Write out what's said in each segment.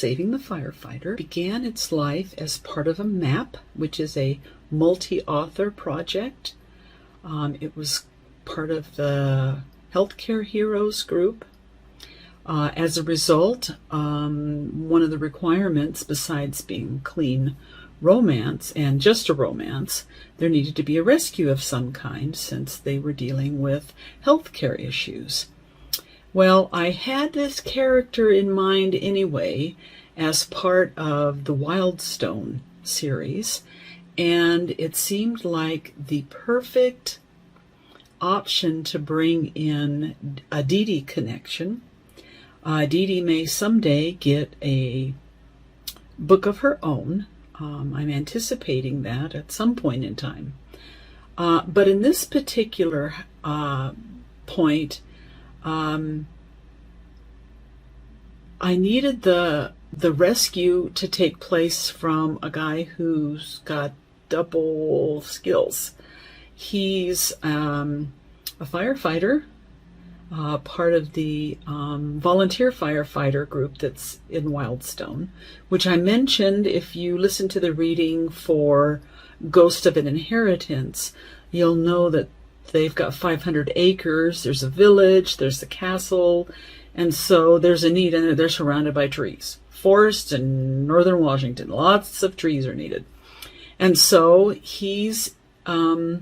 Saving the Firefighter began its life as part of a MAP, which is a multi-author project. It was part of the Healthcare Heroes group. As a result, one of the requirements, besides being clean romance and just a romance, there needed to be a rescue of some kind since they were dealing with healthcare issues. Well, I had this character in mind anyway as part of the Wildstone series, and it seemed like the perfect option to bring in a Dee Dee connection. Dee Dee may someday get a book of her own. I'm anticipating that at some point in time. But in this particular point, I needed the rescue to take place from a guy who's got double skills. He's a firefighter, part of the volunteer firefighter group that's in Wildstone, which I mentioned. If you listen to the reading for Ghost of an Inheritance, you'll know that they've got 500 acres, there's a village, there's a castle, and so there's a need, and they're surrounded by trees. Forests in northern Washington, lots of trees are needed. And so he's a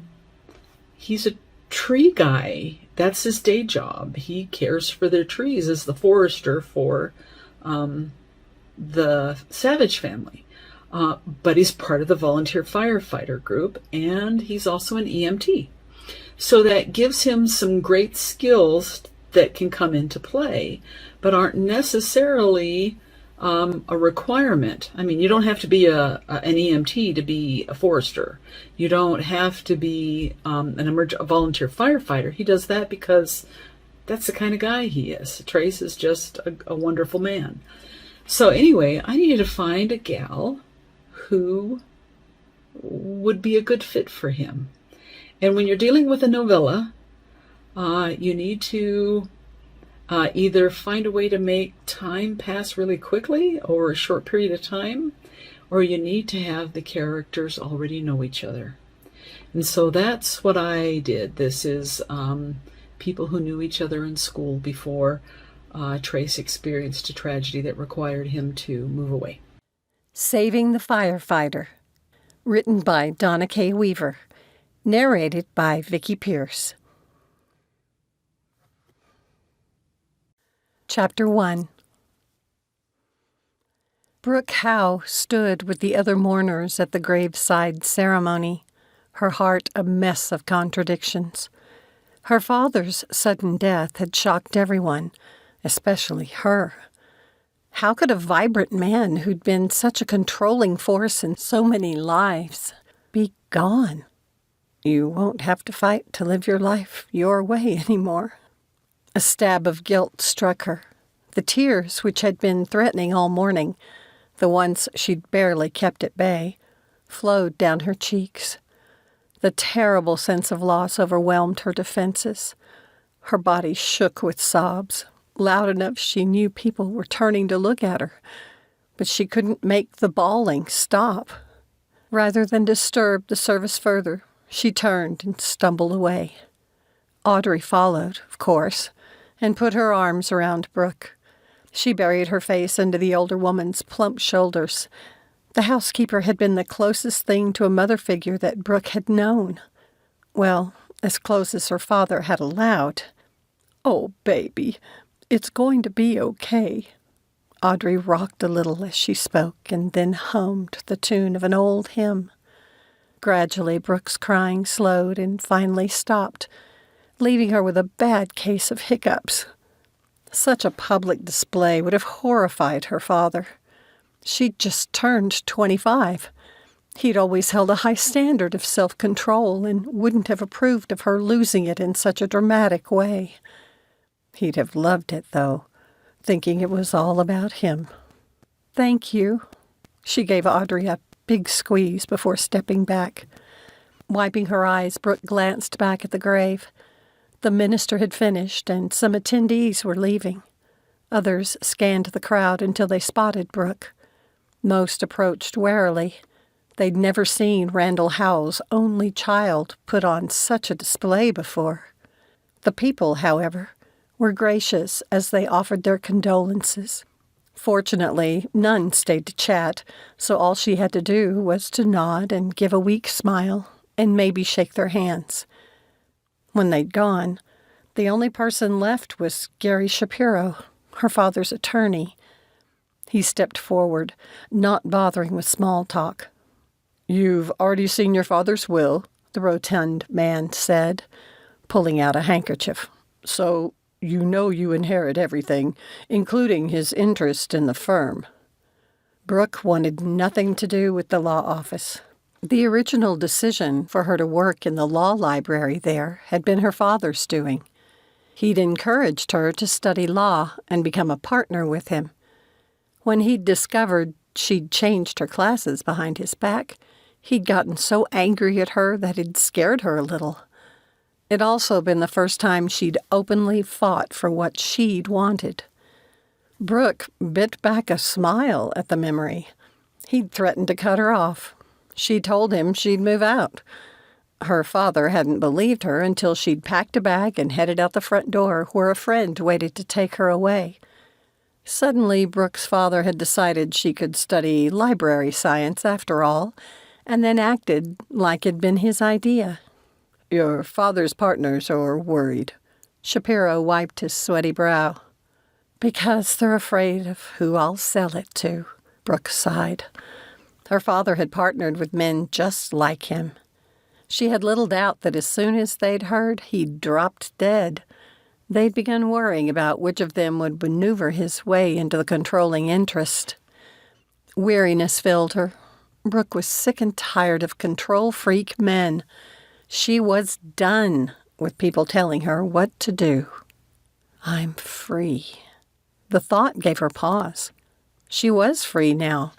tree guy. That's his day job. He cares for their trees as the forester for the Savage family. But he's part of the volunteer firefighter group, and he's also an EMT. So that gives him some great skills that can come into play, but aren't necessarily a requirement. I mean, you don't have to be an EMT to be a forester. You don't have to be a volunteer firefighter. He does that because that's the kind of guy he is. Trace is just a wonderful man. So anyway, I needed to find a gal who would be a good fit for him. And when you're dealing with a novella, you need to either find a way to make time pass really quickly or a short period of time, or you need to have the characters already know each other. And so that's what I did. This is people who knew each other in school before Trace experienced a tragedy that required him to move away. Saving the Firefighter, written by Donna K. Weaver, narrated by Vicki Pierce. Chapter 1. Brooke Howe stood with the other mourners at the graveside ceremony, her heart a mess of contradictions. Her father's sudden death had shocked everyone, especially her. How could a vibrant man who'd been such a controlling force in so many lives be gone? You won't have to fight to live your life your way anymore. A stab of guilt struck her. The tears, which had been threatening all morning, the ones she'd barely kept at bay, flowed down her cheeks. The terrible sense of loss overwhelmed her defenses. Her body shook with sobs, loud enough she knew people were turning to look at her, but she couldn't make the bawling stop. Rather than disturb the service further, she turned and stumbled away. Audrey followed, of course, and put her arms around Brooke. She buried her face into the older woman's plump shoulders. The housekeeper had been the closest thing to a mother figure that Brooke had known. Well, as close as her father had allowed. "Oh, baby, it's going to be okay." Audrey rocked a little as she spoke and then hummed the tune of an old hymn. Gradually, Brooke's crying slowed and finally stopped, leaving her with a bad case of hiccups. Such a public display would have horrified her father. She'd just turned 25. He'd always held a high standard of self-control and wouldn't have approved of her losing it in such a dramatic way. He'd have loved it, though, thinking it was all about him. "Thank you." She gave Audrey a big squeeze before stepping back. Wiping her eyes, Brooke glanced back at the grave. The minister had finished, and some attendees were leaving. Others scanned the crowd until they spotted Brooke. Most approached warily. They'd never seen Randall Howe's only child put on such a display before. The people, however, were gracious as they offered their condolences. Fortunately, none stayed to chat, so all she had to do was to nod and give a weak smile and maybe shake their hands. When they'd gone, the only person left was Gary Shapiro, her father's attorney. He stepped forward, not bothering with small talk. "You've already seen your father's will," the rotund man said, pulling out a handkerchief. "So you know you inherit everything, including his interest in the firm." Brooke wanted nothing to do with the law office. The original decision for her to work in the law library there had been her father's doing. He'd encouraged her to study law and become a partner with him. When he'd discovered she'd changed her classes behind his back, he'd gotten so angry at her that it scared her a little. It'd also been the first time she'd openly fought for what she'd wanted. Brooke bit back a smile at the memory. He'd threatened to cut her off. She told him she'd move out. Her father hadn't believed her until she'd packed a bag and headed out the front door where a friend waited to take her away. Suddenly, Brooke's father had decided she could study library science after all, and then acted like it'd been his idea. "Your father's partners are worried." Shapiro wiped his sweaty brow. "Because they're afraid of who I'll sell it to," Brooke sighed. Her father had partnered with men just like him. She had little doubt that as soon as they'd heard he'd dropped dead, they'd begun worrying about which of them would maneuver his way into the controlling interest. Weariness filled her. Brooke was sick and tired of control-freak men. She was done with people telling her what to do. "I'm free." The thought gave her pause. She was free now,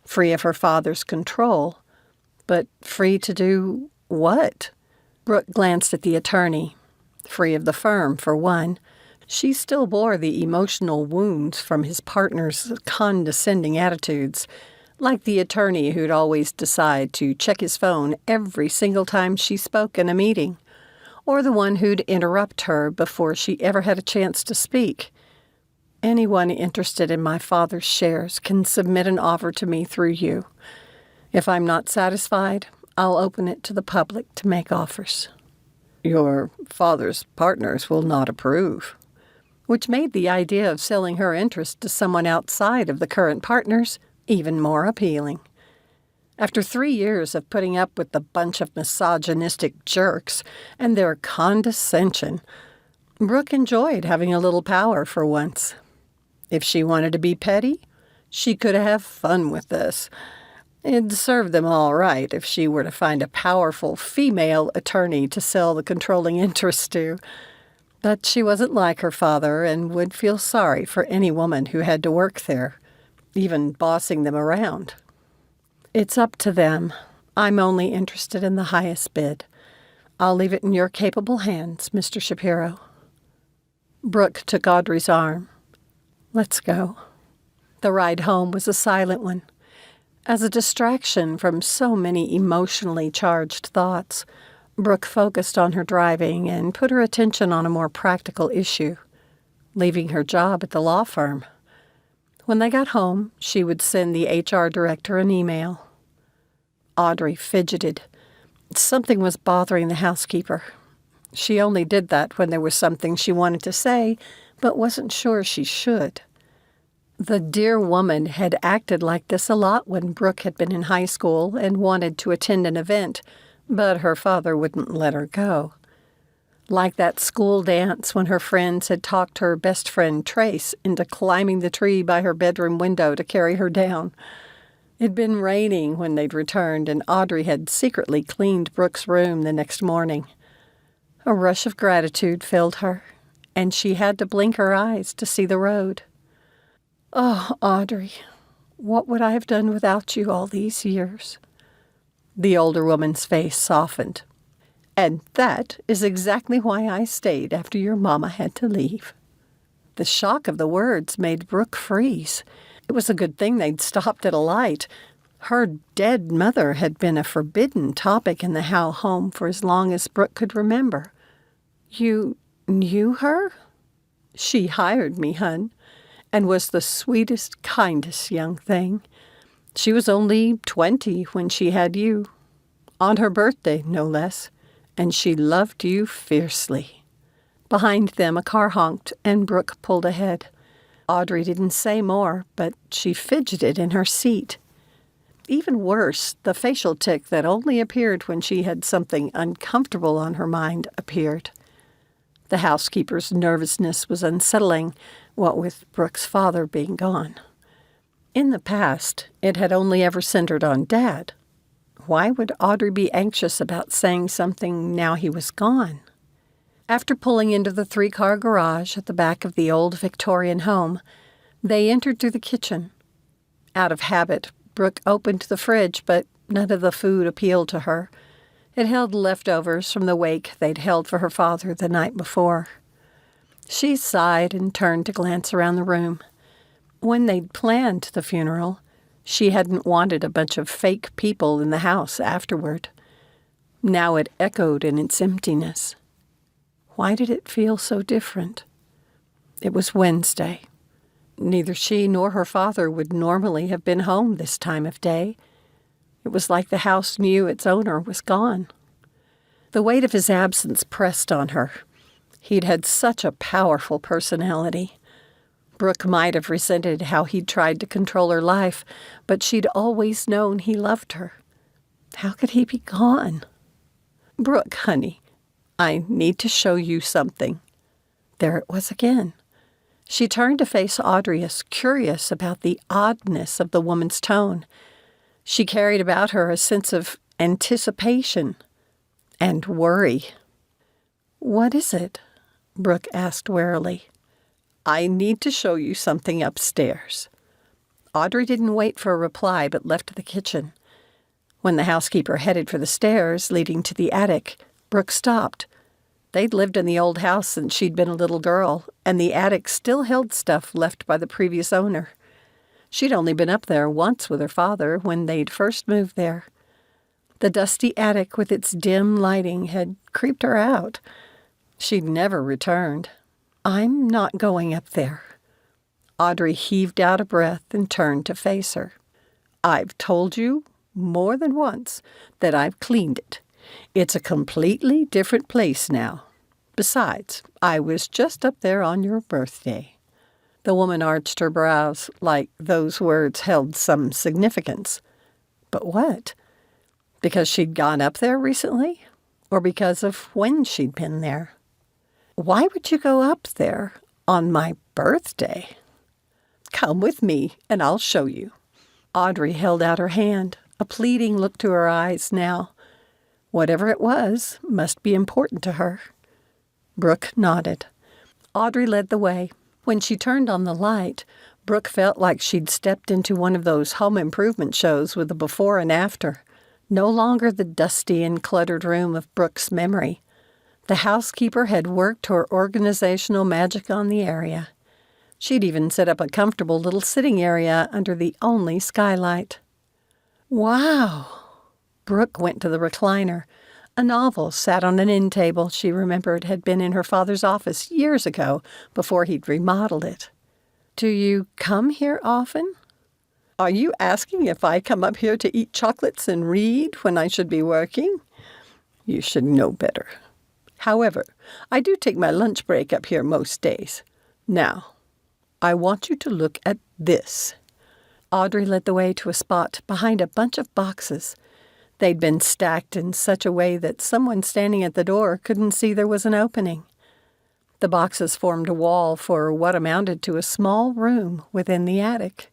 free of her father's control. But free to do what? Brooke glanced at the attorney. Free of the firm, for one. She still bore the emotional wounds from his partner's condescending attitudes, like the attorney who'd always decide to check his phone every single time she spoke in a meeting, or the one who'd interrupt her before she ever had a chance to speak. "Anyone interested in my father's shares can submit an offer to me through you. If I'm not satisfied, I'll open it to the public to make offers." "Your father's partners will not approve," which made the idea of selling her interest to someone outside of the current partners even more appealing. After 3 years of putting up with the bunch of misogynistic jerks and their condescension, Brooke enjoyed having a little power for once. If she wanted to be petty, she could have fun with this. It'd serve them all right if she were to find a powerful female attorney to sell the controlling interest to. But she wasn't like her father and would feel sorry for any woman who had to work there, even bossing them around. "It's up to them. I'm only interested in the highest bid. I'll leave it in your capable hands, Mr. Shapiro." Brooke took Audrey's arm. "Let's go." The ride home was a silent one. As a distraction from so many emotionally charged thoughts, Brooke focused on her driving and put her attention on a more practical issue, leaving her job at the law firm. When they got home, she would send the HR director an email. Audrey fidgeted. Something was bothering the housekeeper. She only did that when there was something she wanted to say, but wasn't sure she should. The dear woman had acted like this a lot when Brooke had been in high school and wanted to attend an event, but her father wouldn't let her go. Like that school dance when her friends had talked her best friend Trace into climbing the tree by her bedroom window to carry her down. It'd been raining when they'd returned, and Audrey had secretly cleaned Brooke's room the next morning. A rush of gratitude filled her, and she had to blink her eyes to see the road. "Oh, Audrey, what would I have done without you all these years?" The older woman's face softened. "And that is exactly why I stayed after your mama had to leave." The shock of the words made Brooke freeze. It was a good thing they'd stopped at a light. Her dead mother had been a forbidden topic in the Howe home for as long as Brooke could remember. "You knew her?" "She hired me, hun, and was the sweetest, kindest young thing. She was only 20 when she had you. On her birthday, no less. And she loved you fiercely." Behind them, a car honked, and Brooke pulled ahead. Audrey didn't say more, but she fidgeted in her seat. Even worse, the facial tic that only appeared when she had something uncomfortable on her mind appeared. The housekeeper's nervousness was unsettling, what with Brooke's father being gone. In the past, it had only ever centered on Dad. Why would Audrey be anxious about saying something now he was gone? After pulling into the 3-car garage at the back of the old Victorian home, they entered through the kitchen. Out of habit, Brooke opened the fridge, but none of the food appealed to her. It held leftovers from the wake they'd held for her father the night before. She sighed and turned to glance around the room. When they'd planned the funeral, she hadn't wanted a bunch of fake people in the house afterward. Now it echoed in its emptiness. Why did it feel so different? It was Wednesday. Neither she nor her father would normally have been home this time of day. It was like the house knew its owner was gone. The weight of his absence pressed on her. He'd had such a powerful personality. Brooke might have resented how he'd tried to control her life, but she'd always known he loved her. How could he be gone? "Brooke, honey, I need to show you something." There it was again. She turned to face Audrey, as curious about the oddness of the woman's tone. She carried about her a sense of anticipation and worry. "What is it?" Brooke asked warily. "I need to show you something upstairs." Audrey didn't wait for a reply, but left the kitchen. When the housekeeper headed for the stairs leading to the attic, Brooke stopped. They'd lived in the old house since she'd been a little girl, and the attic still held stuff left by the previous owner. She'd only been up there once with her father when they'd first moved there. The dusty attic with its dim lighting had creeped her out. She'd never returned. "I'm not going up there." Audrey heaved out a breath and turned to face her. "I've told you more than once that I've cleaned it. It's a completely different place now. Besides, I was just up there on your birthday." The woman arched her brows, like those words held some significance. But what? Because she'd gone up there recently? Or because of when she'd been there? "Why would you go up there on my birthday?" "Come with me, and I'll show you." Audrey held out her hand, a pleading look to her eyes now. Whatever it was must be important to her. Brooke nodded. Audrey led the way. When she turned on the light, Brooke felt like she'd stepped into one of those home improvement shows with a before and after. No longer the dusty and cluttered room of Brooke's memory. The housekeeper had worked her organizational magic on the area. She'd even set up a comfortable little sitting area under the only skylight. Wow! Brooke went to the recliner. A novel sat on an end table she remembered had been in her father's office years ago before he'd remodeled it. "Do you come here often?" "Are you asking if I come up here to eat chocolates and read when I should be working? You should know better. However, I do take my lunch break up here most days. Now, I want you to look at this." Audrey led the way to a spot behind a bunch of boxes. They'd been stacked in such a way that someone standing at the door couldn't see there was an opening. The boxes formed a wall for what amounted to a small room within the attic.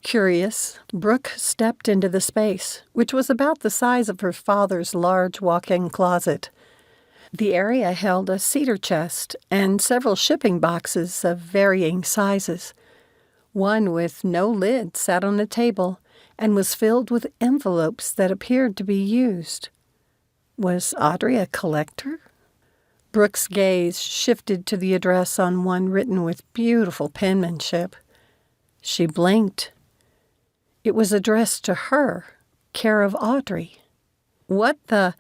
Curious, Brooke stepped into the space, which was about the size of her father's large walk-in closet. The area held a cedar chest and several shipping boxes of varying sizes. One with no lid sat on a table and was filled with envelopes that appeared to be used. Was Audrey a collector? Brooke's gaze shifted to the address on one written with beautiful penmanship. She blinked. It was addressed to her, care of Audrey. What the...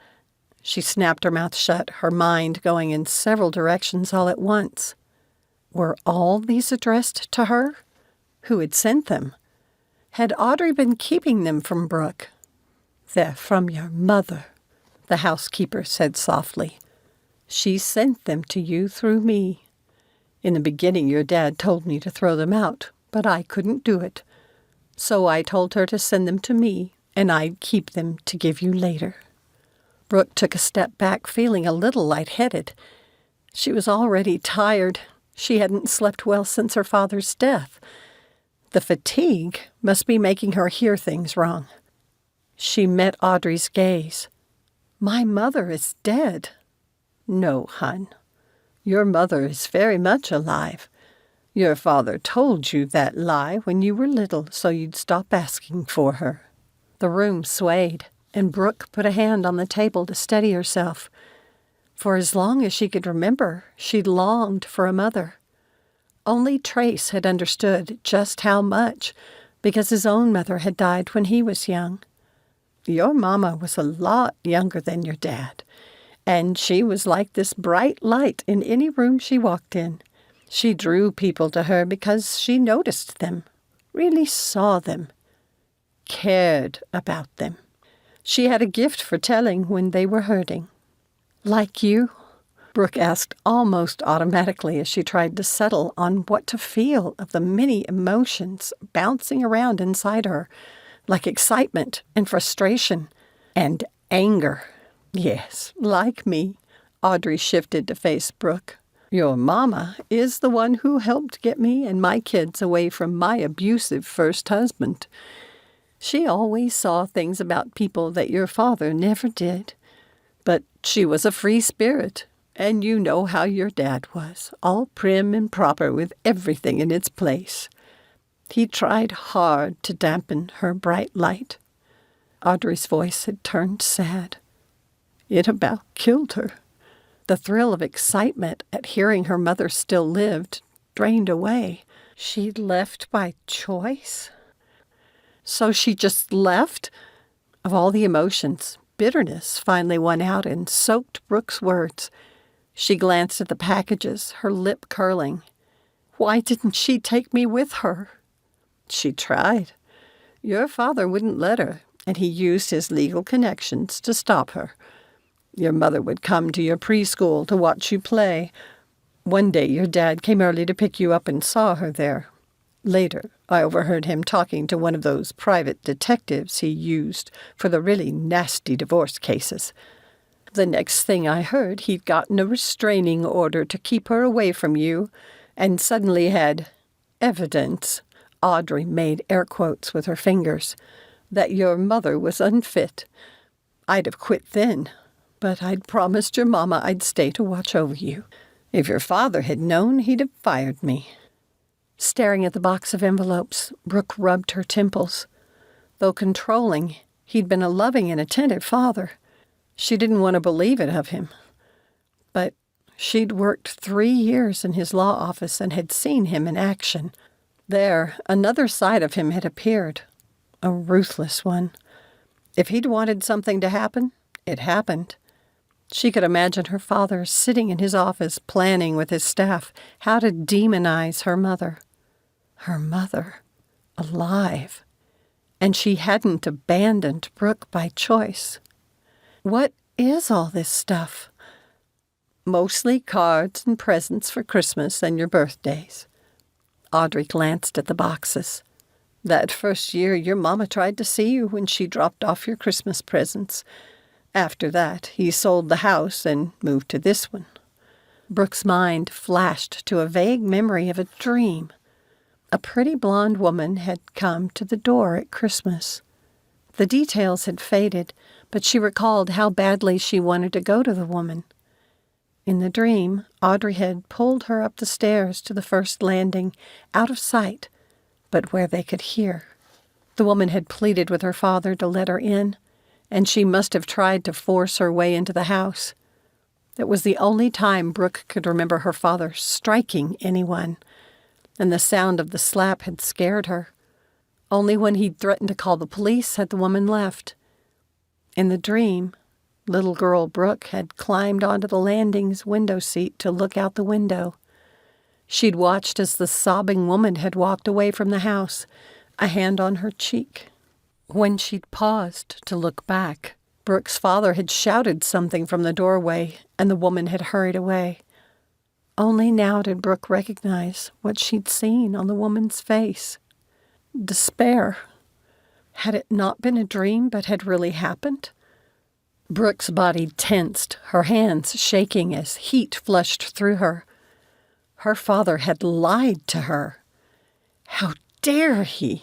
She snapped her mouth shut, her mind going in several directions all at once. Were all these addressed to her? Who had sent them? Had Audrey been keeping them from Brooke? "They're from your mother," the housekeeper said softly. "She sent them to you through me. In the beginning, your dad told me to throw them out, but I couldn't do it. So I told her to send them to me, and I'd keep them to give you later." Brooke took a step back, feeling a little lightheaded. She was already tired. She hadn't slept well since her father's death. The fatigue must be making her hear things wrong. She met Audrey's gaze. "My mother is dead." "No, hon. Your mother is very much alive. Your father told you that lie when you were little so you'd stop asking for her." The room swayed, and Brooke put a hand on the table to steady herself. For as long as she could remember, she'd longed for a mother. Only Trace had understood just how much, because his own mother had died when he was young. Your mama was a lot younger than your dad, and she was like this bright light in any room she walked in. She drew people to her because she noticed them, really saw them, cared about them. She had a gift for telling when they were hurting. "Like you?" Brooke asked almost automatically as she tried to settle on what to feel of the many emotions bouncing around inside her, like excitement and frustration and anger. "Yes, like me." Audrey shifted to face Brooke. "Your mama is the one who helped get me and my kids away from my abusive first husband. She always saw things about people that your father never did. But she was a free spirit, and you know how your dad was, all prim and proper with everything in its place. He tried hard to dampen her bright light." Audrey's voice had turned sad. "It about killed her." The thrill of excitement at hearing her mother still lived drained away. She'd left by choice? So she just left? Of all the emotions, bitterness finally won out and soaked Brooke's words. She glanced at the packages, her lip curling. Why didn't she take me with her? She tried. Your father wouldn't let her, and he used his legal connections to stop her. Your mother would come to your preschool to watch you play. One day your dad came early to pick you up and saw her there. Later, I overheard him talking to one of those private detectives he used for the really nasty divorce cases. The next thing I heard, he'd gotten a restraining order to keep her away from you, and suddenly had evidence, Audrey made air quotes with her fingers, that your mother was unfit. I'd have quit then, but I'd promised your mama I'd stay to watch over you. If your father had known, he'd have fired me." Staring at the box of envelopes, Brooke rubbed her temples. Though controlling, he'd been a loving and attentive father. She didn't want to believe it of him. But she'd worked 3 years in his law office and had seen him in action. There, another side of him had appeared, a ruthless one. If he'd wanted something to happen, it happened. She could imagine her father sitting in his office planning with his staff how to demonize her mother. Her mother, alive. And she hadn't abandoned Brooke by choice. What is all this stuff? Mostly cards and presents for Christmas and your birthdays. Audrey glanced at the boxes. That first year, your mama tried to see you when she dropped off your Christmas presents. After that, he sold the house and moved to this one. Brooke's mind flashed to a vague memory of a dream. A pretty blonde woman had come to the door at Christmas. The details had faded, but she recalled how badly she wanted to go to the woman. In the dream, Audrey had pulled her up the stairs to the first landing, out of sight, but where they could hear. The woman had pleaded with her father to let her in, and she must have tried to force her way into the house. It was the only time Brooke could remember her father striking anyone, and the sound of the slap had scared her. Only when he'd threatened to call the police had the woman left. In the dream, little girl Brooke had climbed onto the landing's window seat to look out the window. She'd watched as the sobbing woman had walked away from the house, a hand on her cheek. When she'd paused to look back, Brooke's father had shouted something from the doorway, and the woman had hurried away. Only now did Brooke recognize what she'd seen on the woman's face. Despair. Had it not been a dream, but had really happened? Brooke's body tensed, her hands shaking as heat flushed through her. Her father had lied to her. How dare he?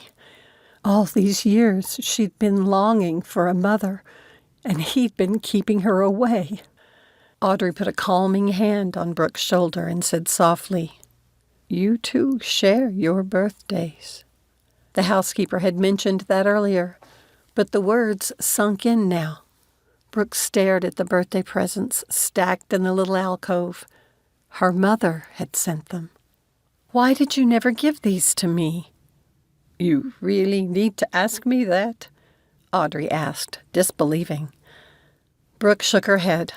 All these years she'd been longing for a mother, and he'd been keeping her away. Audrey put a calming hand on Brooke's shoulder and said softly, "You two share your birthdays." The housekeeper had mentioned that earlier, but the words sunk in now. Brooke stared at the birthday presents stacked in the little alcove. Her mother had sent them. "Why did you never give these to me?" "You really need to ask me that?" Audrey asked, disbelieving. Brooke shook her head.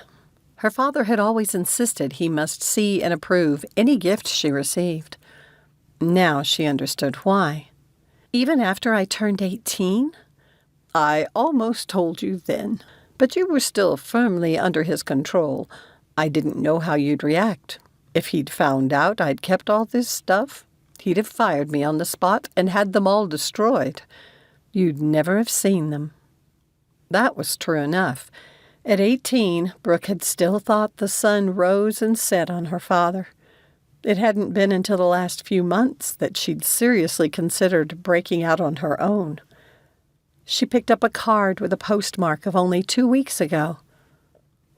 Her father had always insisted he must see and approve any gift she received. Now she understood why. "Even after I turned 18? "I almost told you then, but you were still firmly under his control. I didn't know how you'd react. If he'd found out I'd kept all this stuff, he'd have fired me on the spot and had them all destroyed. You'd never have seen them." That was true enough. At 18, Brooke had still thought the sun rose and set on her father. It hadn't been until the last few months that she'd seriously considered breaking out on her own. She picked up a card with a postmark of only 2 weeks ago.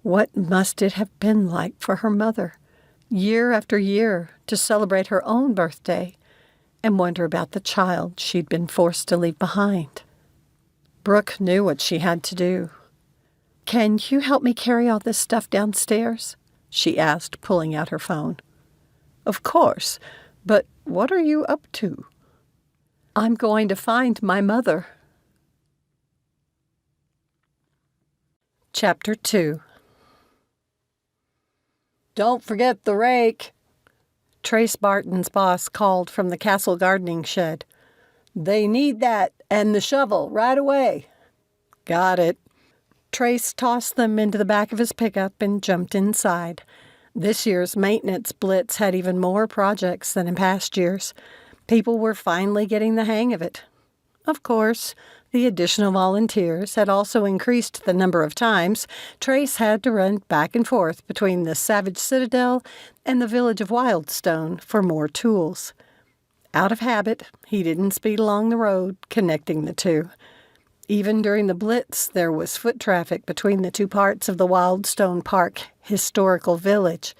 What must it have been like for her mother, year after year, to celebrate her own birthday and wonder about the child she'd been forced to leave behind? Brooke knew what she had to do. "Can you help me carry all this stuff downstairs?" she asked, pulling out her phone. "Of course, but what are you up to?" "I'm going to find my mother." Chapter 2. "Don't forget the rake," Trace Barton's boss called from the castle gardening shed. "They need that and the shovel right away." "Got it." Trace tossed them into the back of his pickup and jumped inside. This year's maintenance blitz had even more projects than in past years. People were finally getting the hang of it. Of course, the additional volunteers had also increased the number of times Trace had to run back and forth between the Savage Citadel and the village of Wildstone for more tools. Out of habit, he didn't speed along the road connecting the two. Even during the blitz, there was foot traffic between the two parts of the Wildstone Park historical village.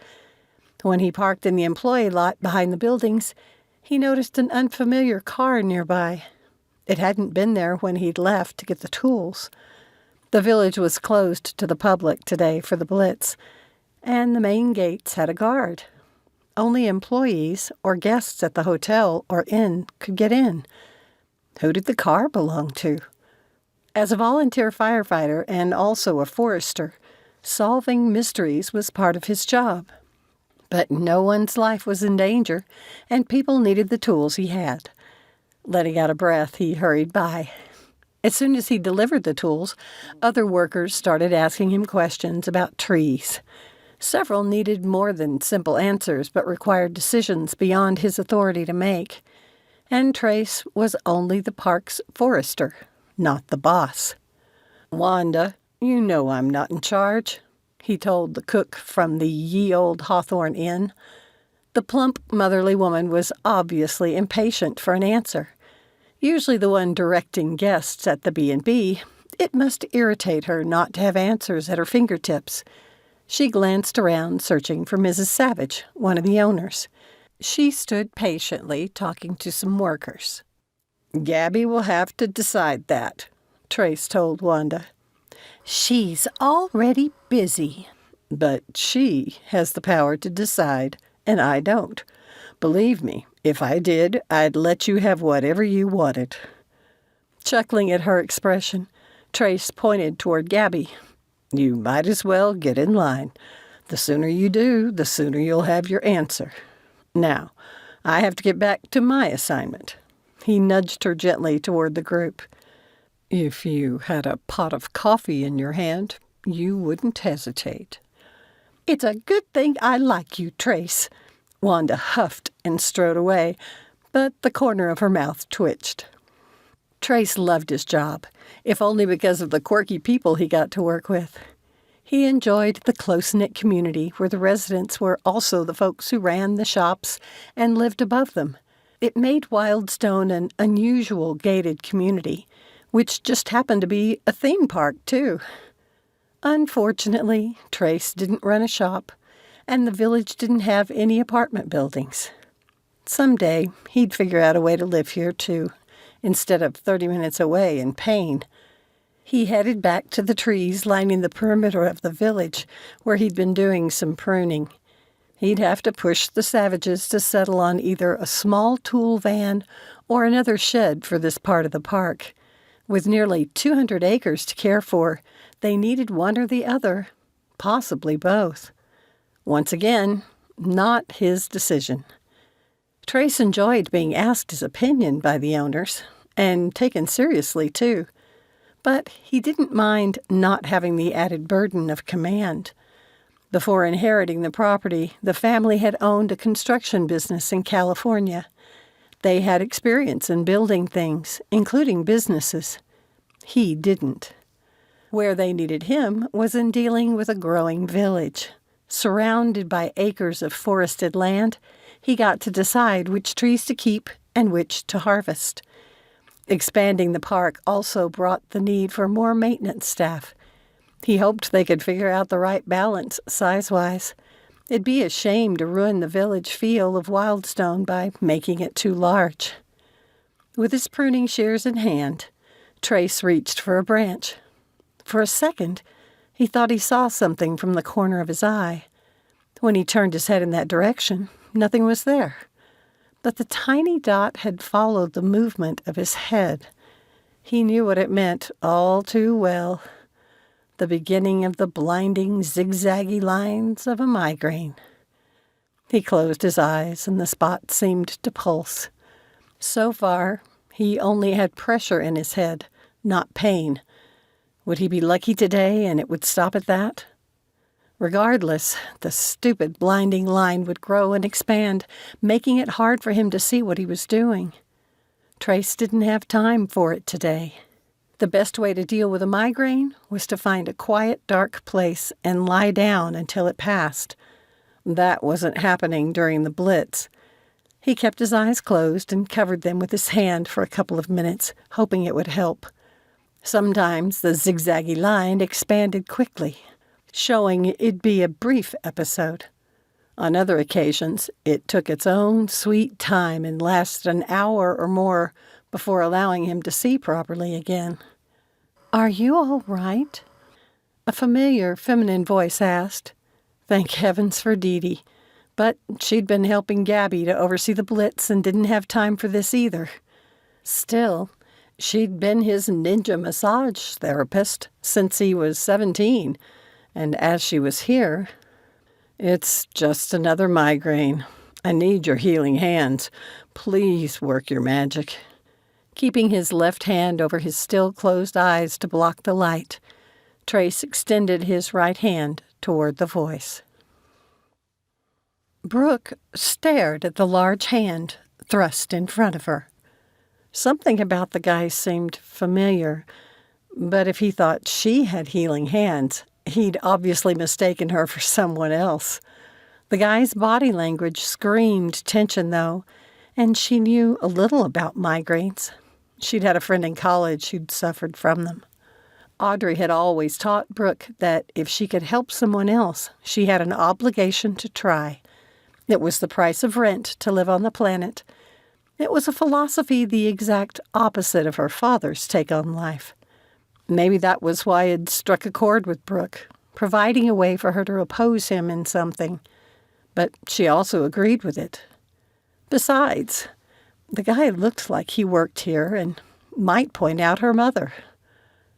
When he parked in the employee lot behind the buildings, he noticed an unfamiliar car nearby. It hadn't been there when he'd left to get the tools. The village was closed to the public today for the blitz, and the main gates had a guard. Only employees or guests at the hotel or inn could get in. Who did the car belong to? As a volunteer firefighter and also a forester, solving mysteries was part of his job. But no one's life was in danger, and people needed the tools he had. Letting out a breath, he hurried by. As soon as he delivered the tools, other workers started asking him questions about trees. Several needed more than simple answers, but required decisions beyond his authority to make. And Trace was only the park's forester, not the boss. "Wanda, you know I'm not in charge," he told the cook from the ye old Hawthorne Inn. The plump, motherly woman was obviously impatient for an answer. Usually the one directing guests at the B&B, it must irritate her not to have answers at her fingertips. She glanced around, searching for Mrs. Savage, one of the owners. She stood patiently talking to some workers. "Gabby will have to decide that," Trace told Wanda. "She's already busy," But she has the power to decide, and I don't. Believe me, if I did, I'd let you have whatever you wanted." Chuckling at her expression, Trace pointed toward Gabby. "You might as well get in line. The sooner you do, the sooner you'll have your answer. Now, I have to get back to my assignment." He nudged her gently toward the group. "If you had a pot of coffee in your hand, you wouldn't hesitate." "It's a good thing I like you, Trace." Wanda huffed and strode away, but the corner of her mouth twitched. Trace loved his job, if only because of the quirky people he got to work with. He enjoyed the close-knit community where the residents were also the folks who ran the shops and lived above them. It made Wildstone an unusual gated community, which just happened to be a theme park, too. Unfortunately, Trace didn't run a shop, and the village didn't have any apartment buildings. Someday, he'd figure out a way to live here, too, instead of 30 minutes away in pain. He headed back to the trees lining the perimeter of the village, where he'd been doing some pruning. He'd have to push the savages to settle on either a small tool van or another shed for this part of the park. With nearly 200 acres to care for, they needed one or the other, possibly both. Once again, not his decision. Trace enjoyed being asked his opinion by the owners, and taken seriously, too. But he didn't mind not having the added burden of command. Before inheriting the property, the family had owned a construction business in California. They had experience in building things, including businesses. He didn't. Where they needed him was in dealing with a growing village. Surrounded by acres of forested land, he got to decide which trees to keep and which to harvest. Expanding the park also brought the need for more maintenance staff. He hoped they could figure out the right balance size-wise. It'd be a shame to ruin the village feel of Wildstone by making it too large. With his pruning shears in hand, Trace reached for a branch. For a second, he thought he saw something from the corner of his eye. When he turned his head in that direction, nothing was there. But the tiny dot had followed the movement of his head. He knew what it meant all too well. The beginning of the blinding, zigzaggy lines of a migraine. He closed his eyes, and the spot seemed to pulse. So far, he only had pressure in his head, not pain. Would he be lucky today, and it would stop at that? Regardless, the stupid blinding line would grow and expand, making it hard for him to see what he was doing. Trace didn't have time for it today. The best way to deal with a migraine was to find a quiet, dark place and lie down until it passed. That wasn't happening during the blitz. He kept his eyes closed and covered them with his hand for a couple of minutes, hoping it would help. Sometimes the zigzaggy line expanded quickly, showing it'd be a brief episode. On other occasions, it took its own sweet time and lasted an hour or more before allowing him to see properly again. "Are you all right?" a familiar feminine voice asked. Thank heavens for Dee Dee. But she'd been helping Gabby to oversee the blitz and didn't have time for this either. Still, she'd been his ninja massage therapist since he was 17, and as she was here, "It's just another migraine. I need your healing hands. Please work your magic." Keeping his left hand over his still closed eyes to block the light, Trace extended his right hand toward the voice. Brooke stared at the large hand thrust in front of her. Something about the guy seemed familiar, but if he thought she had healing hands, he'd obviously mistaken her for someone else. The guy's body language screamed tension, though, and she knew a little about migraines. She'd had a friend in college who'd suffered from them. Audrey had always taught Brooke that if she could help someone else, she had an obligation to try. It was the price of rent to live on the planet. It was a philosophy the exact opposite of her father's take on life. Maybe that was why it struck a chord with Brooke. providing a way for her to oppose him in something. But she also agreed with it. Besides, the guy looked like he worked here and might point out her mother.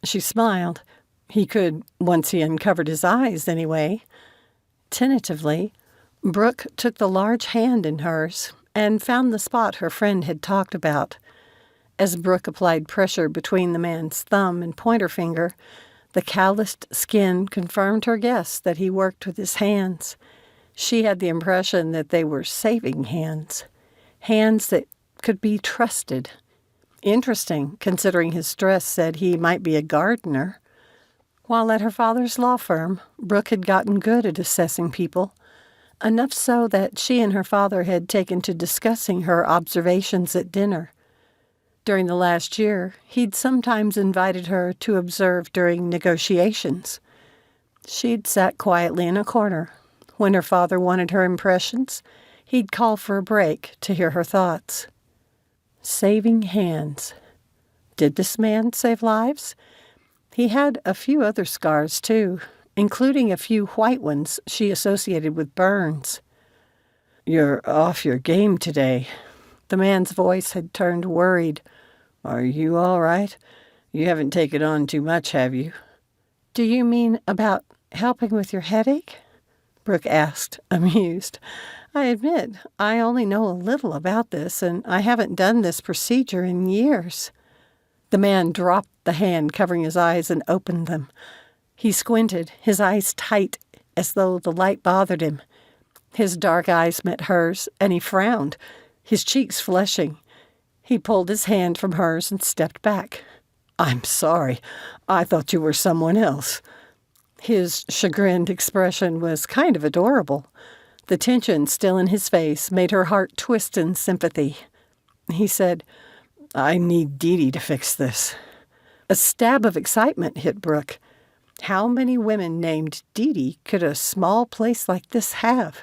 She smiled. He could, once he uncovered his eyes, anyway. Tentatively, Brooke took the large hand in hers and found the spot her friend had talked about. As Brooke applied pressure between the man's thumb and pointer finger, the calloused skin confirmed her guess that he worked with his hands. She had the impression that they were saving hands. Hands that could be trusted. Interesting, considering his dress said he might be a gardener. While at her father's law firm, Brooke had gotten good at assessing people, enough so that she and her father had taken to discussing her observations at dinner. During the last year, he'd sometimes invited her to observe during negotiations. She'd sat quietly in a corner. When her father wanted her impressions, he'd call for a break to hear her thoughts. Saving hands. Did this man save lives? He had a few other scars, too, including a few white ones she associated with burns. "You're off your game today." The man's voice had turned worried. "Are you all right? You haven't taken on too much, have you?" "Do you mean about helping with your headache?" Brooke asked, amused. "I admit, I only know a little about this, and I haven't done this procedure in years." The man dropped the hand covering his eyes and opened them. He squinted, his eyes tight, as though the light bothered him. His dark eyes met hers, and he frowned, his cheeks flushing. He pulled his hand from hers and stepped back. "I'm sorry. I thought you were someone else." His chagrined expression was kind of adorable. The tension still in his face made her heart twist in sympathy. He said, "I need Dee Dee to fix this." A stab of excitement hit Brooke. How many women named Dee Dee could a small place like this have?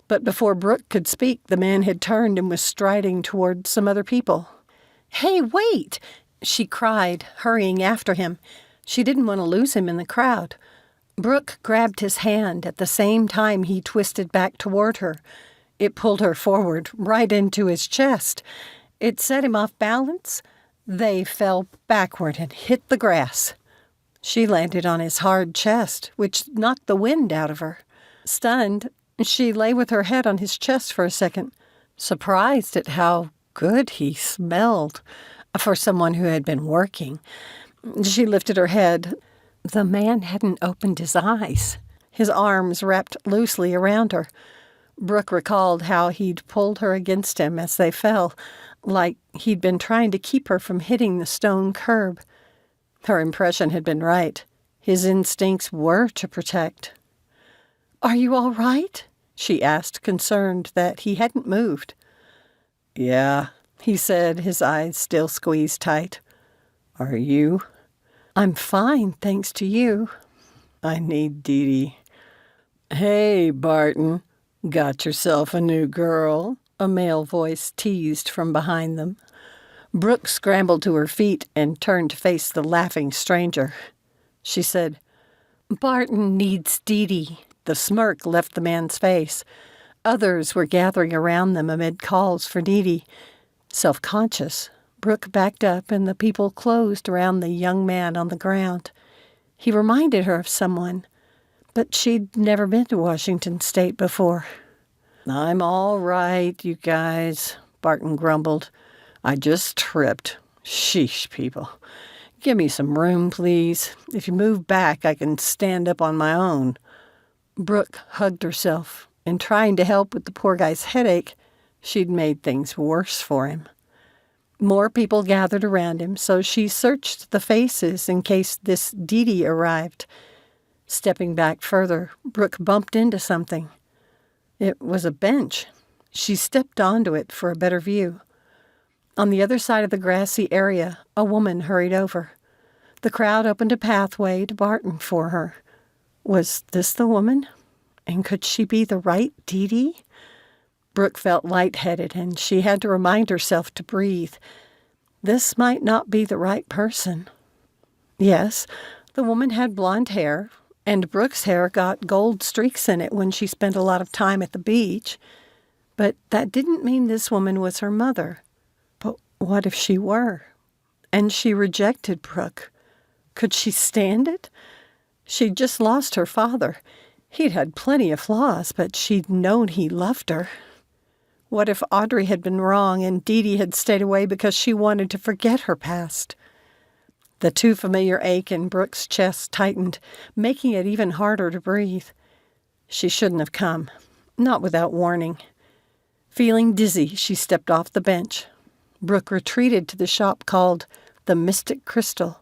But before Brooke could speak, the man had turned and was striding toward some other people. "Hey, wait!" she cried, hurrying after him. She didn't want to lose him in the crowd. Brooke grabbed his hand at the same time he twisted back toward her. It pulled her forward, right into his chest. It set him off balance. They fell backward and hit the grass. She landed on his hard chest, which knocked the wind out of her. Stunned, she lay with her head on his chest for a second, surprised at how good he smelled for someone who had been working. She lifted her head. The man hadn't opened his eyes. His arms wrapped loosely around her. Brooke recalled how he'd pulled her against him as they fell, like he'd been trying to keep her from hitting the stone curb. Her impression had been right. His instincts were to protect. "Are you all right?" she asked, concerned that he hadn't moved. "Yeah," he said, his eyes still squeezed tight. "Are you?" "I'm fine, thanks to you." "I need Dee Dee." "Hey, Barton, got yourself a new girl?" a male voice teased from behind them. Brooke scrambled to her feet and turned to face the laughing stranger. She said, "Barton needs Dee Dee." The smirk left the man's face. Others were gathering around them amid calls for Dee Dee. Self-conscious, Brooke backed up and the people closed around the young man on the ground. He reminded her of someone, but she'd never been to Washington State before. "I'm all right, you guys," Barton grumbled. "I just tripped. Sheesh, people. Give me some room, please. If you move back, I can stand up on my own." Brooke hugged herself. In trying to help with the poor guy's headache, she'd made things worse for him. More people gathered around him, so she searched the faces in case this Dee Dee arrived. Stepping back further, Brooke bumped into something. It was a bench. She stepped onto it for a better view. On the other side of the grassy area, a woman hurried over. The crowd opened a pathway to Barton for her. Was this the woman? And could she be the right Dee Dee? Brooke felt lightheaded, and she had to remind herself to breathe. This might not be the right person. Yes, the woman had blonde hair, And Brooke's hair got gold streaks in it when she spent a lot of time at the beach. But that didn't mean this woman was her mother. But what if she were? And she rejected Brooke. Could she stand it? She'd just lost her father. He'd had plenty of flaws, but she'd known he loved her. What if Audrey had been wrong and Dee Dee had stayed away because she wanted to forget her past? The too familiar ache in Brooke's chest tightened, making it even harder to breathe. She shouldn't have come, not without warning. Feeling dizzy, she stepped off the bench. Brooke retreated to the shop called the Mystic Crystal,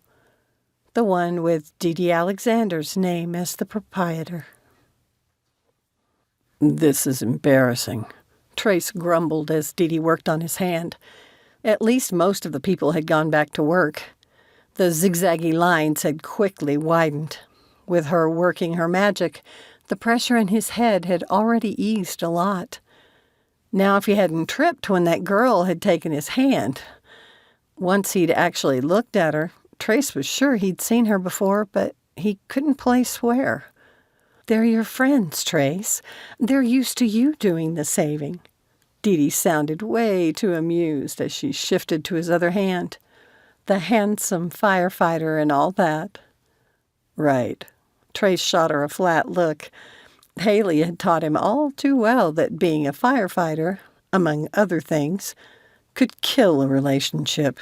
the one with Dee Dee Alexander's name as the proprietor. "This is embarrassing," Trace grumbled as Dee Dee worked on his hand. At least most of the people had gone back to work. The zigzaggy lines had quickly widened. With her working her magic, the pressure in his head had already eased a lot. Now if he hadn't tripped when that girl had taken his hand. Once he'd actually looked at her, Trace was sure he'd seen her before, but he couldn't place where. "They're your friends, Trace. They're used to you doing the saving." Dee Dee sounded way too amused as she shifted to his other hand. The handsome firefighter and all that. Right. Trace shot her a flat look. Haley had taught him all too well that being a firefighter, among other things, could kill a relationship.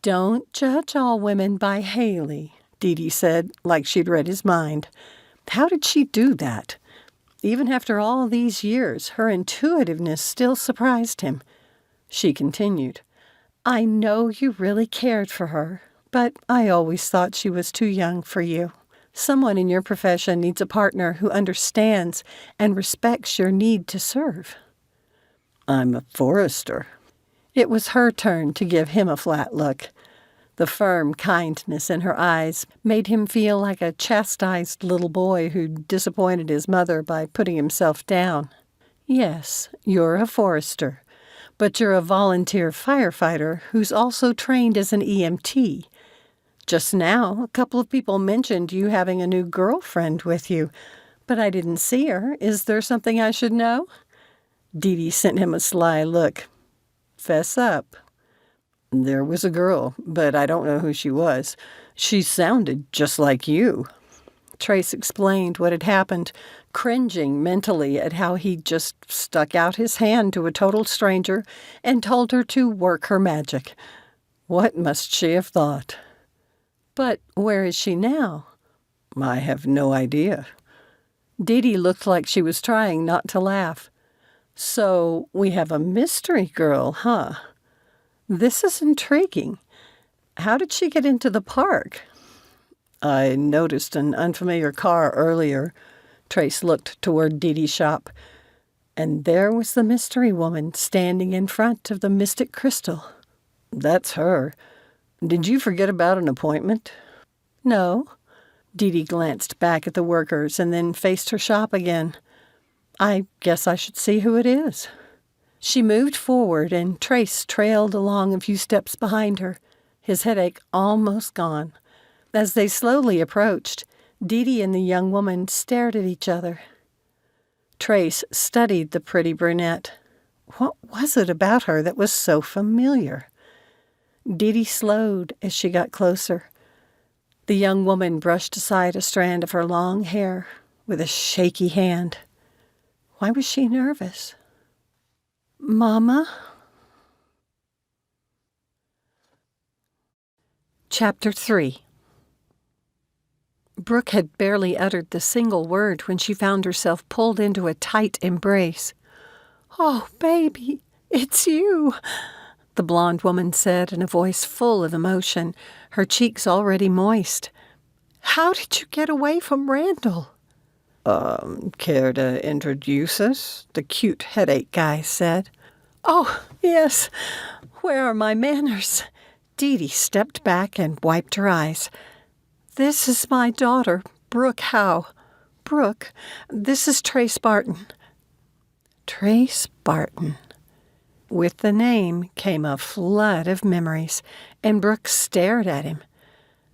"Don't judge all women by Haley," Dee Dee said, like she'd read his mind. How did she do that? Even after all these years, her intuitiveness still surprised him. She continued, "I know you really cared for her, but I always thought she was too young for you. Someone in your profession needs a partner who understands and respects your need to serve." "I'm a forester." It was her turn to give him a flat look. The firm kindness in her eyes made him feel like a chastised little boy who disappointed his mother by putting himself down. "Yes, you're a forester, but you're a volunteer firefighter who's also trained as an EMT. Just now, a couple of people mentioned you having a new girlfriend with you, but I didn't see her. Is there something I should know?" Dee Dee sent him a sly look. "Fess up." "There was a girl, but I don't know who she was. She sounded just like you." Trace explained what had happened, cringing mentally at how he'd just stuck out his hand to a total stranger and told her to work her magic. What must she have thought? "But where is she now?" "I have no idea." Dee Dee looked like she was trying not to laugh. "So we have a mystery girl, huh? This is intriguing. How did she get into the park?" "I noticed an unfamiliar car earlier." Trace looked toward Dee Dee's shop. And there was the mystery woman standing in front of the Mystic Crystal. "That's her. Did you forget about an appointment?" "No." Dee Dee glanced back at the workers and then faced her shop again. "I guess I should see who it is." She moved forward, and Trace trailed along a few steps behind her, his headache almost gone. As they slowly approached, Dee Dee and the young woman stared at each other. Trace studied the pretty brunette. What was it about her that was so familiar? Dee Dee slowed as she got closer. The young woman brushed aside a strand of her long hair with a shaky hand. Why was she nervous? "Mama?" Chapter 3. Brooke had barely uttered the single word when she found herself pulled into a tight embrace. "Oh, baby, it's you," the blonde woman said in a voice full of emotion, her cheeks already moist. "How did you get away from Randall?" Care to introduce us?" the cute headache guy said. "Oh, yes. Where are my manners?" Dee Dee stepped back and wiped her eyes. "This is my daughter, Brooke Howe. Brooke, this is Trace Barton." Trace Barton. With the name came a flood of memories, and Brooke stared at him.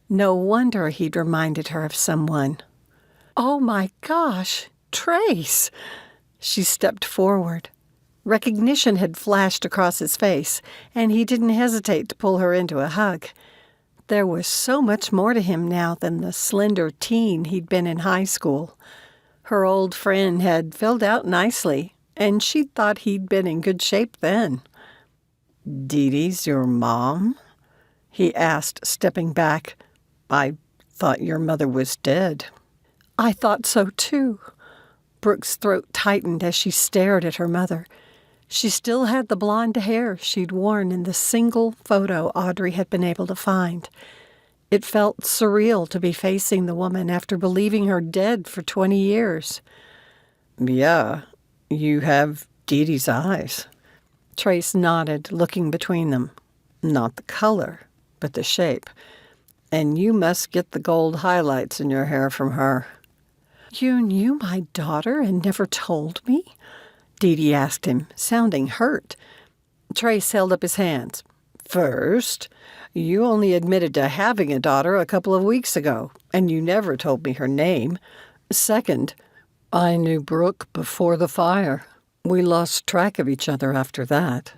No wonder he'd reminded her of someone. Oh my gosh, Trace! She stepped forward. Recognition had flashed across his face, and he didn't hesitate to pull her into a hug. There was so much more to him now than the slender teen he'd been in high school. Her old friend had filled out nicely, and she'd thought he'd been in good shape then. "Dee Dee's your mom?" he asked, stepping back. "I thought your mother was dead." "I thought so, too." Brooke's throat tightened as she stared at her mother. She still had the blonde hair she'd worn in the single photo Audrey had been able to find. It felt surreal to be facing the woman after believing her dead for 20 years. "Yeah, you have Dee Dee's eyes." Trace nodded, looking between them. "Not the color, but the shape. And you must get the gold highlights in your hair from her." "You knew my daughter and never told me?" Dee Dee asked him, sounding hurt. Trace held up his hands. "First, you only admitted to having a daughter a couple of weeks ago, and you never told me her name. Second, I knew Brooke before the fire. We lost track of each other after that."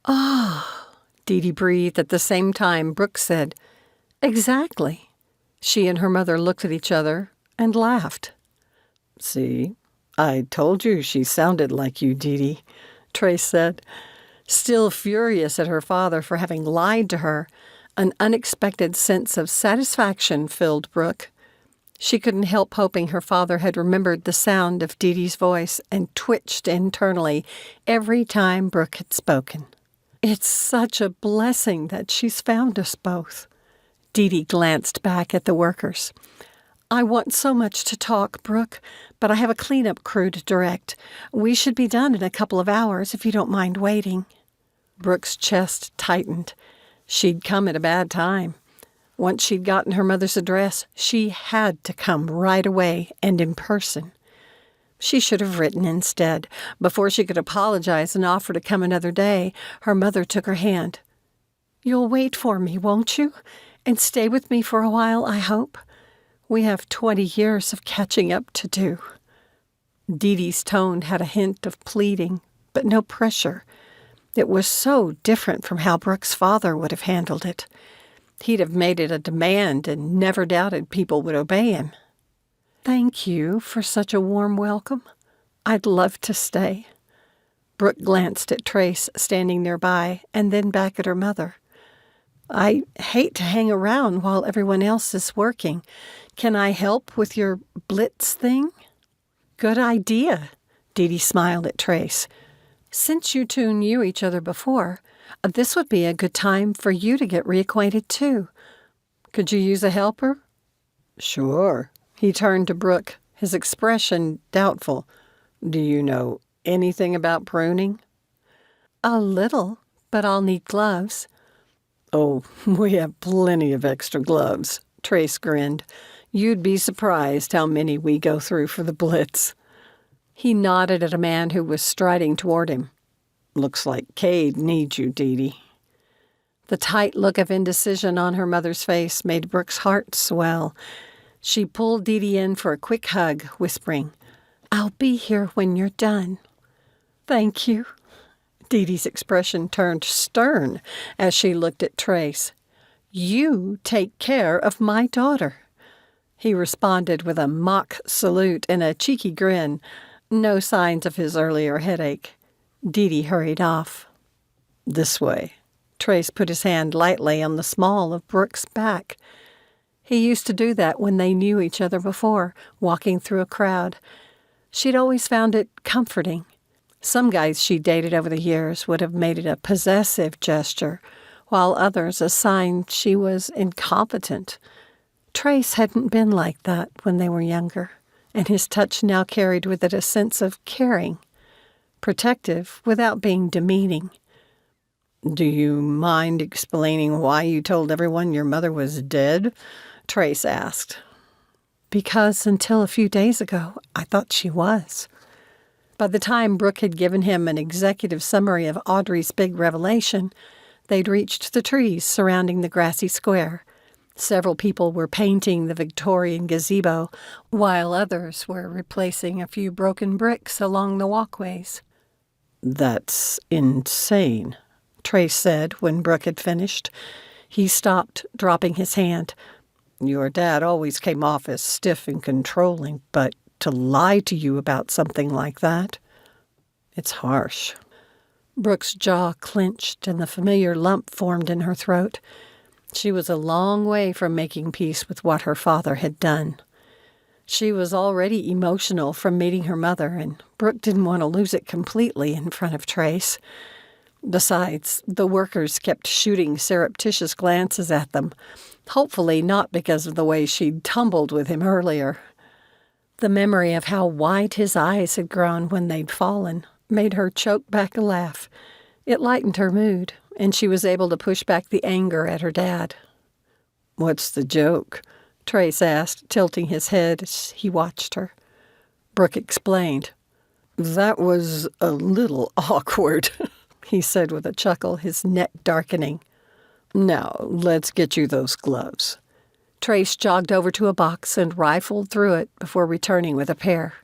"Ah," Dee Dee breathed at the same time Brooke said, "Exactly." She and her mother looked at each other and laughed. "See, I told you she sounded like you, Dee Dee," Trace said. Still furious at her father for having lied to her, an unexpected sense of satisfaction filled Brooke. She couldn't help hoping her father had remembered the sound of Dee Dee's voice and twitched internally every time Brooke had spoken. "It's such a blessing that she's found us both." Dee Dee glanced back at the workers. "I want so much to talk, Brooke, but I have a cleanup crew to direct. We should be done in a couple of hours if you don't mind waiting." Brooke's chest tightened. She'd come at a bad time. Once she'd gotten her mother's address, she had to come right away and in person. She should have written instead. Before she could apologize and offer to come another day, her mother took her hand. "You'll wait for me, won't you? And stay with me for a while, I hope? We have 20 years of catching up to do." Dee Dee's tone had a hint of pleading, but no pressure. It was so different from how Brooke's father would have handled it. He'd have made it a demand and never doubted people would obey him. "Thank you for such a warm welcome. I'd love to stay." Brooke glanced at Trace standing nearby and then back at her mother. "I hate to hang around while everyone else is working. Can I help with your blitz thing?" "Good idea," Dee Dee smiled at Trace. "Since you two knew each other before, this would be a good time for you to get reacquainted too. Could you use a helper?" "Sure." He turned to Brooke, his expression doubtful. "Do you know anything about pruning?" "A little, but I'll need gloves." "Oh, we have plenty of extra gloves," Trace grinned. "You'd be surprised how many we go through for the blitz." He nodded at a man who was striding toward him. "Looks like Cade needs you, Dee Dee." The tight look of indecision on her mother's face made Brooke's heart swell. She pulled Dee Dee in for a quick hug, whispering, "I'll be here when you're done." "Thank you." Dee Dee's expression turned stern as she looked at Trace. "You take care of my daughter." He responded with a mock salute and a cheeky grin. No signs of his earlier headache. Dee Dee hurried off. "This way." Trace put his hand lightly on the small of Brooke's back. He used to do that when they knew each other before, walking through a crowd. She'd always found it comforting. Some guys she dated over the years would have made it a possessive gesture, while others a sign she was incompetent. Trace hadn't been like that when they were younger, and his touch now carried with it a sense of caring, protective without being demeaning. "Do you mind explaining why you told everyone your mother was dead?" Trace asked. "Because until a few days ago, I thought she was." By the time Brooke had given him an executive summary of Audrey's big revelation, they'd reached the trees surrounding the grassy square. Several people were painting the Victorian gazebo, while others were replacing a few broken bricks along the walkways. "That's insane," Trace said when Brooke had finished. He stopped, dropping his hand. "Your dad always came off as stiff and controlling, but to lie to you about something like that, it's harsh." Brooke's jaw clenched and the familiar lump formed in her throat. She was a long way from making peace with what her father had done. She was already emotional from meeting her mother, and Brooke didn't want to lose it completely in front of Trace. Besides, the workers kept shooting surreptitious glances at them, hopefully not because of the way she'd tumbled with him earlier. The memory of how wide his eyes had grown when they'd fallen made her choke back a laugh. It lightened her mood, and she was able to push back the anger at her dad. "What's the joke?" Trace asked, tilting his head as he watched her. Brooke explained. "That was a little awkward," he said with a chuckle, his neck darkening. "Now, let's get you those gloves." Trace jogged over to a box and rifled through it before returning with a pair.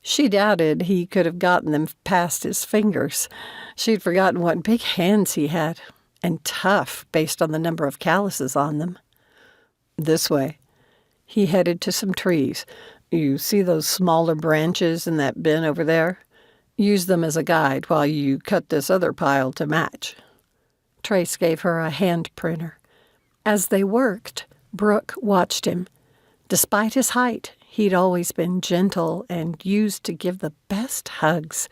She doubted he could have gotten them past his fingers. She'd forgotten what big hands he had, and tough based on the number of calluses on them. "This way." He headed to some trees. "You see those smaller branches in that bin over there? Use them as a guide while you cut this other pile to match." Trace gave her a hand printer. As they worked, Brooke watched him. Despite his height, he'd always been gentle and used to give the best hugs.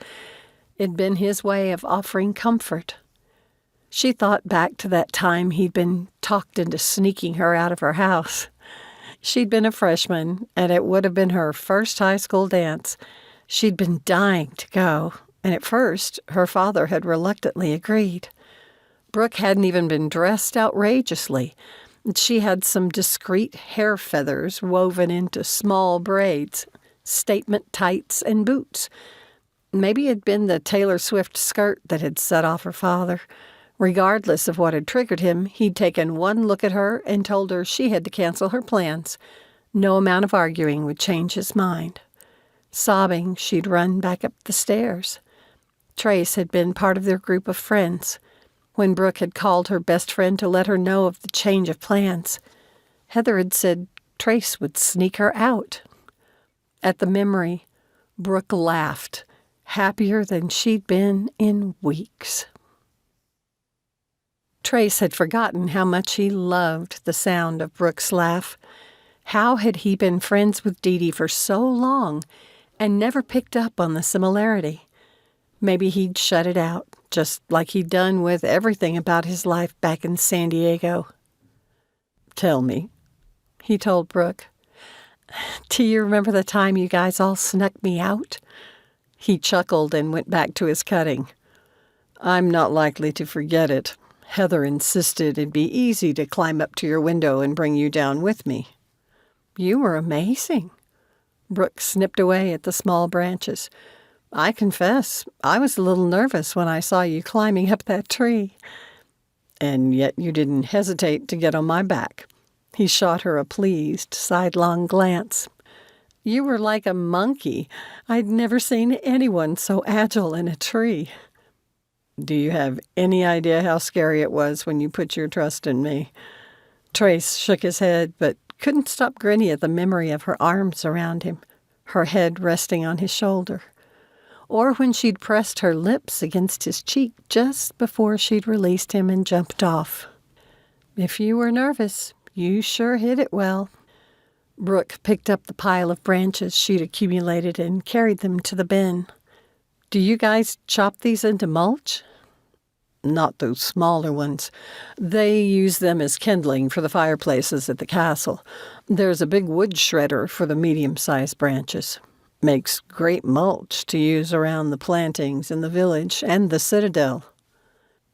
It'd been his way of offering comfort. She thought back to that time he'd been talked into sneaking her out of her house. She'd been a freshman, and it would have been her first high school dance. She'd been dying to go, and at first her father had reluctantly agreed. Brooke hadn't even been dressed outrageously. She had some discreet hair feathers woven into small braids, statement tights, and boots. Maybe it'd been the Taylor Swift skirt that had set off her father. Regardless of what had triggered him, he'd taken one look at her and told her she had to cancel her plans. No amount of arguing would change his mind. Sobbing, she'd run back up the stairs. Trace had been part of their group of friends. When Brooke had called her best friend to let her know of the change of plans, Heather had said Trace would sneak her out. At the memory, Brooke laughed, happier than she'd been in weeks. Trace had forgotten how much he loved the sound of Brooke's laugh. How had he been friends with Dee Dee for so long and never picked up on the similarity? Maybe he'd shut it out, just like he'd done with everything about his life back in San Diego. "Tell me," he told Brooke. "Do you remember the time you guys all snuck me out?" He chuckled and went back to his cutting. "I'm not likely to forget it. Heather insisted it'd be easy to climb up to your window and bring you down with me." "You were amazing." Brooke snipped away at the small branches. "I confess, I was a little nervous when I saw you climbing up that tree." "And yet you didn't hesitate to get on my back." He shot her a pleased, sidelong glance. "You were like a monkey. I'd never seen anyone so agile in a tree." "Do you have any idea how scary it was when you put your trust in me?" Trace shook his head, but couldn't stop grinning at the memory of her arms around him, her head resting on his shoulder, or when she'd pressed her lips against his cheek just before she'd released him and jumped off. "If you were nervous, you sure hid it well." Brooke picked up the pile of branches she'd accumulated and carried them to the bin. "Do you guys chop these into mulch?" "Not those smaller ones. They use them as kindling for the fireplaces at the castle. There's a big wood shredder for the medium-sized branches. Makes great mulch to use around the plantings in the village and the citadel."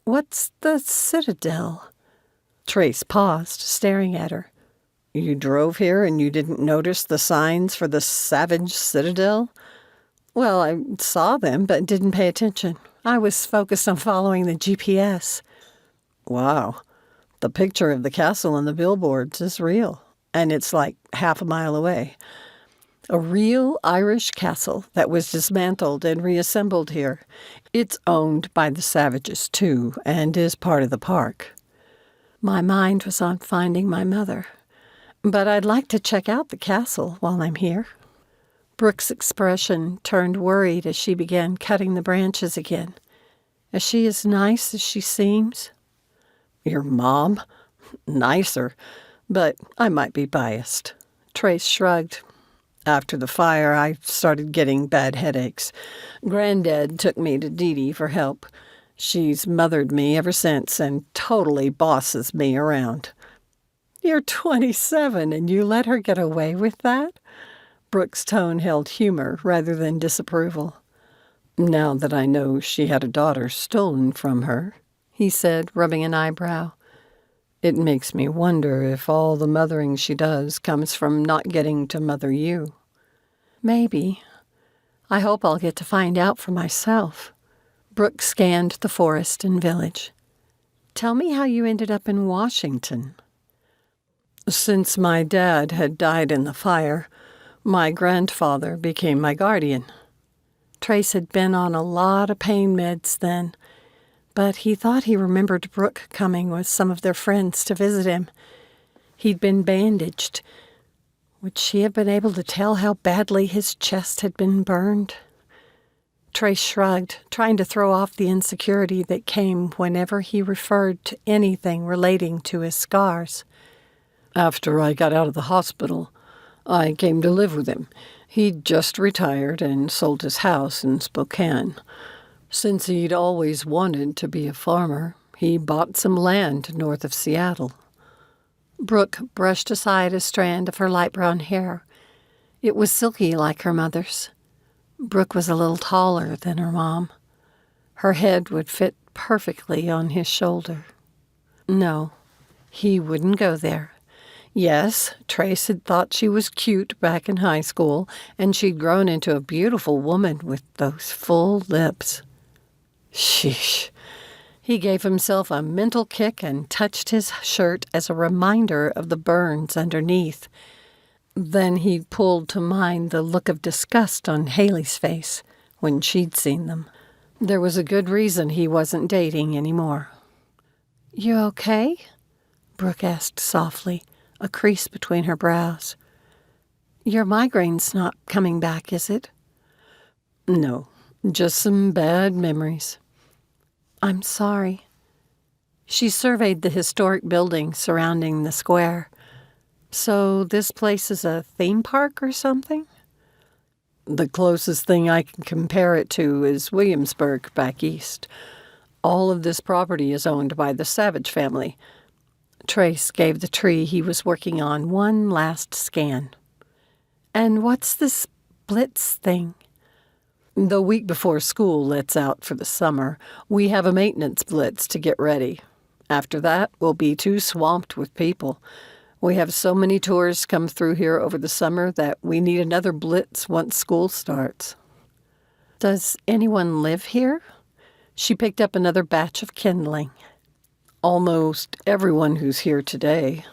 "What's the citadel?" Trace paused, staring at her. "You drove here and you didn't notice the signs for the Savage Citadel?" "Well, I saw them, but didn't pay attention. I was focused on following the GPS." "Wow. The picture of the castle on the billboards is real, and it's like half a mile away. A real Irish castle that was dismantled and reassembled here. It's owned by the Savages, too, and is part of the park. My mind was on finding my mother, but I'd like to check out the castle while I'm here. Brooke's expression turned worried as she began cutting the branches again. Is she as nice as she seems? Your mom? Nicer, but I might be biased. Trace shrugged. After the fire, I started getting bad headaches. Granddad took me to Dee Dee for help. She's mothered me ever since and totally bosses me around. You're 27 and you let her get away with that? Brooke's tone held humor rather than disapproval. Now that I know she had a daughter stolen from her, he said, rubbing an eyebrow, it makes me wonder if all the mothering she does comes from not getting to mother you. Maybe. I hope I'll get to find out for myself. Brooke scanned the forest and village. Tell me how you ended up in Washington. Since my dad had died in the fire, my grandfather became my guardian. Trace had been on a lot of pain meds then, but he thought he remembered Brooke coming with some of their friends to visit him. He'd been bandaged. Would she have been able to tell how badly his chest had been burned? Trace shrugged, trying to throw off the insecurity that came whenever he referred to anything relating to his scars. After I got out of the hospital, I came to live with him. He'd just retired and sold his house in Spokane. Since he'd always wanted to be a farmer, he bought some land north of Seattle. Brooke brushed aside a strand of her light brown hair. It was silky like her mother's. Brooke was a little taller than her mom. Her head would fit perfectly on his shoulder. No, he wouldn't go there. Yes, Trace had thought she was cute back in high school, and she'd grown into a beautiful woman with those full lips. Sheesh. He gave himself a mental kick and touched his shirt as a reminder of the burns underneath. Then he pulled to mind the look of disgust on Haley's face when she'd seen them. There was a good reason he wasn't dating anymore. You okay? Brooke asked softly, a crease between her brows. Your migraine's not coming back, is it? No, just some bad memories. I'm sorry. She surveyed the historic building surrounding the square. So this place is a theme park or something? The closest thing I can compare it to is Williamsburg back east. All of this property is owned by the Savage family. Trace gave the tree he was working on one last scan. And what's this blitz thing? The week before school lets out for the summer, we have a maintenance blitz to get ready. After that, we'll be too swamped with people. We have so many tours come through here over the summer that we need another blitz once school starts. Does anyone live here? She picked up another batch of kindling. Almost everyone who's here today.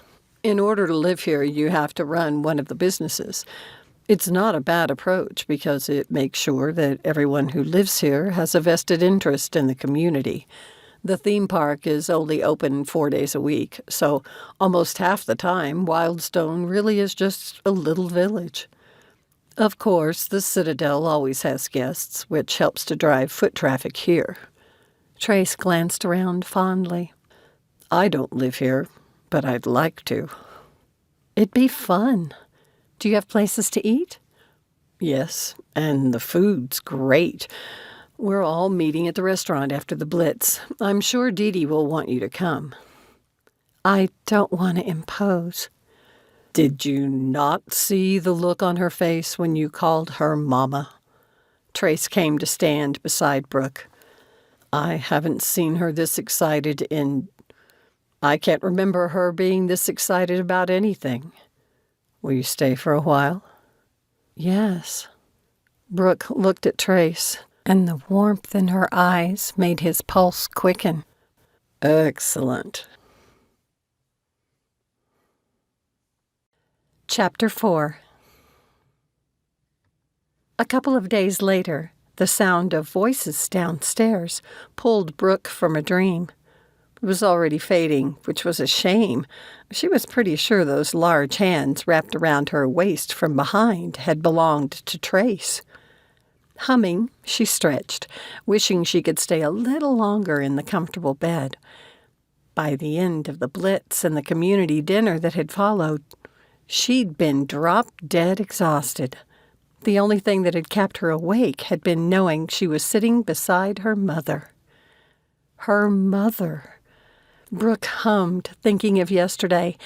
In order to live here, you have to run one of the businesses. It's not a bad approach because it makes sure that everyone who lives here has a vested interest in the community. The theme park is only open 4 days a week, so almost half the time, Wildstone really is just a little village. Of course, the Citadel always has guests, which helps to drive foot traffic here. Trace glanced around fondly. I don't live here, but I'd like to. It'd be fun. Do you have places to eat? Yes, and the food's great. We're all meeting at the restaurant after the blitz. I'm sure Dee Dee will want you to come. I don't want to impose. Did you not see the look on her face when you called her Mama? Trace came to stand beside Brooke. I haven't seen her this excited in... I can't remember her being this excited about anything. Will you stay for a while? Yes. Brooke looked at Trace, and the warmth in her eyes made his pulse quicken. Excellent. Chapter 4. A couple of days later, the sound of voices downstairs pulled Brooke from a dream. It was already fading, which was a shame. She was pretty sure those large hands wrapped around her waist from behind had belonged to Trace. Humming, she stretched, wishing she could stay a little longer in the comfortable bed. By the end of the blitz and the community dinner that had followed, she'd been drop-dead exhausted. The only thing that had kept her awake had been knowing she was sitting beside her mother. Her mother. Brooke hummed, thinking of yesterday.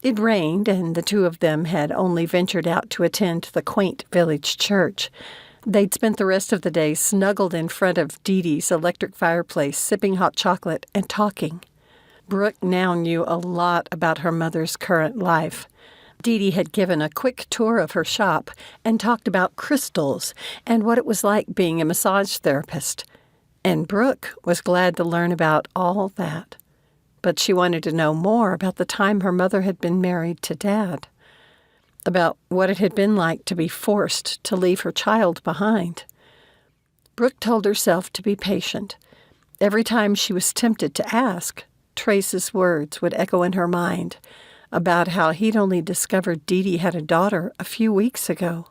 It rained, and the two of them had only ventured out to attend the quaint village church. They'd spent the rest of the day snuggled in front of Dee Dee's electric fireplace, sipping hot chocolate and talking. Brooke now knew a lot about her mother's current life. Dee Dee had given a quick tour of her shop and talked about crystals and what it was like being a massage therapist. And Brooke was glad to learn about all that. But she wanted to know more about the time her mother had been married to Dad, about what it had been like to be forced to leave her child behind. Brooke told herself to be patient. Every time she was tempted to ask, Trace's words would echo in her mind about how he'd only discovered Dee Dee had a daughter a few weeks ago.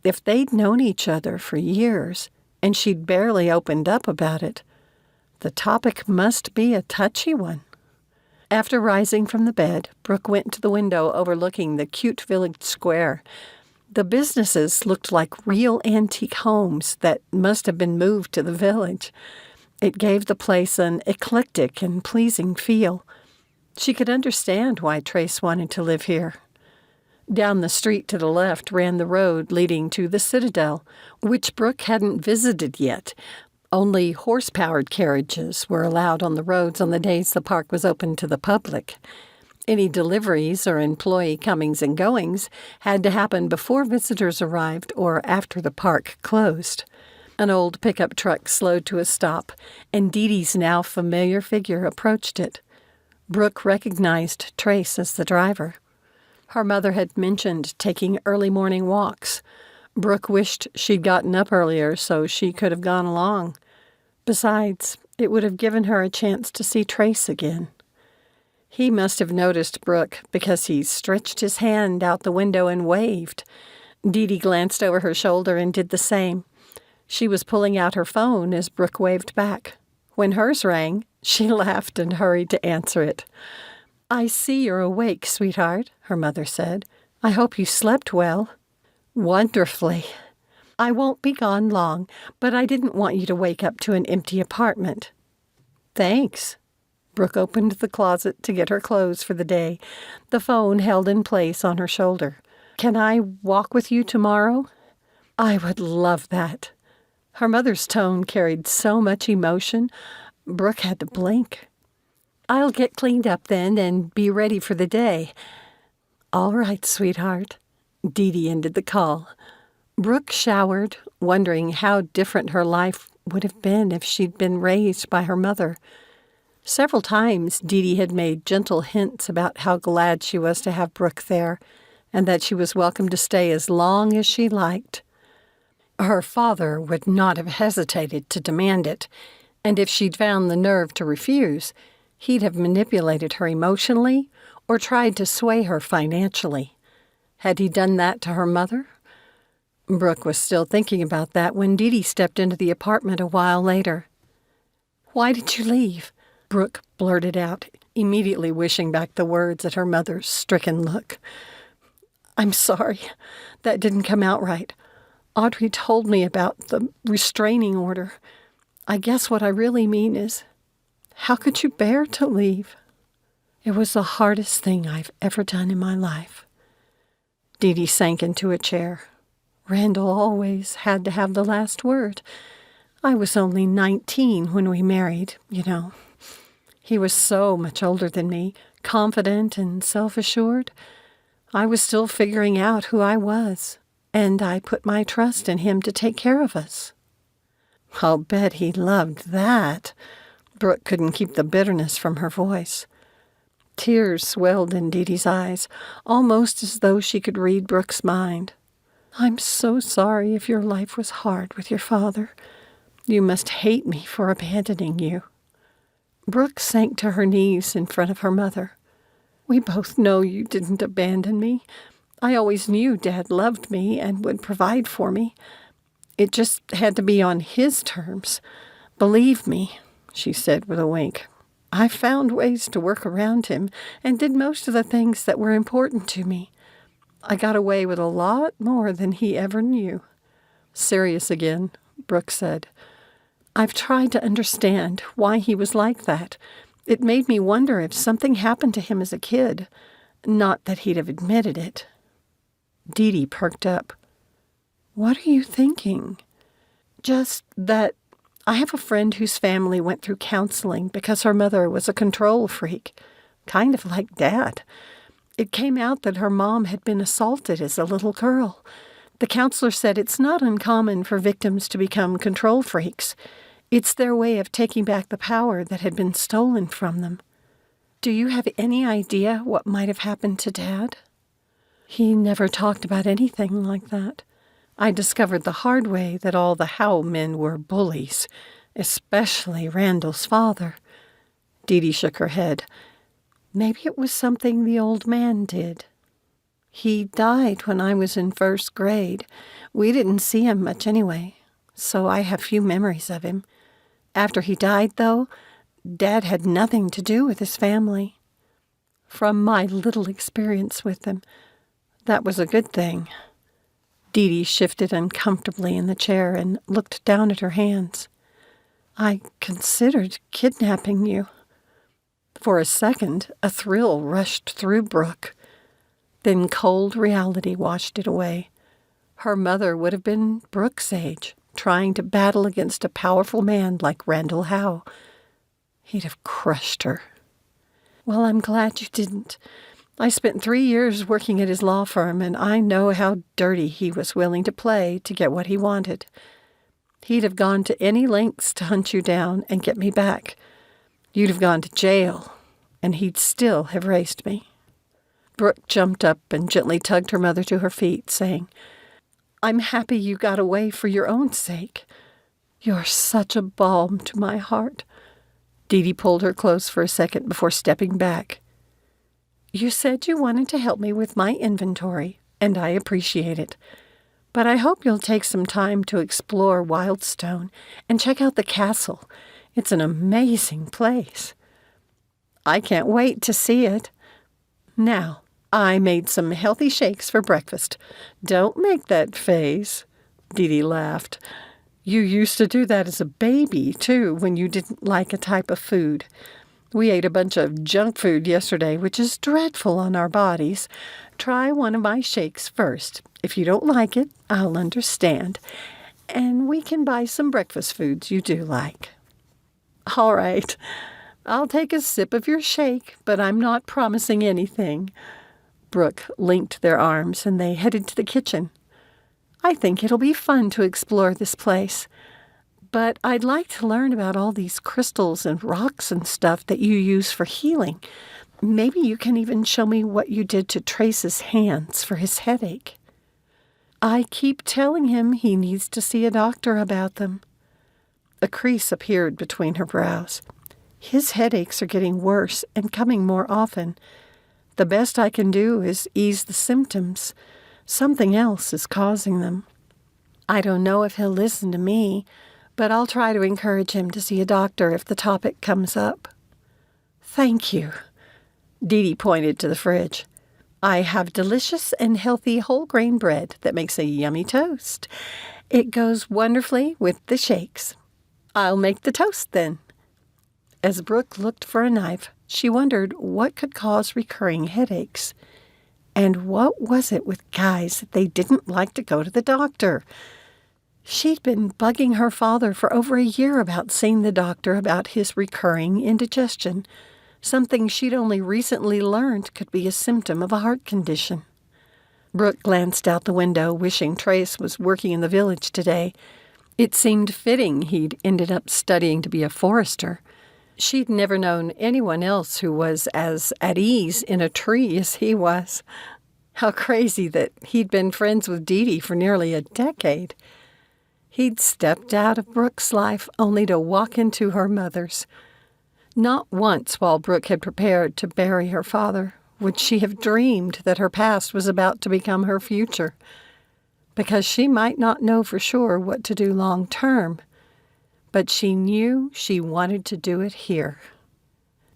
If they'd known each other for years and she'd barely opened up about it, the topic must be a touchy one. After rising from the bed, Brooke went to the window overlooking the cute village square. The businesses looked like real antique homes that must have been moved to the village. It gave the place an eclectic and pleasing feel. She could understand why Trace wanted to live here. Down the street to the left ran the road leading to the Citadel, which Brooke hadn't visited yet. Only horse-powered carriages were allowed on the roads on the days the park was open to the public. Any deliveries or employee comings and goings had to happen before visitors arrived or after the park closed. An old pickup truck slowed to a stop, and Dee Dee's now familiar figure approached it. Brooke recognized Trace as the driver. Her mother had mentioned taking early morning walks. Brooke wished she'd gotten up earlier so she could have gone along. Besides, it would have given her a chance to see Trace again. He must have noticed Brooke because he stretched his hand out the window and waved. Dee Dee glanced over her shoulder and did the same. She was pulling out her phone as Brooke waved back. When hers rang, she laughed and hurried to answer it. "I see you're awake, sweetheart," her mother said. "I hope you slept well." "Wonderfully. I won't be gone long, but I didn't want you to wake up to an empty apartment." "Thanks." Brooke opened the closet to get her clothes for the day, the phone held in place on her shoulder. "Can I walk with you tomorrow?" "I would love that." Her mother's tone carried so much emotion, Brooke had to blink. "I'll get cleaned up then and be ready for the day." "All right, sweetheart." Dee Dee ended the call. Brooke showered, wondering how different her life would have been if she'd been raised by her mother. Several times Dee Dee had made gentle hints about how glad she was to have Brooke there, and that she was welcome to stay as long as she liked. Her father would not have hesitated to demand it, and if she'd found the nerve to refuse, he'd have manipulated her emotionally or tried to sway her financially. Had he done that to her mother? Brooke was still thinking about that when Dee Dee stepped into the apartment a while later. "Why did you leave?" Brooke blurted out, immediately wishing back the words at her mother's stricken look. "I'm sorry. That didn't come out right. Audrey told me about the restraining order. I guess what I really mean is, how could you bear to leave?" "It was the hardest thing I've ever done in my life." Dee Dee sank into a chair. "Randall always had to have the last word. I was only 19 when we married, you know. He was so much older than me, confident and self-assured. I was still figuring out who I was, and I put my trust in him to take care of us." "I'll bet he loved that." Brooke couldn't keep the bitterness from her voice. Tears swelled in Dee Dee's eyes, almost as though she could read Brooke's mind. "I'm so sorry if your life was hard with your father. You must hate me for abandoning you." Brooke sank to her knees in front of her mother. "We both know you didn't abandon me. I always knew Dad loved me and would provide for me. It just had to be on his terms. Believe me," she said with a wink. "I found ways to work around him and did most of the things that were important to me. I got away with a lot more than he ever knew." "Serious again," Brooke said. "I've tried to understand why he was like that. It made me wonder if something happened to him as a kid. Not that he'd have admitted it." Dee Dee perked up. "What are you thinking?" "Just that I have a friend whose family went through counseling because her mother was a control freak, kind of like Dad. It came out that her mom had been assaulted as a little girl. The counselor said it's not uncommon for victims to become control freaks. It's their way of taking back the power that had been stolen from them. Do you have any idea what might have happened to Dad?" "He never talked about anything like that. I discovered the hard way that all the Howe men were bullies, especially Randall's father." Dee Dee shook her head. "Maybe it was something the old man did. He died when I was in first grade. We didn't see him much anyway, so I have few memories of him. After he died, though, Dad had nothing to do with his family. From my little experience with them, that was a good thing." Dee Dee shifted uncomfortably in the chair and looked down at her hands. "I considered kidnapping you." For a second, a thrill rushed through Brooke. Then cold reality washed it away. Her mother would have been Brooke's age, trying to battle against a powerful man like Randall Howe. He'd have crushed her. "Well, I'm glad you didn't. I spent 3 years working at his law firm, and I know how dirty he was willing to play to get what he wanted. He'd have gone to any lengths to hunt you down and get me back. You'd have gone to jail, and he'd still have raised me." Brooke jumped up and gently tugged her mother to her feet, saying, "I'm happy you got away for your own sake. You're such a balm to my heart." Dee Dee pulled her close for a second before stepping back. "You said you wanted to help me with my inventory, and I appreciate it. But I hope you'll take some time to explore Wildstone and check out the castle. It's an amazing place." "I can't wait to see it. Now, I made some healthy shakes for breakfast. Don't make that face." Dee Dee laughed. "You used to do that as a baby, too, when you didn't like a type of food. We ate a bunch of junk food yesterday, which is dreadful on our bodies. Try one of my shakes first. If you don't like it, I'll understand. And we can buy some breakfast foods you do like." "All right. I'll take a sip of your shake, but I'm not promising anything." Brooke linked their arms, and they headed to the kitchen. "I think it'll be fun to explore this place. But I'd like to learn about all these crystals and rocks and stuff that you use for healing. Maybe you can even show me what you did to Trace's hands for his headache." "I keep telling him he needs to see a doctor about them." A crease appeared between her brows. "His headaches are getting worse and coming more often. The best I can do is ease the symptoms. Something else is causing them. I don't know if he'll listen to me, but I'll try to encourage him to see a doctor if the topic comes up." "Thank you." Dee Dee pointed to the fridge. "I have delicious and healthy whole grain bread that makes a yummy toast. It goes wonderfully with the shakes. I'll make the toast then." As Brooke looked for a knife, she wondered what could cause recurring headaches. And what was it with guys that they didn't like to go to the doctor? She'd been bugging her father for over a year about seeing the doctor about his recurring indigestion, something she'd only recently learned could be a symptom of a heart condition. Brooke glanced out the window, wishing Trace was working in the village today. It seemed fitting he'd ended up studying to be a forester. She'd never known anyone else who was as at ease in a tree as he was. How crazy that he'd been friends with Dee Dee for nearly a decade. He'd stepped out of Brooke's life only to walk into her mother's. Not once while Brooke had prepared to bury her father would she have dreamed that her past was about to become her future, because she might not know for sure what to do long term, but she knew she wanted to do it here.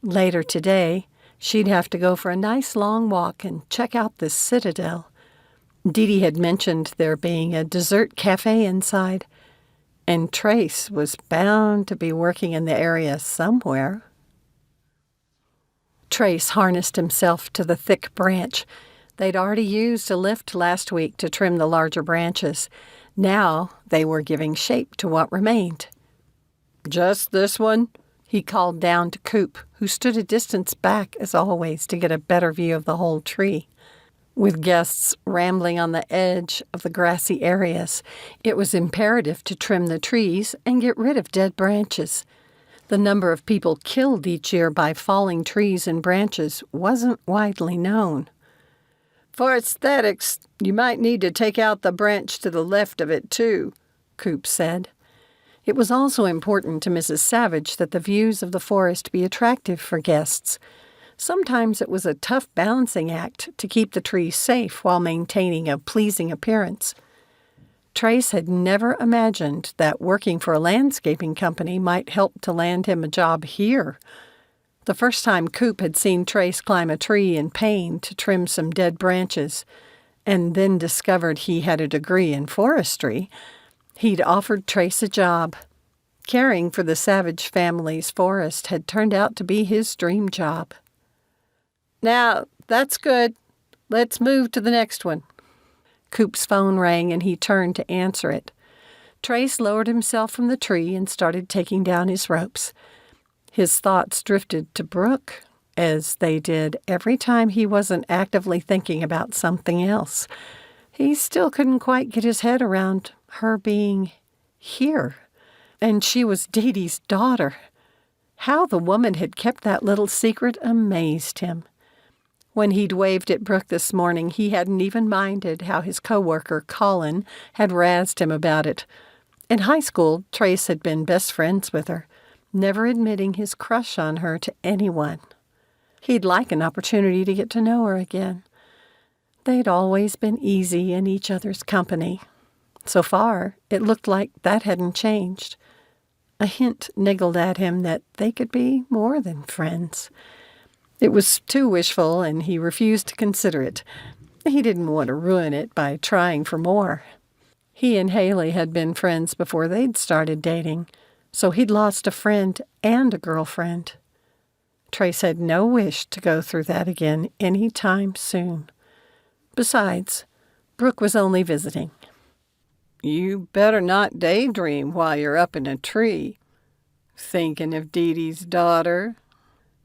Later today, she'd have to go for a nice long walk and check out this citadel. Dee Dee had mentioned there being a dessert cafe inside, and Trace was bound to be working in the area somewhere. Trace harnessed himself to the thick branch. They'd already used a lift last week to trim the larger branches. Now they were giving shape to what remained. "Just this one?" he called down to Coop, who stood a distance back as always to get a better view of the whole tree. With guests rambling on the edge of the grassy areas, it was imperative to trim the trees and get rid of dead branches. The number of people killed each year by falling trees and branches wasn't widely known. "For aesthetics, you might need to take out the branch to the left of it, too," Coop said. It was also important to Mrs. Savage that the views of the forest be attractive for guests. Sometimes it was a tough balancing act to keep the trees safe while maintaining a pleasing appearance. Trace had never imagined that working for a landscaping company might help to land him a job here. The first time Coop had seen Trace climb a tree in pain to trim some dead branches, and then discovered he had a degree in forestry, he'd offered Trace a job. Caring for the Savage family's forest had turned out to be his dream job. "Now, that's good. Let's move to the next one." Coop's phone rang and he turned to answer it. Trace lowered himself from the tree and started taking down his ropes. His thoughts drifted to Brooke, as they did every time he wasn't actively thinking about something else. He still couldn't quite get his head around her being here. And she was Dee Dee's daughter. How the woman had kept that little secret amazed him. When he'd waved at Brooke this morning, he hadn't even minded how his coworker, Colin, had razzed him about it. In high school, Trace had been best friends with her, never admitting his crush on her to anyone. He'd like an opportunity to get to know her again. They'd always been easy in each other's company. So far, it looked like that hadn't changed. A hint niggled at him that they could be more than friends. It was too wishful, and he refused to consider it. He didn't want to ruin it by trying for more. He and Haley had been friends before they'd started dating, so he'd lost a friend and a girlfriend. Trace had no wish to go through that again any time soon. Besides, Brooke was only visiting. "You better not daydream while you're up in a tree. Thinking of Dee Dee's daughter?"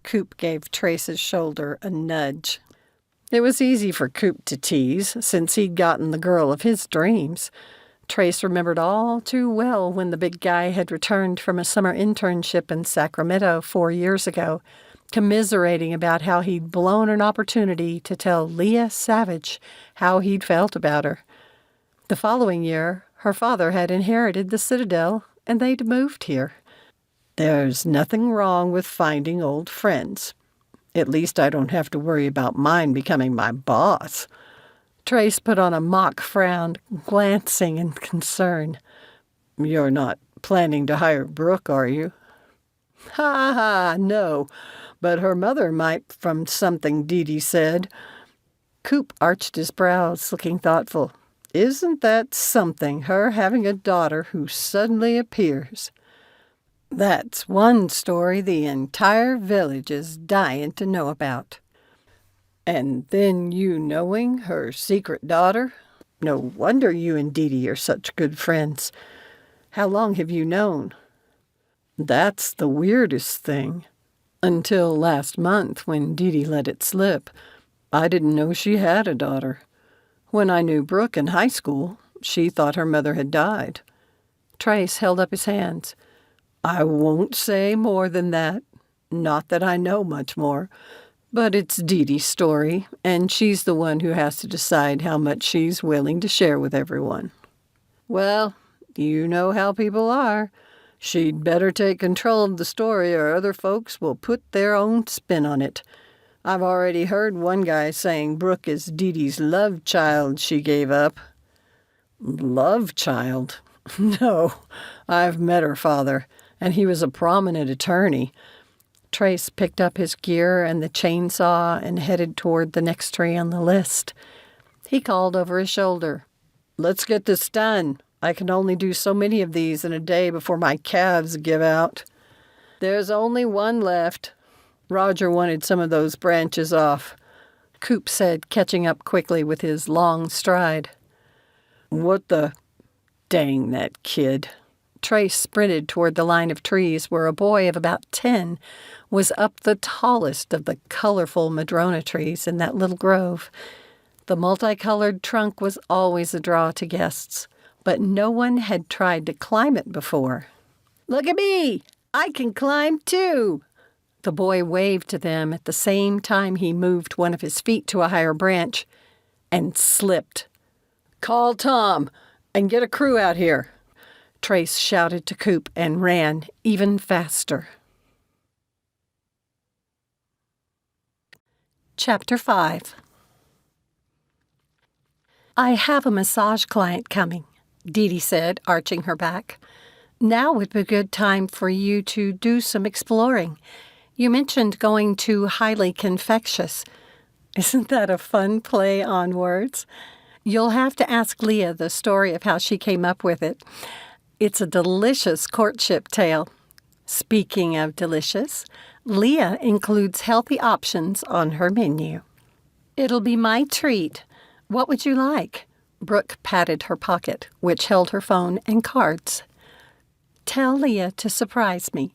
Coop gave Trace's shoulder a nudge. It was easy for Coop to tease, since he'd gotten the girl of his dreams. Trace remembered all too well when the big guy had returned from a summer internship in Sacramento 4 years ago, commiserating about how he'd blown an opportunity to tell Leah Savage how he'd felt about her. The following year, her father had inherited the Citadel, and they'd moved here. "There's nothing wrong with finding old friends. At least I don't have to worry about mine becoming my boss." Trace put on a mock frown, glancing in concern. "You're not planning to hire Brooke, are you?" "Ha ha, no. But her mother might, from something Dee Dee said." Coop arched his brows, looking thoughtful. "Isn't that something, her having a daughter who suddenly appears? That's one story the entire village is dying to know about. And then you knowing her secret daughter? No wonder you and Dee Dee are such good friends. How long have you known?" "That's the weirdest thing. Until last month, when Dee Dee let it slip, I didn't know she had a daughter. When I knew Brooke in high school, she thought her mother had died." Trace held up his hands. "I won't say more than that. Not that I know much more, but it's Dee Dee's story, and she's the one who has to decide how much she's willing to share with everyone. Well, you know how people are. She'd better take control of the story or other folks will put their own spin on it. I've already heard one guy saying Brooke is Dee Dee's love child she gave up. Love child? No, I've met her father, and he was a prominent attorney. Trace picked up his gear and the chainsaw and headed toward the next tree on the list. He called over his shoulder. Let's get this done. I can only do so many of these in a day before my calves give out. There's only one left. Roger wanted some of those branches off, Coop said, catching up quickly with his long stride. What the... Dang that kid. Trace sprinted toward the line of trees where a boy of about 10 was up the tallest of the colorful madrona trees in that little grove. The multicolored trunk was always a draw to guests, but no one had tried to climb it before. Look at me! I can climb too! The boy waved to them at the same time he moved one of his feet to a higher branch and slipped. Call Tom and get a crew out here. Trace shouted to Coop and ran even faster. Chapter 5. I have a massage client coming, Dee Dee said, arching her back. Now would be a good time for you to do some exploring. You mentioned going to Highly Confectious. Isn't that a fun play on words? You'll have to ask Leah the story of how she came up with it. It's a delicious courtship tale. Speaking of delicious, Leah includes healthy options on her menu. It'll be my treat. What would you like? Brooke patted her pocket, which held her phone and cards. Tell Leah to surprise me.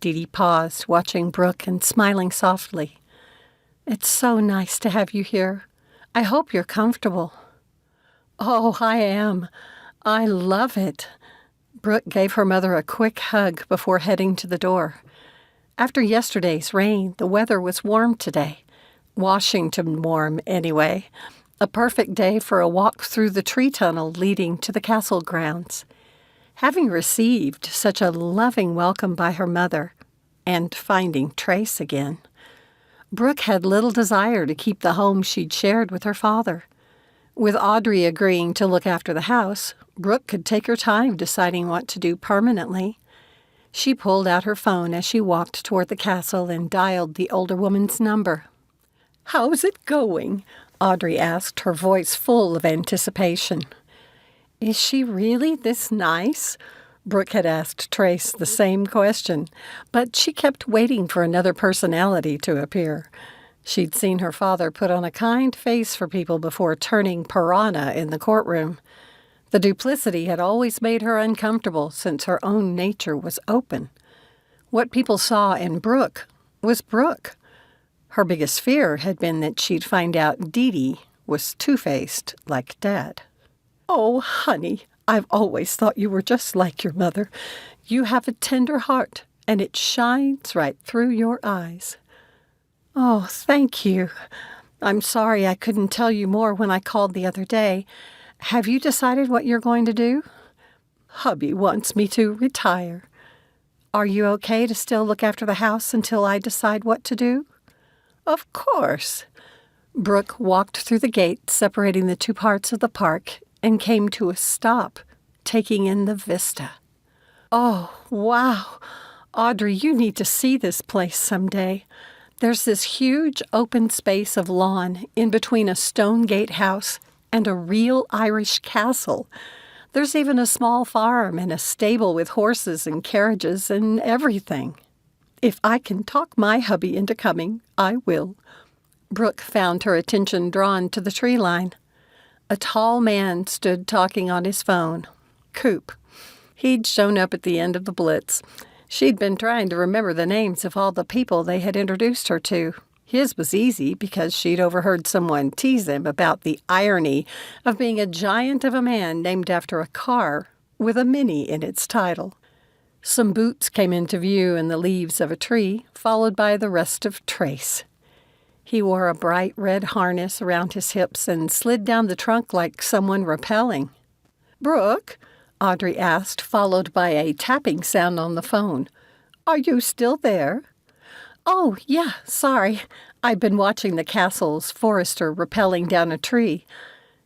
Dee Dee paused, watching Brooke and smiling softly. It's so nice to have you here. I hope you're comfortable. Oh, I am. I love it. Brooke gave her mother a quick hug before heading to the door. After yesterday's rain, the weather was warm today. Washington warm, anyway. A perfect day for a walk through the tree tunnel leading to the castle grounds. Having received such a loving welcome by her mother, and finding Trace again, Brooke had little desire to keep the home she'd shared with her father. With Audrey agreeing to look after the house, Brooke could take her time deciding what to do permanently. She pulled out her phone as she walked toward the castle and dialed the older woman's number. How's it going? Audrey asked, her voice full of anticipation. Is she really this nice? Brooke had asked Trace the same question, but she kept waiting for another personality to appear. She'd seen her father put on a kind face for people before turning piranha in the courtroom. The duplicity had always made her uncomfortable since her own nature was open. What people saw in Brooke was Brooke. Her biggest fear had been that she'd find out Dee Dee was two-faced like Dad. Oh, honey, I've always thought you were just like your mother. You have a tender heart, and it shines right through your eyes. Oh, thank you. I'm sorry I couldn't tell you more when I called the other day. Have you decided what you're going to do? Hubby wants me to retire. Are you okay to still look after the house until I decide what to do? Of course. Brooke walked through the gate separating the two parts of the park and came to a stop, taking in the vista. Oh, wow. Audrey, you need to see this place someday. There's this huge open space of lawn in between a stone gatehouse and a real Irish castle. There's even a small farm and a stable with horses and carriages and everything. If I can talk my hubby into coming, I will. Brooke found her attention drawn to the tree line. A tall man stood talking on his phone. Coop. He'd shown up at the end of the blitz. She'd been trying to remember the names of all the people they had introduced her to. His was easy because she'd overheard someone tease him about the irony of being a giant of a man named after a car with a Mini in its title. Some boots came into view in the leaves of a tree, followed by the rest of Trace. He wore a bright red harness around his hips and slid down the trunk like someone rappelling. "Brooke?" Audrey asked, followed by a tapping sound on the phone. "Are you still there?" "Oh, yeah, sorry. I've been watching the castle's forester rappelling down a tree.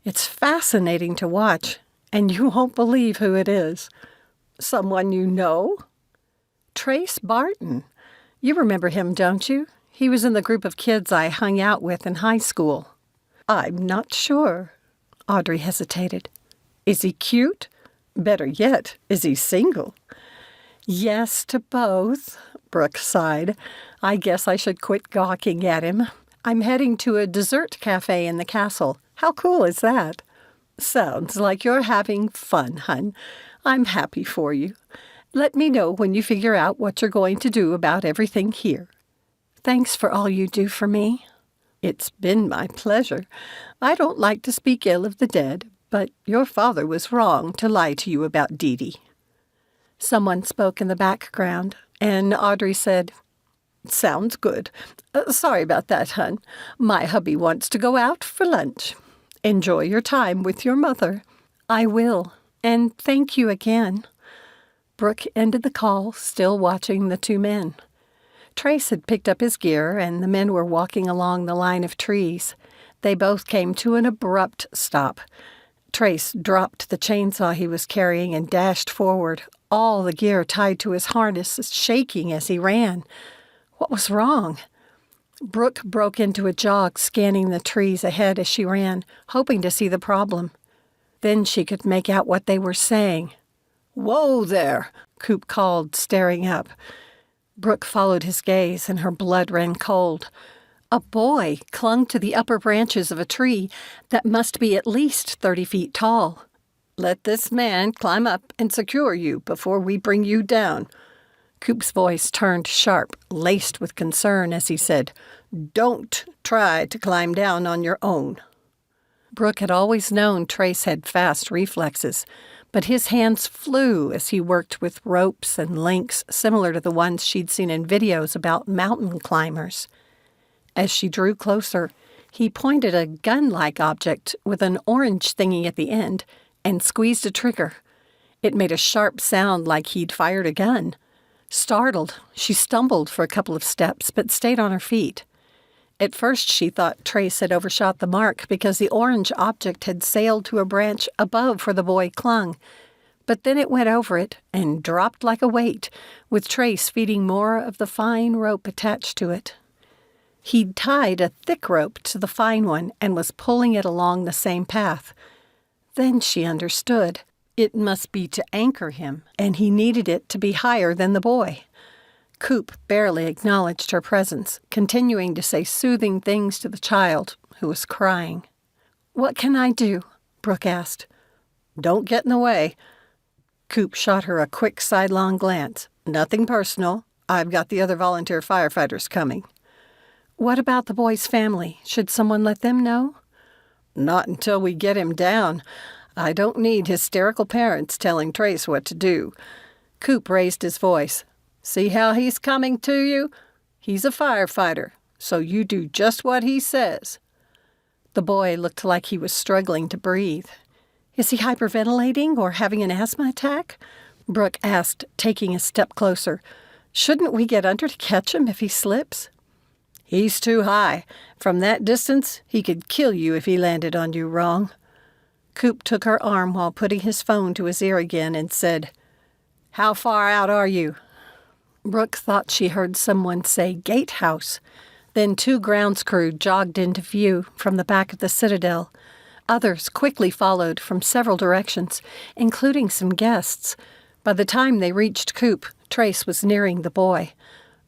It's fascinating to watch, and you won't believe who it is." "Someone you know?" "Trace Barton. You remember him, don't you? He was in the group of kids I hung out with in high school." "I'm not sure." Audrey hesitated. "Is he cute? Better yet, is he single?" "Yes to both," Brooke sighed. "I guess I should quit gawking at him. I'm heading to a dessert cafe in the castle. How cool is that?" "Sounds like you're having fun, hun. I'm happy for you. Let me know when you figure out what you're going to do about everything here." "Thanks for all you do for me." "It's been my pleasure. I don't like to speak ill of the dead, but your father was wrong to lie to you about Dee Dee." Someone spoke in the background, and Audrey said, "Sounds good. Sorry about that, hun. My hubby wants to go out for lunch. Enjoy your time with your mother." "I will, and thank you again." Brooke ended the call, still watching the two men. Trace had picked up his gear, and the men were walking along the line of trees. They both came to an abrupt stop. Trace dropped the chainsaw he was carrying and dashed forward, all the gear tied to his harness shaking as he ran. What was wrong? Brooke broke into a jog, scanning the trees ahead as she ran, hoping to see the problem. Then she could make out what they were saying. "Whoa there!" Coop called, staring up. Brooke followed his gaze, and her blood ran cold. A boy clung to the upper branches of a tree that must be at least 30 feet tall. "Let this man climb up and secure you before we bring you down." Coop's voice turned sharp, laced with concern as he said, "Don't try to climb down on your own." Brooke had always known Trace had fast reflexes, but his hands flew as he worked with ropes and links similar to the ones she'd seen in videos about mountain climbers. As she drew closer, he pointed a gun-like object with an orange thingy at the end and squeezed a trigger. It made a sharp sound like he'd fired a gun. Startled, she stumbled for a couple of steps but stayed on her feet. At first she thought Trace had overshot the mark because the orange object had sailed to a branch above where the boy clung. But then it went over it and dropped like a weight, with Trace feeding more of the fine rope attached to it. He'd tied a thick rope to the fine one and was pulling it along the same path. Then she understood. It must be to anchor him, and he needed it to be higher than the boy. Coop barely acknowledged her presence, continuing to say soothing things to the child, who was crying. "What can I do?" Brooke asked. "Don't get in the way." Coop shot her a quick sidelong glance. "Nothing personal. I've got the other volunteer firefighters coming." "What about the boy's family? Should someone let them know?" "Not until we get him down. I don't need hysterical parents telling Trace what to do." Coop raised his voice. "See how he's coming to you? He's a firefighter, so you do just what he says." The boy looked like he was struggling to breathe. "Is he hyperventilating or having an asthma attack?" Brooke asked, taking a step closer. "Shouldn't we get under to catch him if he slips?" "He's too high. From that distance, he could kill you if he landed on you wrong." Coop took her arm while putting his phone to his ear again and said, "How far out are you?" Brooke thought she heard someone say gatehouse. Then 2 grounds crew jogged into view from the back of the citadel. Others quickly followed from several directions, including some guests. By the time they reached Coop, Trace was nearing the boy.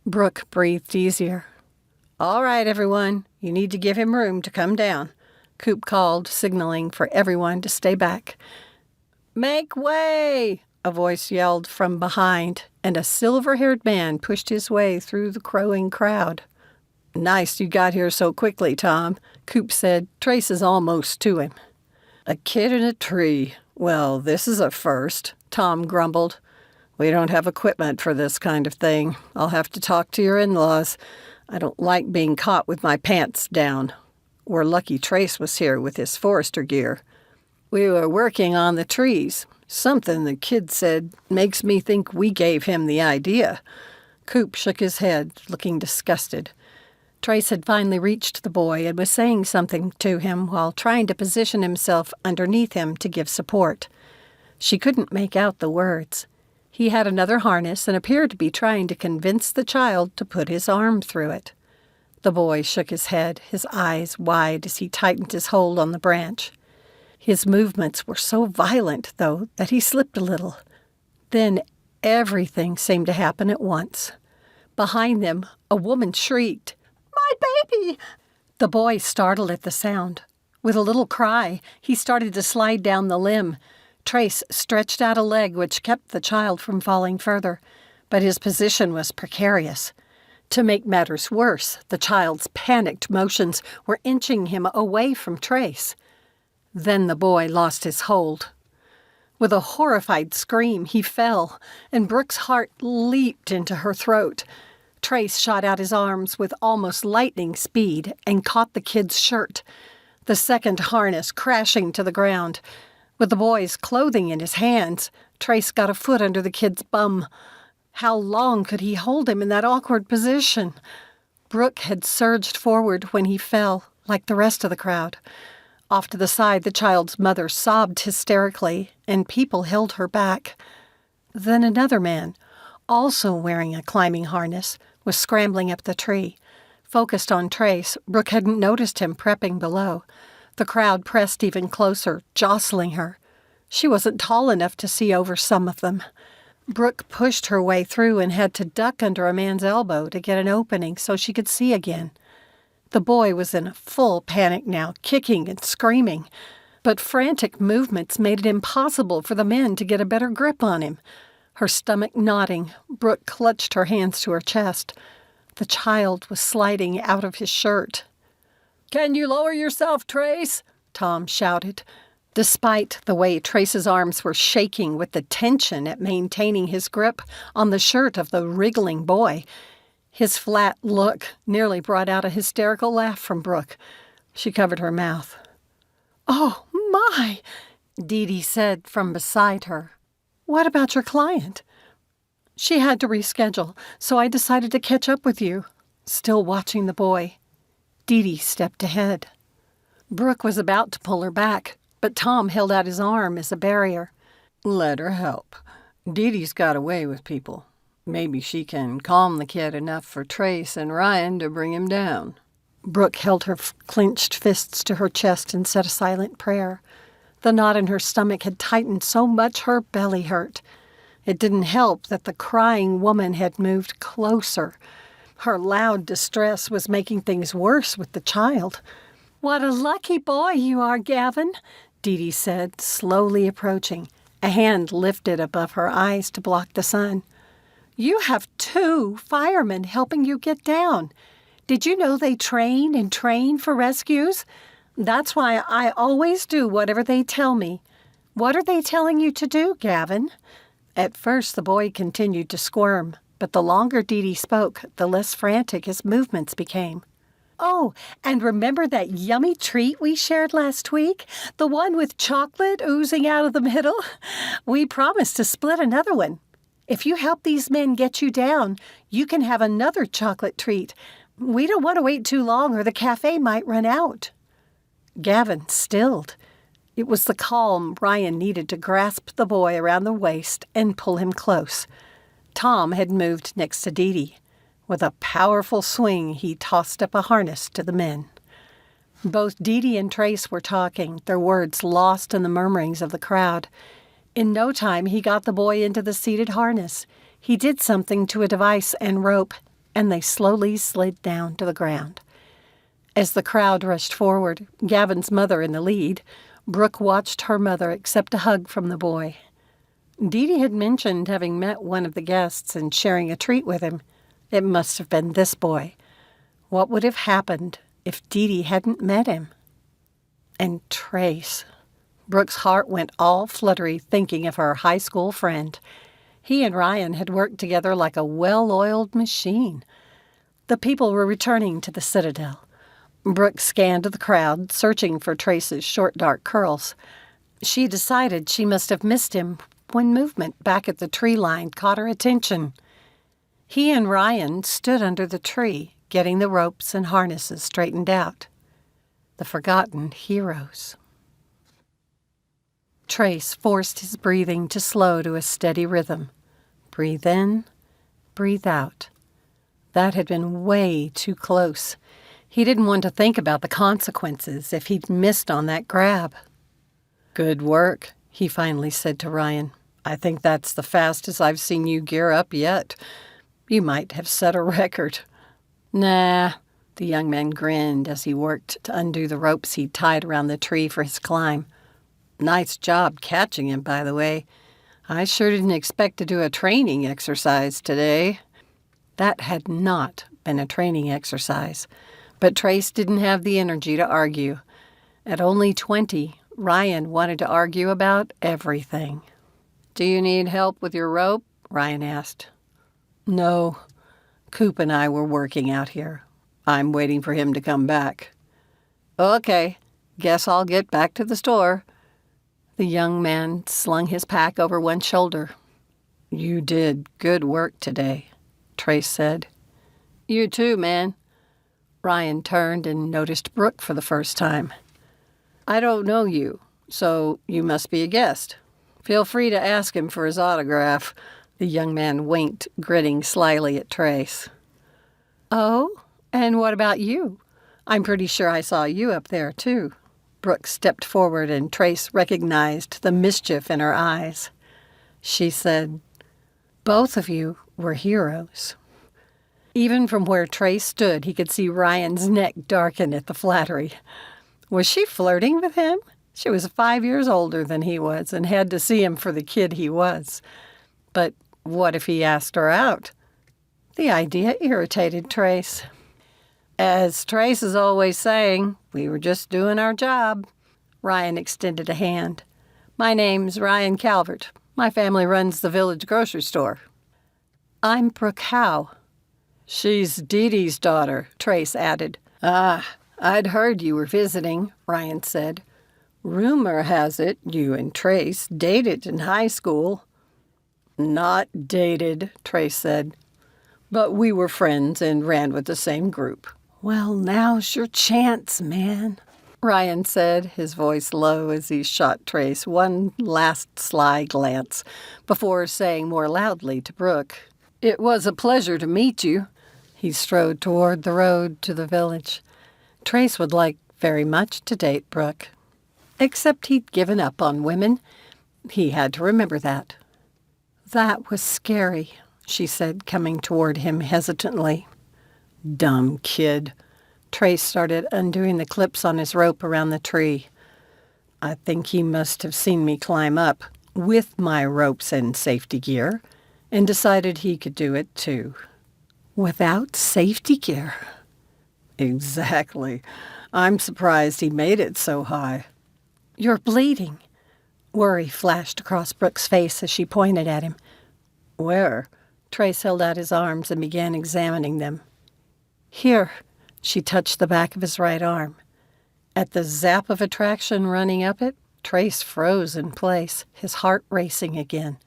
Brooke breathed easier. "All right, everyone. You need to give him room to come down," Coop called, signaling for everyone to stay back. "Make way!" a voice yelled from behind, and a silver-haired man pushed his way through the crowing crowd. "Nice you got here so quickly, Tom," Coop said. "Trace is almost to him." "A kid in a tree. Well, this is a first," Tom grumbled. We don't have equipment for this kind of thing. I'll have to talk to your in-laws. I don't like being caught with my pants down. We're lucky Trace was here with his forester gear. We were working on the trees. Something the kid said makes me think we gave him the idea." Coop shook his head, looking disgusted. Trace had finally reached the boy and was saying something to him while trying to position himself underneath him to give support. She couldn't make out the words. He had another harness and appeared to be trying to convince the child to put his arm through it. The boy shook his head, his eyes wide as he tightened his hold on the branch. His movements were so violent, though, that he slipped a little. Then everything seemed to happen at once. Behind them, a woman shrieked, "My baby!" The boy startled at the sound. With a little cry, he started to slide down the limb. Trace stretched out a leg which kept the child from falling further, but his position was precarious. To make matters worse, the child's panicked motions were inching him away from Trace. Then the boy lost his hold. With a horrified scream, he fell, and Brooke's heart leaped into her throat. Trace shot out his arms with almost lightning speed and caught the kid's shirt, the second harness crashing to the ground. With the boy's clothing in his hands, Trace got a foot under the kid's bum. How long could he hold him in that awkward position? Brooke had surged forward when he fell, like the rest of the crowd. Off to the side, the child's mother sobbed hysterically, and people held her back. Then another man, also wearing a climbing harness, was scrambling up the tree. Focused on Trace, Brooke hadn't noticed him prepping below. The crowd pressed even closer, jostling her. She wasn't tall enough to see over some of them. Brooke pushed her way through and had to duck under a man's elbow to get an opening so she could see again. The boy was in a full panic now, kicking and screaming. But frantic movements made it impossible for the men to get a better grip on him. Her stomach knotting, Brooke clutched her hands to her chest. The child was sliding out of his shirt. "Can you lower yourself, Trace?" Tom shouted. Despite the way Trace's arms were shaking with the tension at maintaining his grip on the shirt of the wriggling boy, his flat look nearly brought out a hysterical laugh from Brooke. She covered her mouth. "Oh, my!" Dee Dee said from beside her. "What about your client?" "She had to reschedule, so I decided to catch up with you." Still watching the boy, Dee Dee stepped ahead. Brooke was about to pull her back, but Tom held out his arm as a barrier. "Let her help. Dee Dee's got a way with people. Maybe she can calm the kid enough for Trace and Ryan to bring him down." Brooke held her clenched fists to her chest and said a silent prayer. The knot in her stomach had tightened so much her belly hurt. It didn't help that the crying woman had moved closer. Her loud distress was making things worse with the child. "What a lucky boy you are, Gavin," Dee Dee said, slowly approaching, a hand lifted above her eyes to block the sun. "You have 2 firemen helping you get down. Did you know they train and train for rescues? That's why I always do whatever they tell me. What are they telling you to do, Gavin?" At first the boy continued to squirm, but the longer Dee Dee spoke, the less frantic his movements became. "Oh, and remember that yummy treat we shared last week? The one with chocolate oozing out of the middle? We promised to split another one. If you help these men get you down, you can have another chocolate treat. We don't want to wait too long or the cafe might run out." Gavin stilled. It was the calm Ryan needed to grasp the boy around the waist and pull him close. Tom had moved next to Dee Dee. With a powerful swing, he tossed up a harness to the men. Both Dee Dee and Trace were talking, their words lost in the murmurings of the crowd. In no time, he got the boy into the seated harness. He did something to a device and rope, and they slowly slid down to the ground. As the crowd rushed forward, Gavin's mother in the lead, Brooke watched her mother accept a hug from the boy. Dee Dee had mentioned having met one of the guests and sharing a treat with him. It must have been this boy. What would have happened if Dee Dee hadn't met him? And Trace. Brooke's heart went all fluttery thinking of her high school friend. He and Ryan had worked together like a well-oiled machine. The people were returning to the Citadel. Brooke scanned the crowd, searching for Trace's short, dark curls. She decided she must have missed him when movement back at the tree line caught her attention. He and Ryan stood under the tree, getting the ropes and harnesses straightened out. The forgotten heroes. Trace forced his breathing to slow to a steady rhythm. Breathe in, breathe out. That had been way too close. He didn't want to think about the consequences if he'd missed on that grab. "Good work," he finally said to Ryan. "I think that's the fastest I've seen you gear up yet. You might have set a record." "Nah," the young man grinned as he worked to undo the ropes he'd tied around the tree for his climb. "Nice job catching him, by the way. I sure didn't expect to do a training exercise today." That had not been a training exercise, but Trace didn't have the energy to argue. At only 20, Ryan wanted to argue about everything. "Do you need help with your rope?" Ryan asked. "No. Coop and I were working out here. I'm waiting for him to come back." "Okay, guess I'll get back to the store." The young man slung his pack over one shoulder. "You did good work today," Trace said. "You too, man." Ryan turned and noticed Brooke for the first time. "I don't know you, so you must be a guest. Feel free to ask him for his autograph." The young man winked, grinning slyly at Trace. "Oh, and what about you? I'm pretty sure I saw you up there, too." Brooke stepped forward and Trace recognized the mischief in her eyes. She said, "Both of you were heroes." Even from where Trace stood, he could see Ryan's neck darken at the flattery. Was she flirting with him? She was 5 years older than he was and had to see him for the kid he was. But what if he asked her out? The idea irritated Trace. "As Trace is always saying, we were just doing our job." Ryan extended a hand. "My name's Ryan Calvert. My family runs the village grocery store." "I'm Brooke Howe." "She's Dee Dee's daughter," Trace added. "Ah, I'd heard you were visiting," Ryan said. "Rumor has it you and Trace dated in high school." "Not dated," Trace said. "But we were friends and ran with the same group." "Well, now's your chance, man," Ryan said, his voice low as he shot Trace one last sly glance before saying more loudly to Brooke, "It was a pleasure to meet you." He strode toward the road to the village. Trace would like very much to date Brooke. Except he'd given up on women. He had to remember that. "That was scary," she said, coming toward him hesitantly. "Dumb kid." Trace started undoing the clips on his rope around the tree. "I think he must have seen me climb up with my ropes and safety gear and decided he could do it too." "Without safety gear?" "Exactly. I'm surprised he made it so high." "You're bleeding." Worry flashed across Brooke's face as she pointed at him. "Where?" Trace held out his arms and began examining them. "Here." She touched the back of his right arm. At the zap of attraction running up it, Trace froze in place, his heart racing again.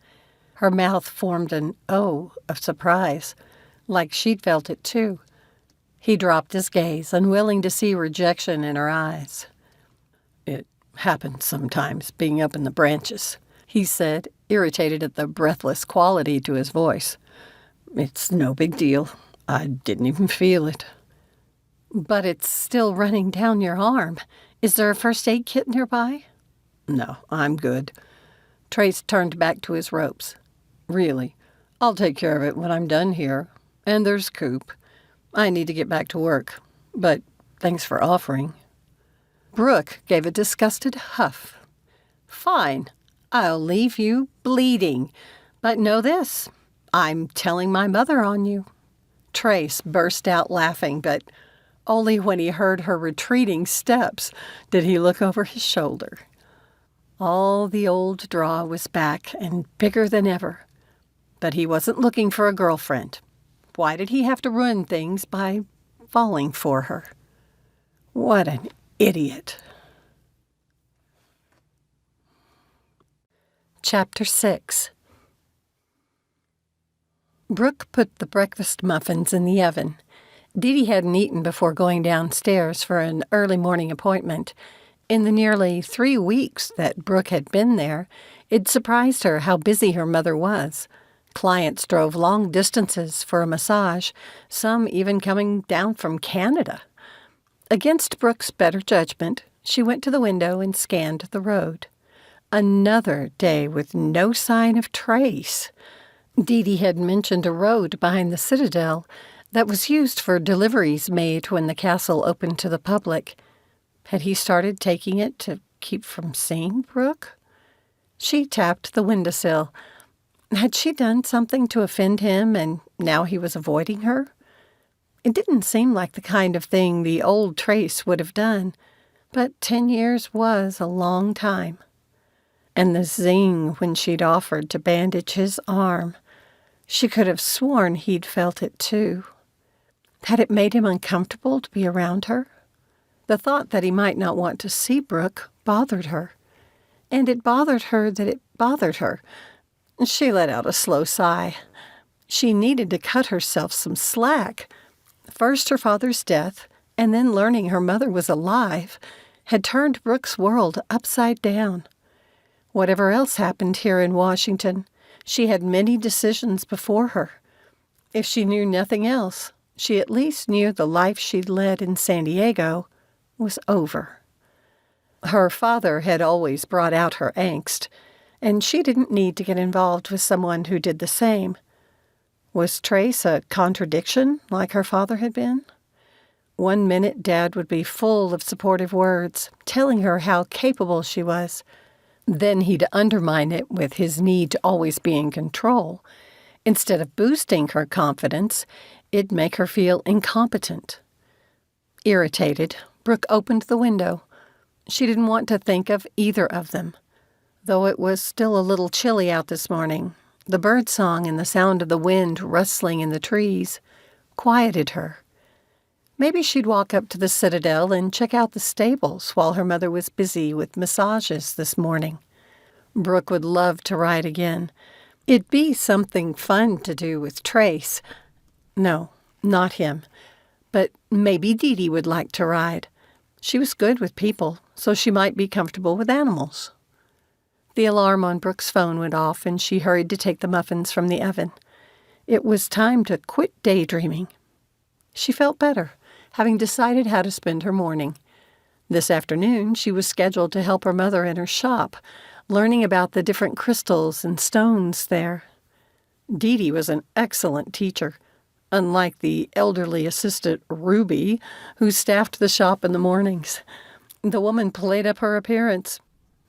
Her mouth formed an O of surprise, like she'd felt it too. He dropped his gaze, unwilling to see rejection in her eyes. "It happens sometimes, being up in the branches," he said, irritated at the breathless quality to his voice. "It's no big deal. I didn't even feel it." "But it's still running down your arm. Is there a first aid kit nearby?" "No, I'm good." Trace turned back to his ropes. "Really, I'll take care of it when I'm done here. And there's Coop. I need to get back to work. But thanks for offering." Brooke gave a disgusted huff. "Fine. I'll leave you bleeding. But know this. I'm telling my mother on you." Trace burst out laughing, but only when he heard her retreating steps did he look over his shoulder. All the old draw was back and bigger than ever. but he wasn't looking for a girlfriend. Why did he have to ruin things by falling for her? What an idiot. Chapter 6. Brooke put the breakfast muffins in the oven. Dee Dee hadn't eaten before going downstairs for an early morning appointment. In the nearly 3 weeks that Brooke had been there, it surprised her how busy her mother was. Clients drove long distances for a massage, some even coming down from Canada. Against Brooke's better judgment, she went to the window and scanned the road. Another day with no sign of trace. Dee Dee had mentioned a road behind the Citadel that was used for deliveries made when the castle opened to the public. Had he started taking it to keep from seeing Brooke? She tapped the windowsill. Had she done something to offend him, and now he was avoiding her? It didn't seem like the kind of thing the old Trace would have done, but 10 years was a long time. And the zing when she'd offered to bandage his arm. She could have sworn he'd felt it too. Had it made him uncomfortable to be around her? The thought that he might not want to see Brooke bothered her. And it bothered her that it bothered her. She let out a slow sigh. She needed to cut herself some slack. First her father's death, and then learning her mother was alive, had turned Brooke's world upside down. Whatever else happened here in Washington, she had many decisions before her. If she knew nothing else, she at least knew the life she'd led in San Diego was over. Her father had always brought out her angst, and she didn't need to get involved with someone who did the same. Was Trace a contradiction like her father had been? One minute Dad would be full of supportive words, telling her how capable she was. Then he'd undermine it with his need to always be in control. Instead of boosting her confidence, it'd make her feel incompetent. Irritated, Brooke opened the window. She didn't want to think of either of them. Though it was still a little chilly out this morning, the birdsong and the sound of the wind rustling in the trees quieted her. Maybe she'd walk up to the Citadel and check out the stables while her mother was busy with massages this morning. Brooke would love to ride again. It'd be something fun to do with Trace. No, not him. But maybe Dee Dee would like to ride. She was good with people, so she might be comfortable with animals. The alarm on Brooke's phone went off, and she hurried to take the muffins from the oven. It was time to quit daydreaming. She felt better, having decided how to spend her morning. This afternoon, she was scheduled to help her mother in her shop, learning about the different crystals and stones there. Dee Dee was an excellent teacher, unlike the elderly assistant Ruby, who staffed the shop in the mornings. The woman played up her appearance,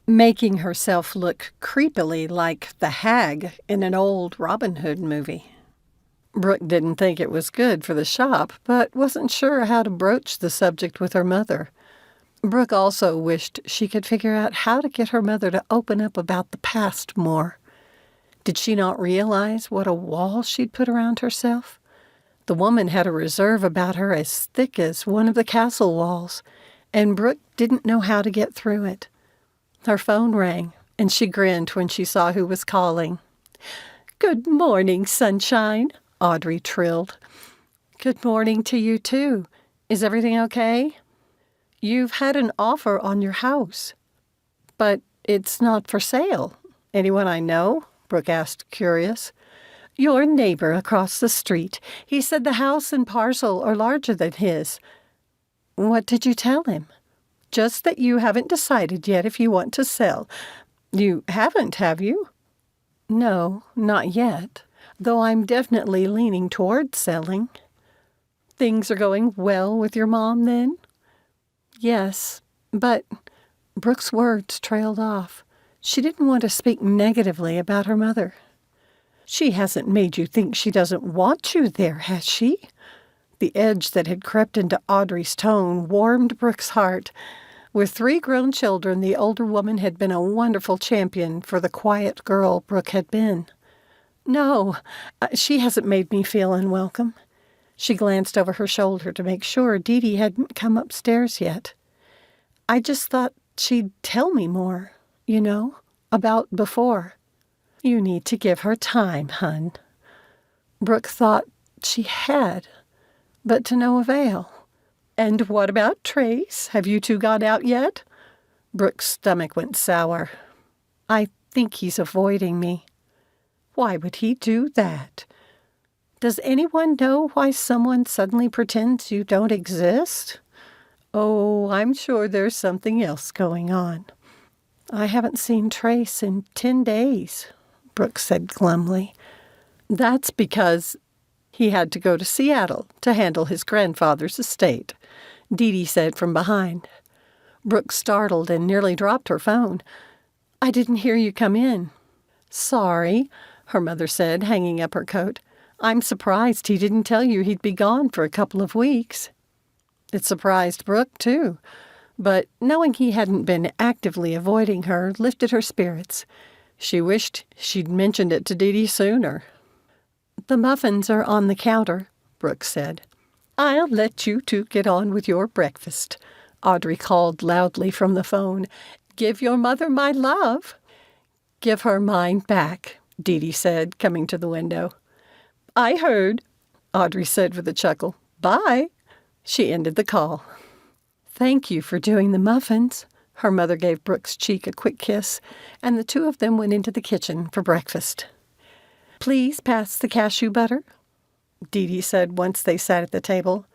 making herself look creepily like the hag in an old Robin Hood movie. Brooke didn't think it was good for the shop, but wasn't sure how to broach the subject with her mother. Brooke also wished she could figure out how to get her mother to open up about the past more. Did she not realize what a wall she'd put around herself? The woman had a reserve about her as thick as one of the castle walls, and Brooke didn't know how to get through it. Her phone rang, and she grinned when she saw who was calling. "Good morning, sunshine," Audrey trilled. "Good morning to you, too. Is everything okay? You've had an offer on your house. But it's not for sale. Anyone I know?" Brooke asked, curious. "Your neighbor across the street. He said the house and parcel are larger than his." "What did you tell him?" "Just that you haven't decided yet if you want to sell. You haven't, have you?" "No, not yet, though I'm definitely leaning toward selling." "Things are going well with your mom, then?" "Yes, but—" Brooke's words trailed off. She didn't want to speak negatively about her mother. "She hasn't made you think she doesn't want you there, has she?" The edge that had crept into Audrey's tone warmed Brooke's heart. With 3 grown children, the older woman had been a wonderful champion for the quiet girl Brooke had been. No, she hasn't made me feel unwelcome. She glanced over her shoulder to make sure Dee Dee hadn't come upstairs yet. I just thought she'd tell me more, about before. You need to give her time, hun. Brooke thought she had, but to no avail. And what about Trace? Have you two gone out yet? Brooke's stomach went sour. I think he's avoiding me. Why would he do that? Does anyone know why someone suddenly pretends you don't exist? Oh, I'm sure there's something else going on. I haven't seen Trace in 10 days, Brooke said glumly. That's because he had to go to Seattle to handle his grandfather's estate, Dee Dee said from behind. Brooke startled and nearly dropped her phone. I didn't hear you come in. Sorry, her mother said, hanging up her coat. I'm surprised he didn't tell you he'd be gone for a couple of weeks. It surprised Brooke, too, but knowing he hadn't been actively avoiding her lifted her spirits. She wished she'd mentioned it to Dee Dee sooner. The muffins are on the counter, Brooke said. I'll let you two get on with your breakfast, Audrey called loudly from the phone. Give your mother my love. Give her mine back, Dee Dee said, coming to the window. I heard, Audrey said with a chuckle. Bye. She ended the call. Thank you for doing the muffins. Her mother gave Brooke's cheek a quick kiss, and the two of them went into the kitchen for breakfast. Please pass the cashew butter, Dee Dee said once they sat at the table.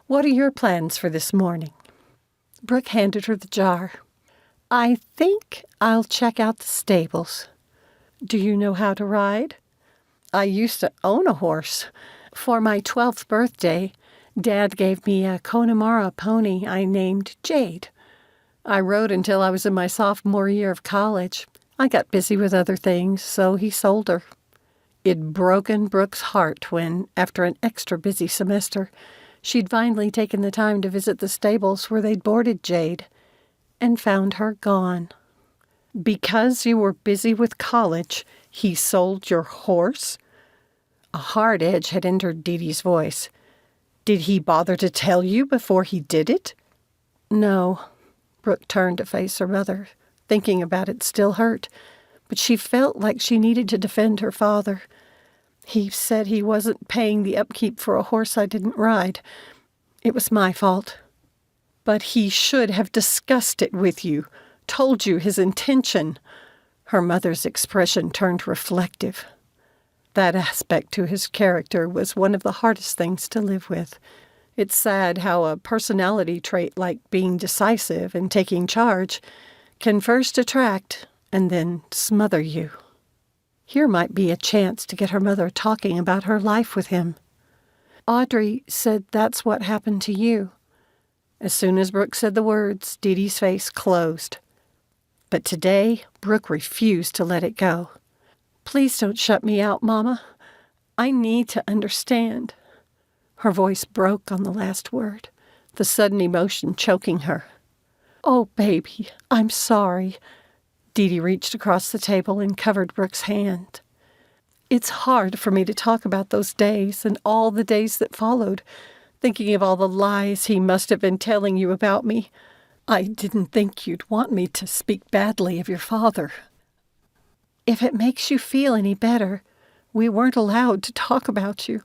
What are your plans for this morning? Brooke handed her the jar. I think I'll check out the stables. Do you know how to ride? I used to own a horse. For my 12th birthday, Dad gave me a Connemara pony I named Jade. I rode until I was in my sophomore year of college. I got busy with other things, so he sold her. It'd broken Brooke's heart when, after an extra busy semester, she'd finally taken the time to visit the stables where they'd boarded Jade, and found her gone. Because you were busy with college, he sold your horse? A hard edge had entered Dee Dee's voice. Did he bother to tell you before he did it? No. Brooke turned to face her mother. Thinking about it still hurt, but she felt like she needed to defend her father. He said he wasn't paying the upkeep for a horse I didn't ride. It was my fault. But he should have discussed it with you, told you his intention. Her mother's expression turned reflective. That aspect to his character was one of the hardest things to live with. It's sad how a personality trait like being decisive and taking charge can first attract and then smother you. Here might be a chance to get her mother talking about her life with him. Audrey said that's what happened to you. As soon as Brooke said the words, Dee Dee's face closed. But today, Brooke refused to let it go. Please don't shut me out, Mama. I need to understand. Her voice broke on the last word, the sudden emotion choking her. Oh, baby, I'm sorry. Dee Dee reached across the table and covered Brooke's hand. It's hard for me to talk about those days and all the days that followed, thinking of all the lies he must have been telling you about me. I didn't think you'd want me to speak badly of your father. If it makes you feel any better, we weren't allowed to talk about you.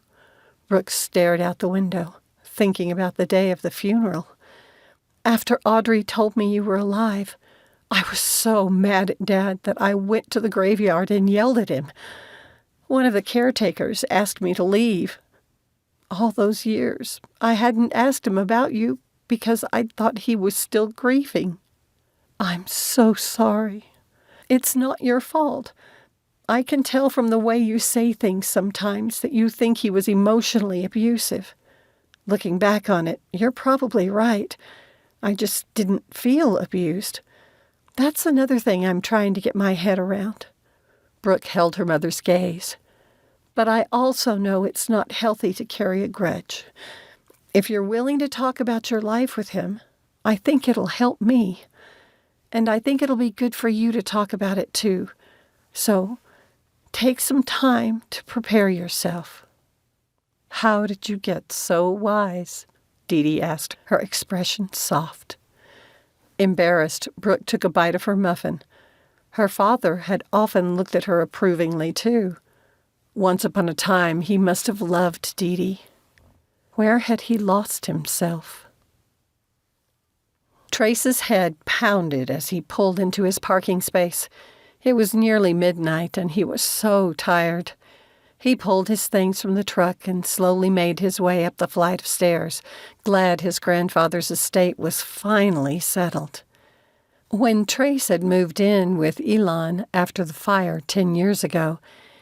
Brooke stared out the window, thinking about the day of the funeral. After Audrey told me you were alive, I was so mad at Dad that I went to the graveyard and yelled at him. One of the caretakers asked me to leave. All those years, I hadn't asked him about you because I thought he was still grieving. I'm so sorry. It's not your fault. I can tell from the way you say things sometimes that you think he was emotionally abusive. Looking back on it, you're probably right. I just didn't feel abused. That's another thing I'm trying to get my head around. Brooke held her mother's gaze. But I also know it's not healthy to carry a grudge. If you're willing to talk about your life with him, I think it'll help me. And I think it'll be good for you to talk about it too. So, Take some time to prepare yourself." "How did you get so wise?" Dee Dee asked, her expression soft. Embarrassed, Brooke took a bite of her muffin. Her father had often looked at her approvingly, too. Once upon a time, he must have loved Dee Dee. Where had he lost himself? Trace's head pounded as he pulled into his parking space. It was nearly midnight, and he was so tired. He pulled his things from the truck and slowly made his way up the flight of stairs, glad his grandfather's estate was finally settled. When Trace had moved in with Elon after the fire 10 years ago,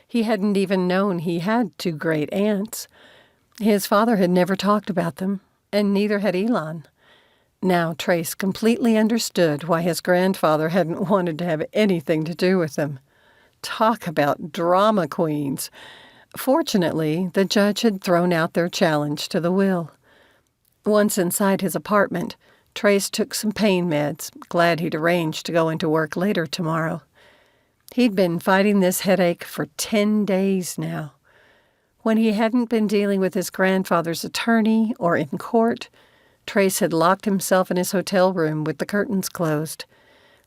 he hadn't even known he had 2 great aunts. His father had never talked about them, and neither had Elon. Now Trace completely understood why his grandfather hadn't wanted to have anything to do with them. Talk about drama queens. Fortunately, the judge had thrown out their challenge to the will. Once inside his apartment, Trace took some pain meds, glad he'd arranged to go into work later tomorrow. He'd been fighting this headache for 10 days now. When he hadn't been dealing with his grandfather's attorney or in court, Trace had locked himself in his hotel room with the curtains closed.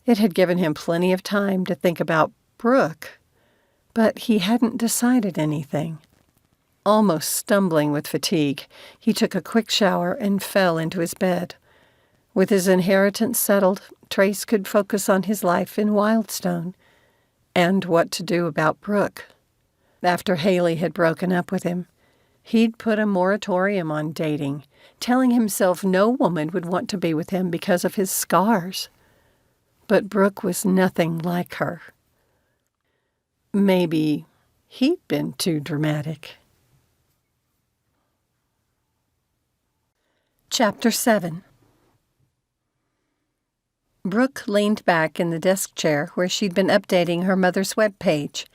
It had given him plenty of time to think about Brooke, but he hadn't decided anything. Almost stumbling with fatigue, he took a quick shower and fell into his bed. With his inheritance settled, Trace could focus on his life in Wildstone and what to do about Brooke. After Haley had broken up with him, he'd put a moratorium on dating, telling himself no woman would want to be with him because of his scars. But Brooke was nothing like her. Maybe he'd been too dramatic. Chapter 7. Brooke leaned back in the desk chair where she'd been updating her mother's webpage.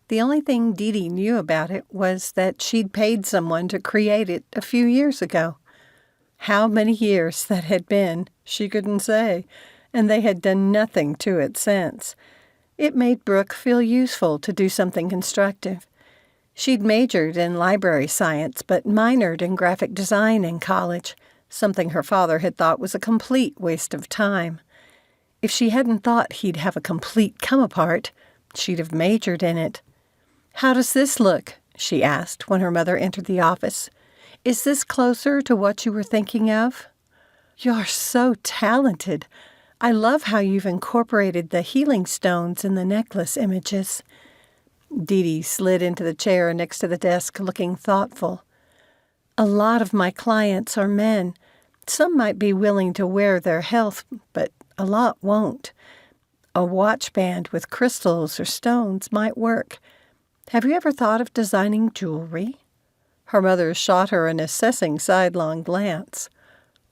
The only thing Dee Dee knew about it was that she'd paid someone to create it a few years ago. How many years that had been, she couldn't say, and they had done nothing to it since. It made Brooke feel useful to do something constructive. She'd majored in library science but minored in graphic design in college, something her father had thought was a complete waste of time. If she hadn't thought he'd have a complete come-apart, she'd have majored in it. "How does this look?" she asked when her mother entered the office. "Is this closer to what you were thinking of?" "You're so talented. I love how you've incorporated the healing stones in the necklace images." Dee Dee slid into the chair next to the desk, looking thoughtful. "A lot of my clients are men. Some might be willing to wear their health, but a lot won't. A watch band with crystals or stones might work. Have you ever thought of designing jewelry?" Her mother shot her an assessing sidelong glance.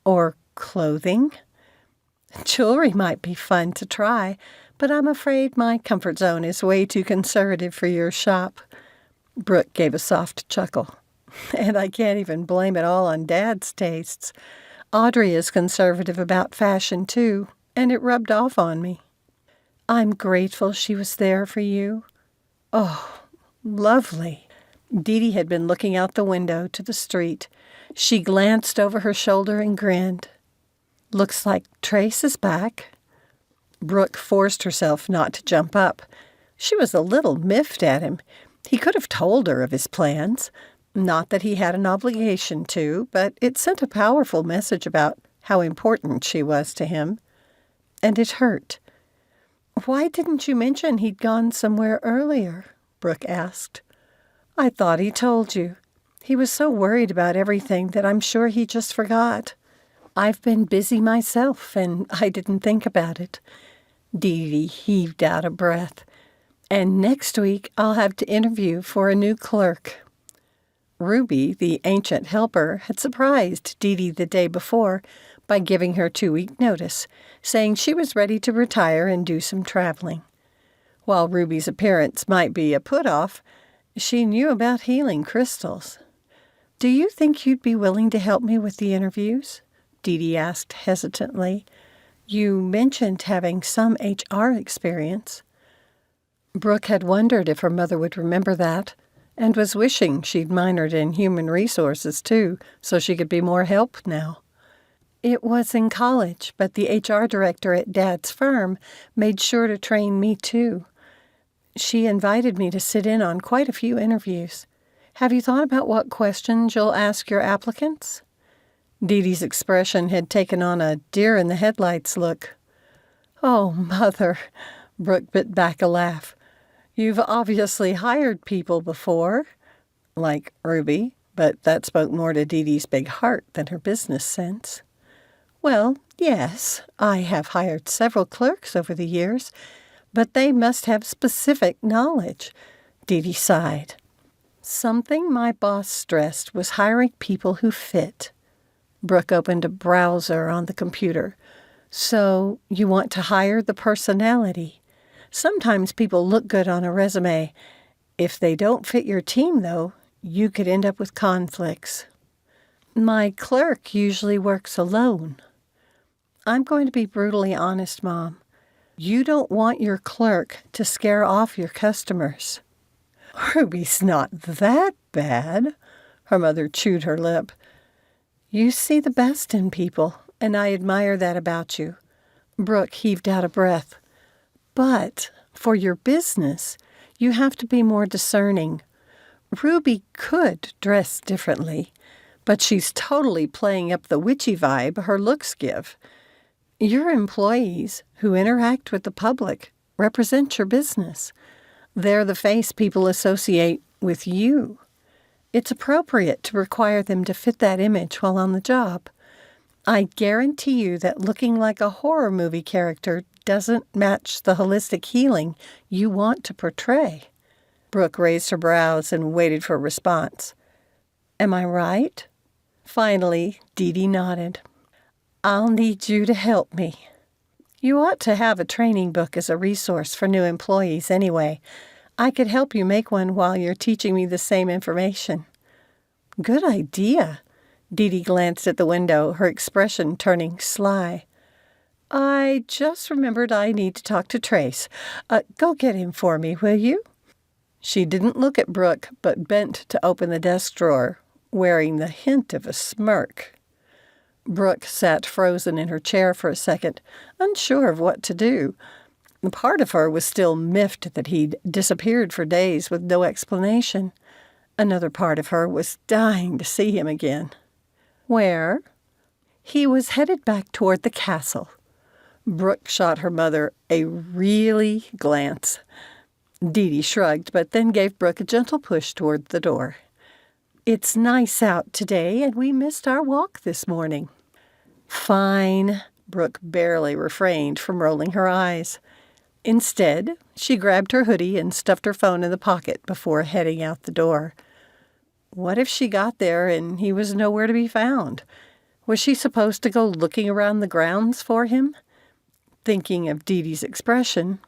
"Or clothing?" "Jewelry might be fun to try, but I'm afraid my comfort zone is way too conservative for your shop." Brooke gave a soft chuckle. "And I can't even blame it all on Dad's tastes. Audrey is conservative about fashion, too, and it rubbed off on me." "I'm grateful she was there for you." "Oh, lovely." Dee Dee had been looking out the window to the street. She glanced over her shoulder and grinned. "Looks like Trace is back." Brooke forced herself not to jump up. She was a little miffed at him. He could have told her of his plans. Not that he had an obligation to, but it sent a powerful message about how important she was to him. And it hurt. "Why didn't you mention he'd gone somewhere earlier?" Brooke asked. "I thought he told you. He was so worried about everything that I'm sure he just forgot. I've been busy myself, and I didn't think about it." Dee Dee heaved out a breath. "And next week I'll have to interview for a new clerk." Ruby, the ancient helper, had surprised Dee Dee the day before by giving her 2-week notice, saying she was ready to retire and do some traveling. While Ruby's appearance might be a put-off, she knew about healing crystals. "Do you think you'd be willing to help me with the interviews?" Dee Dee asked hesitantly. "You mentioned having some HR experience." Brooke had wondered if her mother would remember that, and was wishing she'd minored in human resources, too, so she could be more help now. It was in college, but the HR director at Dad's firm made sure to train me, too. She invited me to sit in on quite a few interviews. Have you thought about what questions you'll ask your applicants? Dee Dee's expression had taken on a deer-in-the-headlights look. Oh, Mother, Brooke bit back a laugh. You've obviously hired people before, like Ruby, but that spoke more to Dee Dee's big heart than her business sense. Well, yes, I have hired several clerks over the years, but they must have specific knowledge, Dee Dee sighed. Something my boss stressed was hiring people who fit. Brooke opened a browser on the computer. So you want to hire the personality. Sometimes people look good on a resume. If they don't fit your team, though, you could end up with conflicts. My clerk usually works alone. I'm going to be brutally honest, Mom. You don't want your clerk to scare off your customers. Ruby's not that bad, her mother chewed her lip. You see the best in people, and I admire that about you. Brooke heaved out a breath. But for your business, you have to be more discerning. Ruby could dress differently, but she's totally playing up the witchy vibe her looks give. Your employees, who interact with the public, represent your business. They're the face people associate with you. It's appropriate to require them to fit that image while on the job. I guarantee you that looking like a horror movie character doesn't match the holistic healing you want to portray. Brooke raised her brows and waited for a response. Am I right? Finally, Dee Dee nodded. I'll need you to help me. You ought to have a training book as a resource for new employees anyway. I could help you make one while you're teaching me the same information. Good idea. Dee Dee glanced at the window, her expression turning sly. I just remembered I need to talk to Trace. Go get him for me, will you? She didn't look at Brooke, but bent to open the desk drawer, wearing the hint of a smirk. Brooke sat frozen in her chair for a second, unsure of what to do. Part of her was still miffed that he'd disappeared for days with no explanation. Another part of her was dying to see him again. Where? He was headed back toward the castle. Brooke shot her mother a really glance. Dee Dee shrugged, but then gave Brooke a gentle push toward the door. It's nice out today, and we missed our walk this morning. Fine, Brooke barely refrained from rolling her eyes. Instead, she grabbed her hoodie and stuffed her phone in the pocket before heading out the door. What if she got there and he was nowhere to be found? Was she supposed to go looking around the grounds for him? Thinking of Dee Dee's expression,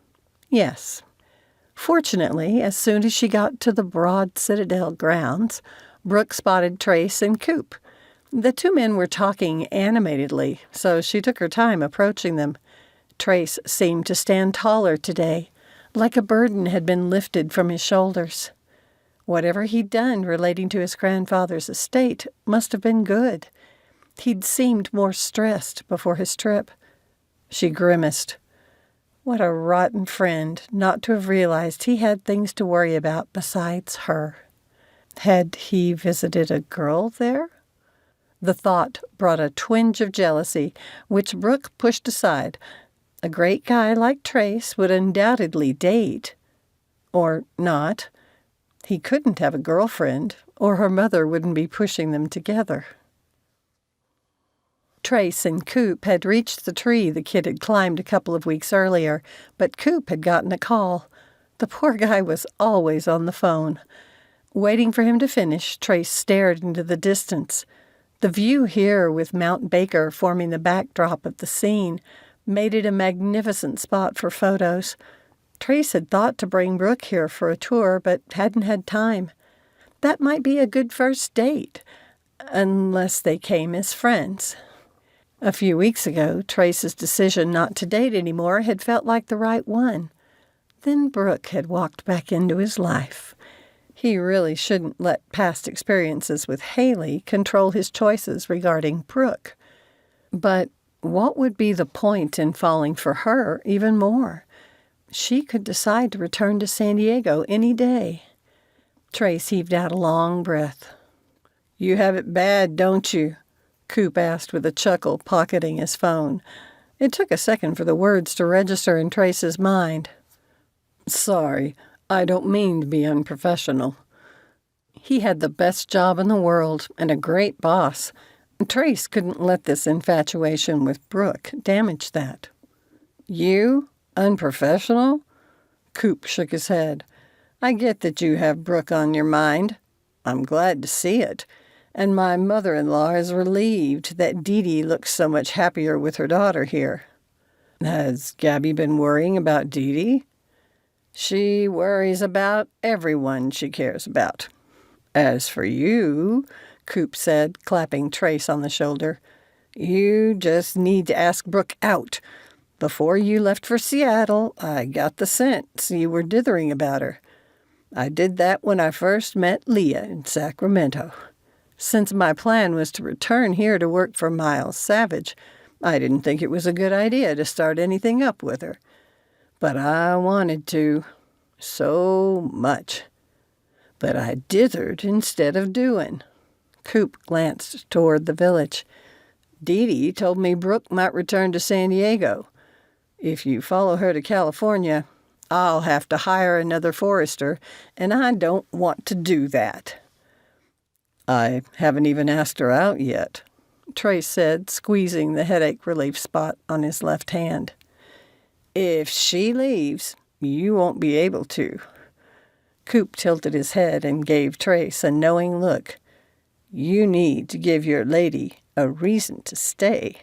yes. Fortunately, as soon as she got to the broad Citadel grounds, Brooke spotted Trace and Coop. The two men were talking animatedly, so she took her time approaching them. Trace seemed to stand taller today, like a burden had been lifted from his shoulders. Whatever he'd done relating to his grandfather's estate must have been good. He'd seemed more stressed before his trip. She grimaced. What a rotten friend not to have realized he had things to worry about besides her. Had he visited a girl there? The thought brought a twinge of jealousy, which Brooke pushed aside. A great guy like Trace would undoubtedly date. Or not. He couldn't have a girlfriend, or her mother wouldn't be pushing them together. Trace and Coop had reached the tree the kid had climbed a couple of weeks earlier, but Coop had gotten a call. The poor guy was always on the phone. Waiting for him to finish, Trace stared into the distance. The view here, with Mount Baker forming the backdrop of the scene, made it a magnificent spot for photos. Trace had thought to bring Brooke here for a tour, but hadn't had time. That might be a good first date, unless they came as friends. A few weeks ago, Trace's decision not to date anymore had felt like the right one. Then Brooke had walked back into his life. He really shouldn't let past experiences with Haley control his choices regarding Brooke. But what would be the point in falling for her even more? She could decide to return to San Diego any day. Trace heaved out a long breath. "You have it bad, don't you?" Coop asked with a chuckle, pocketing his phone. It took a second for the words to register in Trace's mind. "Sorry, I don't mean to be unprofessional." He had the best job in the world and a great boss. Trace couldn't let this infatuation with Brooke damage that. "You? Unprofessional?" Coop shook his head. "I get that you have Brooke on your mind. I'm glad to see it. And my mother-in-law is relieved that Dee Dee looks so much happier with her daughter here." "Has Gabby been worrying about Dee Dee?" "She worries about everyone she cares about." "As for you," Coop said, clapping Trace on the shoulder, "you just need to ask Brooke out. Before you left for Seattle, I got the sense you were dithering about her. I did that when I first met Leah in Sacramento. Since my plan was to return here to work for Miles Savage, I didn't think it was a good idea to start anything up with her. But I wanted to, so much. But I dithered instead of doing." Coop glanced toward the village. "Dee Dee told me Brooke might return to San Diego. If you follow her to California, I'll have to hire another forester, and I don't want to do that." "I haven't even asked her out yet," Trace said, squeezing the headache relief spot on his left hand. "If she leaves, you won't be able to." Coop tilted his head and gave Trace a knowing look. "You need to give your lady a reason to stay."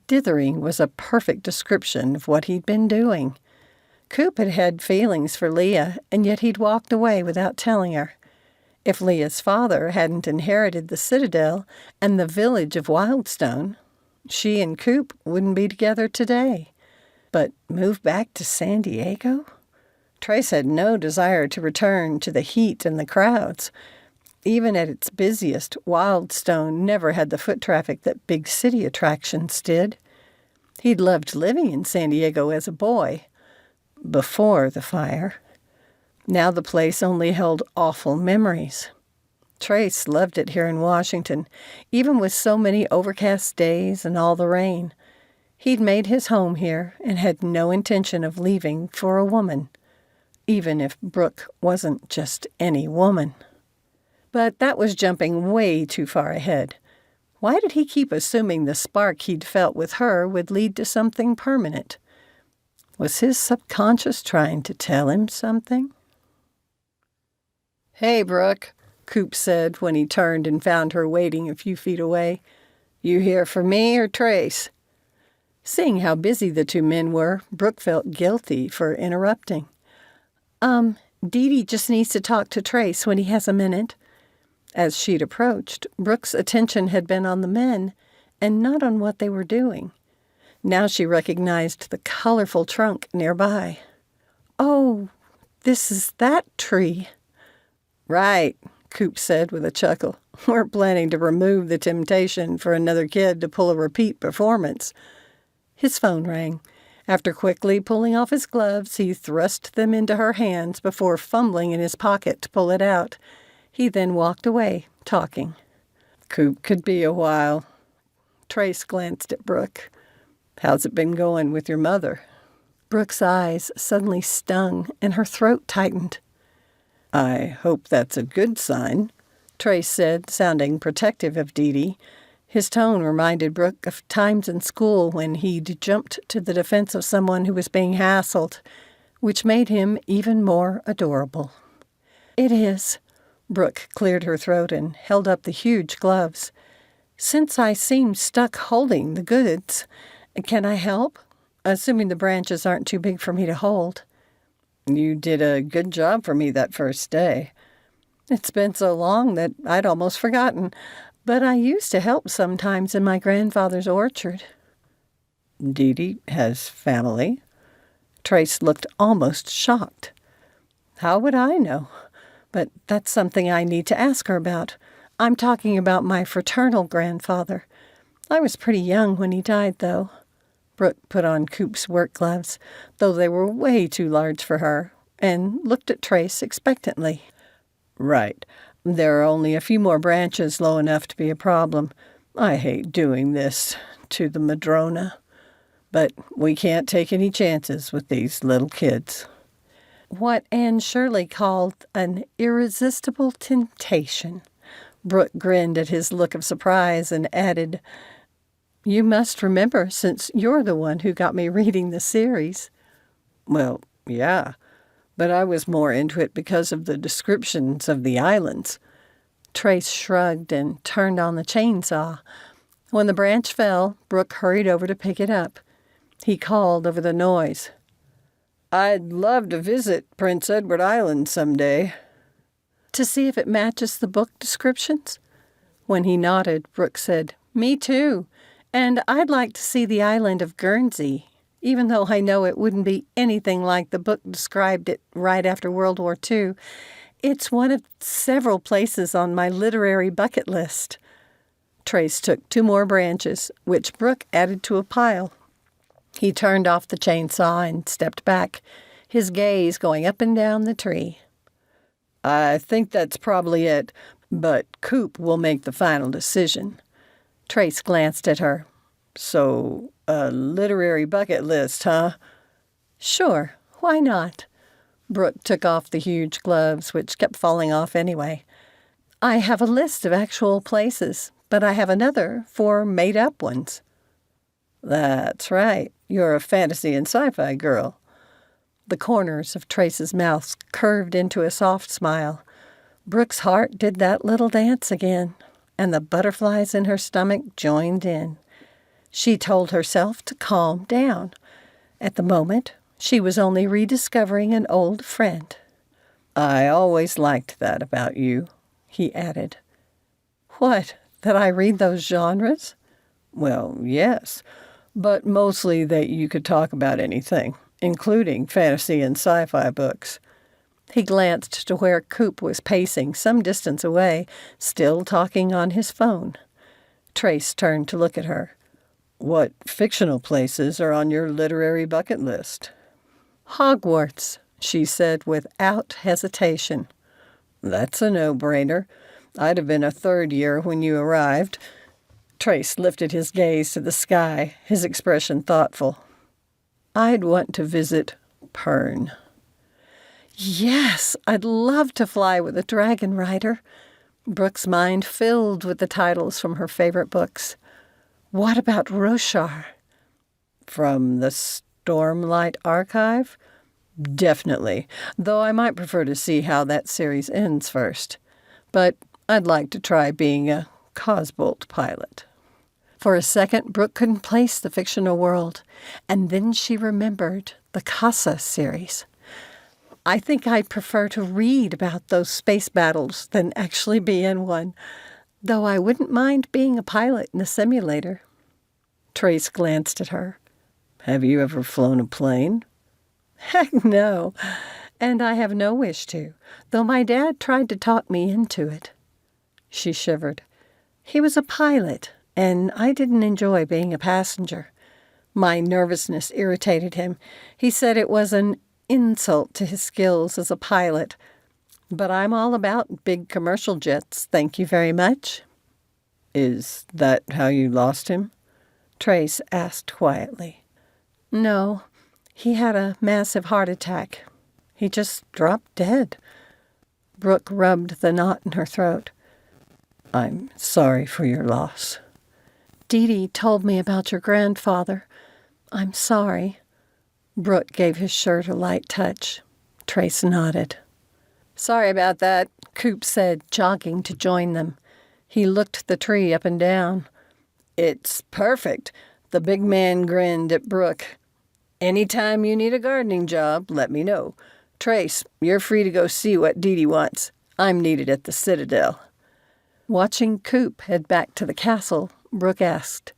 Dithering was a perfect description of what he'd been doing. Coop had had feelings for Leah, and yet he'd walked away without telling her. If Leah's father hadn't inherited the Citadel and the village of Wildstone, she and Coop wouldn't be together today. But move back to San Diego? Trace had no desire to return to the heat and the crowds. Even at its busiest, Wildstone never had the foot traffic that big city attractions did. He'd loved living in San Diego as a boy, before the fire. Now the place only held awful memories. Trace loved it here in Washington, even with so many overcast days and all the rain. He'd made his home here and had no intention of leaving for a woman, even if Brooke wasn't just any woman. But that was jumping way too far ahead. Why did he keep assuming the spark he'd felt with her would lead to something permanent? Was his subconscious trying to tell him something? "Hey, Brooke," Coop said when he turned and found her waiting a few feet away. "You here for me or Trace?" Seeing how busy the two men were, Brooke felt guilty for interrupting. Dee Dee just needs to talk to Trace when he has a minute." As she'd approached, Brooke's attention had been on the men and not on what they were doing. Now she recognized the colorful trunk nearby. "Oh, this is that tree." "Right," Coop said with a chuckle. "We're planning to remove the temptation for another kid to pull a repeat performance." His phone rang. After quickly pulling off his gloves, he thrust them into her hands before fumbling in his pocket to pull it out. He then walked away, talking. "Coop could be a while." Trace glanced at Brooke. "How's it been going with your mother?" Brooke's eyes suddenly stung and her throat tightened. "I hope that's a good sign," Trace said, sounding protective of Dee Dee. His tone reminded Brooke of times in school when he'd jumped to the defense of someone who was being hassled, which made him even more adorable. "It is." Brooke cleared her throat and held up the huge gloves. "Since I seem stuck holding the goods, can I help? Assuming the branches aren't too big for me to hold." "You did a good job for me that first day." "It's been so long that I'd almost forgotten, but I used to help sometimes in my grandfather's orchard." "Dee Dee has family?" Trace looked almost shocked. How would I know? But that's something I need to ask her about. I'm talking about my fraternal grandfather. I was pretty young when he died, though. Brooke put on Coop's work gloves, though they were way too large for her, and looked at Trace expectantly. Right. There are only a few more branches low enough to be a problem. I hate doing this to the Madrona. But we can't take any chances with these little kids. What Anne Shirley called an irresistible temptation. Brooke grinned at his look of surprise and added, You must remember, since you're the one who got me reading the series. Well, yeah, but I was more into it because of the descriptions of the islands. Trace shrugged and turned on the chainsaw. When the branch fell, Brooke hurried over to pick it up. He called over the noise. I'd love to visit Prince Edward Island someday. To see if it matches the book descriptions? When he nodded, Brooke said, Me too. And I'd like to see the island of Guernsey, even though I know it wouldn't be anything like the book described it right after World War II. It's one of several places on my literary bucket list. Trace took 2 more branches, which Brooke added to a pile. He turned off the chainsaw and stepped back, his gaze going up and down the tree. I think that's probably it, but Coop will make the final decision. Trace glanced at her. So, a literary bucket list, huh? Sure, why not? Brooke took off the huge gloves, which kept falling off anyway. I have a list of actual places, but I have another for made-up ones. That's right. You're a fantasy and sci-fi girl. The corners of Trace's mouth curved into a soft smile. Brooke's heart did that little dance again, and the butterflies in her stomach joined in. She told herself to calm down. At the moment, she was only rediscovering an old friend. I always liked that about you, he added. What, that I read those genres? Well, yes. But mostly that you could talk about anything, including fantasy and sci-fi books. He glanced to where Coop was pacing some distance away, still talking on his phone. Trace turned to look at her. What fictional places are on your literary bucket list? Hogwarts, she said without hesitation. That's a no-brainer. I'd have been a 3rd year when you arrived. Trace lifted his gaze to the sky, his expression thoughtful. I'd want to visit Pern. Yes, I'd love to fly with a dragon rider. Brooke's mind filled with the titles from her favorite books. What about Roshar? From the Stormlight Archive? Definitely, though I might prefer to see how that series ends first. But I'd like to try being a Cosbolt pilot. For a second, Brooke couldn't place the fictional world, and then she remembered the Casa series. I think I'd prefer to read about those space battles than actually be in one, though I wouldn't mind being a pilot in a simulator. Trace glanced at her. Have you ever flown a plane? Heck no, and I have no wish to, though my dad tried to talk me into it. She shivered. He was a pilot, and I didn't enjoy being a passenger. My nervousness irritated him. He said it was an insult to his skills as a pilot. But I'm all about big commercial jets, thank you very much. Is that how you lost him? Trace asked quietly. No, he had a massive heart attack. He just dropped dead. Brooke rubbed the knot in her throat. I'm sorry for your loss. Dee Dee told me about your grandfather. I'm sorry. Brooke gave his shirt a light touch. Trace nodded. Sorry about that, Coop said, jogging to join them. He looked the tree up and down. It's perfect. The big man grinned at Brooke. Anytime you need a gardening job, let me know. Trace, you're free to go see what Dee Dee wants. I'm needed at the Citadel. Watching Coop head back to the castle, Brooke asked,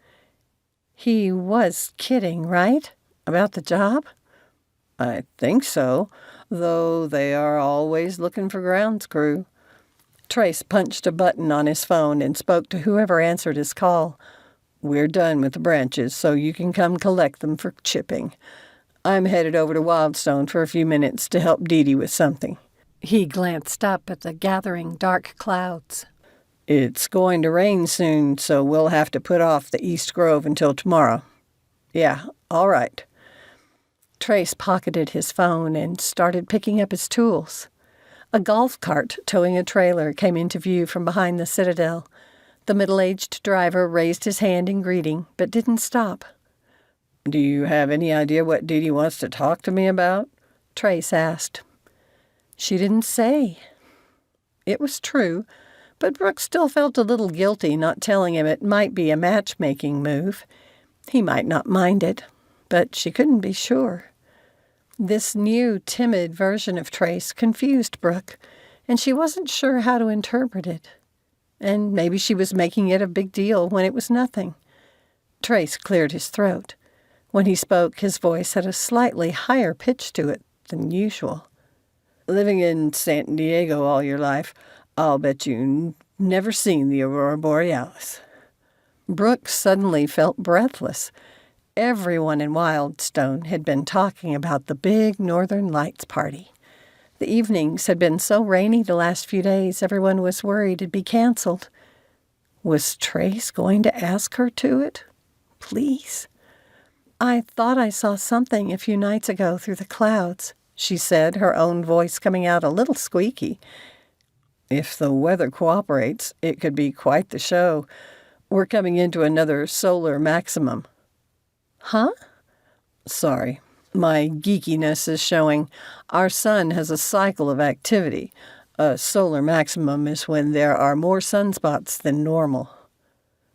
He was kidding, right? About the job? I think so, though they are always looking for grounds crew. Trace punched a button on his phone and spoke to whoever answered his call. We're done with the branches, so you can come collect them for chipping. I'm headed over to Wildstone for a few minutes to help Dee Dee with something. He glanced up at the gathering dark clouds. It's going to rain soon, so we'll have to put off the East Grove until tomorrow. Yeah, all right. Trace pocketed his phone and started picking up his tools. A golf cart towing a trailer came into view from behind the Citadel. The middle-aged driver raised his hand in greeting, but didn't stop. Do you have any idea what Dee Dee wants to talk to me about? Trace asked. She didn't say. It was true, but Brooke still felt a little guilty not telling him it might be a matchmaking move. He might not mind it, but she couldn't be sure. This new, timid version of Trace confused Brooke, and she wasn't sure how to interpret it. And maybe she was making it a big deal when it was nothing. Trace cleared his throat. When he spoke, his voice had a slightly higher pitch to it than usual. Living in San Diego all your life, I'll bet you never seen the aurora borealis. Brooke suddenly felt breathless. Everyone in Wildstone had been talking about the big Northern Lights party. The evenings had been so rainy the last few days, everyone was worried it'd be canceled. Was Trace going to ask her to it? Please? I thought I saw something a few nights ago through the clouds, she said, her own voice coming out a little squeaky. If the weather cooperates, it could be quite the show. We're coming into another solar maximum. Huh? Sorry. My geekiness is showing. Our sun has a cycle of activity. A solar maximum is when there are more sunspots than normal.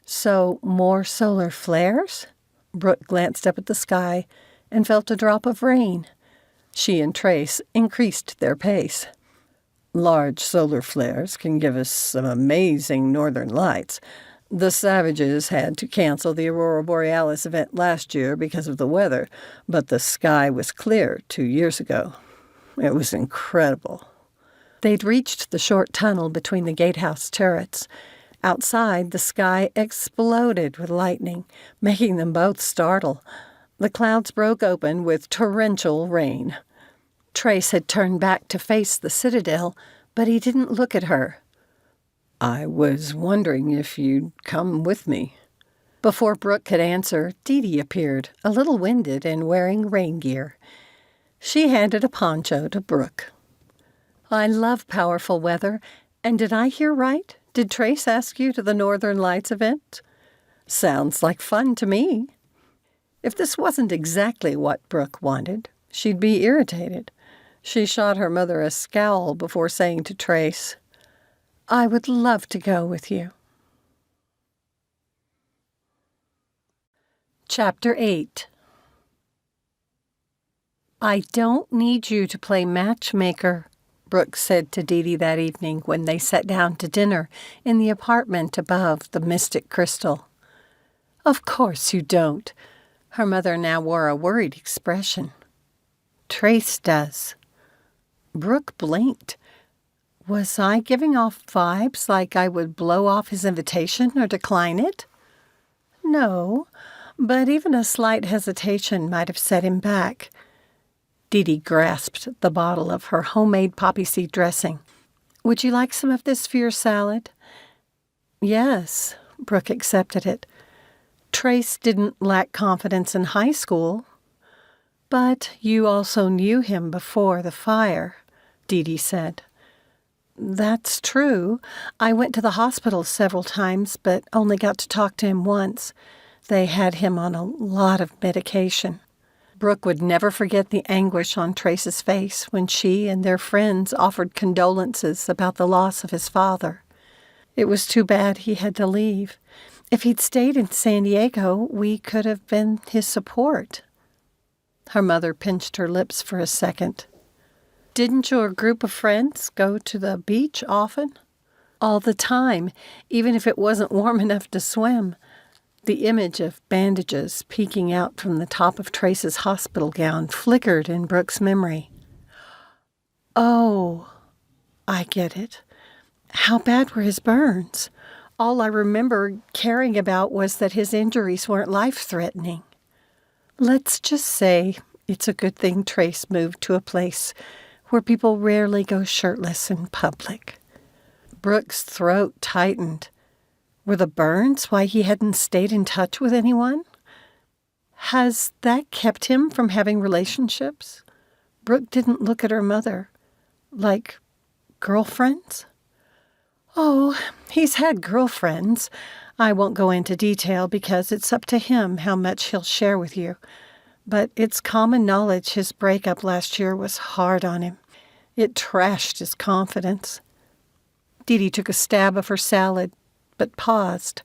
So, more solar flares? Brooke glanced up at the sky and felt a drop of rain. She and Trace increased their pace. Large solar flares can give us some amazing northern lights. The Savages had to cancel the aurora borealis event last year because of the weather, but the sky was clear 2 years ago. It was incredible. They'd reached the short tunnel between the gatehouse turrets. Outside, the sky exploded with lightning, making them both startle. The clouds broke open with torrential rain. Trace had turned back to face the Citadel, but he didn't look at her. I was wondering if you'd come with me. Before Brooke could answer, Dee Dee appeared, a little winded and wearing rain gear. She handed a poncho to Brooke. I love powerful weather, and did I hear right? Did Trace ask you to the Northern Lights event? Sounds like fun to me. If this wasn't exactly what Brooke wanted, she'd be irritated. She shot her mother a scowl before saying to Trace, I would love to go with you. Chapter 8. I don't need you to play matchmaker, Brooke said to Dee Dee that evening when they sat down to dinner in the apartment above the Mystic Crystal. Of course you don't. Her mother now wore a worried expression. Trace does. Brooke blinked. Was I giving off vibes like I would blow off his invitation or decline it? No, but even a slight hesitation might have set him back. Dee Dee grasped the bottle of her homemade poppy seed dressing. Would you like some of this for your salad? Yes, Brooke accepted it. Trace didn't lack confidence in high school. But you also knew him before the fire, Dee Dee said. That's true. I went to the hospital several times, but only got to talk to him once. They had him on a lot of medication. Brooke would never forget the anguish on Trace's face when she and their friends offered condolences about the loss of his father. It was too bad he had to leave. If he'd stayed in San Diego, we could have been his support. Her mother pinched her lips for a second. Didn't your group of friends go to the beach often? All the time, even if it wasn't warm enough to swim. The image of bandages peeking out from the top of Trace's hospital gown flickered in Brooke's memory. Oh, I get it. How bad were his burns? All I remember caring about was that his injuries weren't life-threatening. Let's just say it's a good thing Trace moved to a place where people rarely go shirtless in public. Brooke's throat tightened. Were the burns why he hadn't stayed in touch with anyone? Has that kept him from having relationships? Brooke didn't look at her mother. Like girlfriends? Oh, he's had girlfriends. I won't go into detail because it's up to him how much he'll share with you. But it's common knowledge his breakup last year was hard on him. It trashed his confidence. Dee Dee took a stab of her salad, but paused.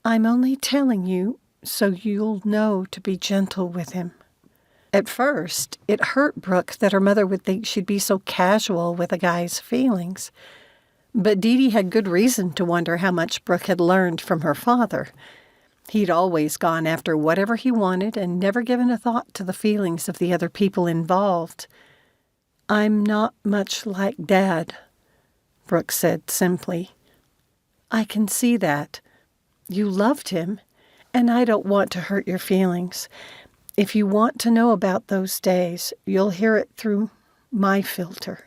I'm only telling you so you'll know to be gentle with him. At first, it hurt Brooke that her mother would think she'd be so casual with a guy's feelings. But Dee Dee had good reason to wonder how much Brooke had learned from her father. He'd always gone after whatever he wanted and never given a thought to the feelings of the other people involved. I'm not much like Dad, Brooke said simply. I can see that. You loved him, and I don't want to hurt your feelings. If you want to know about those days, you'll hear it through my filter.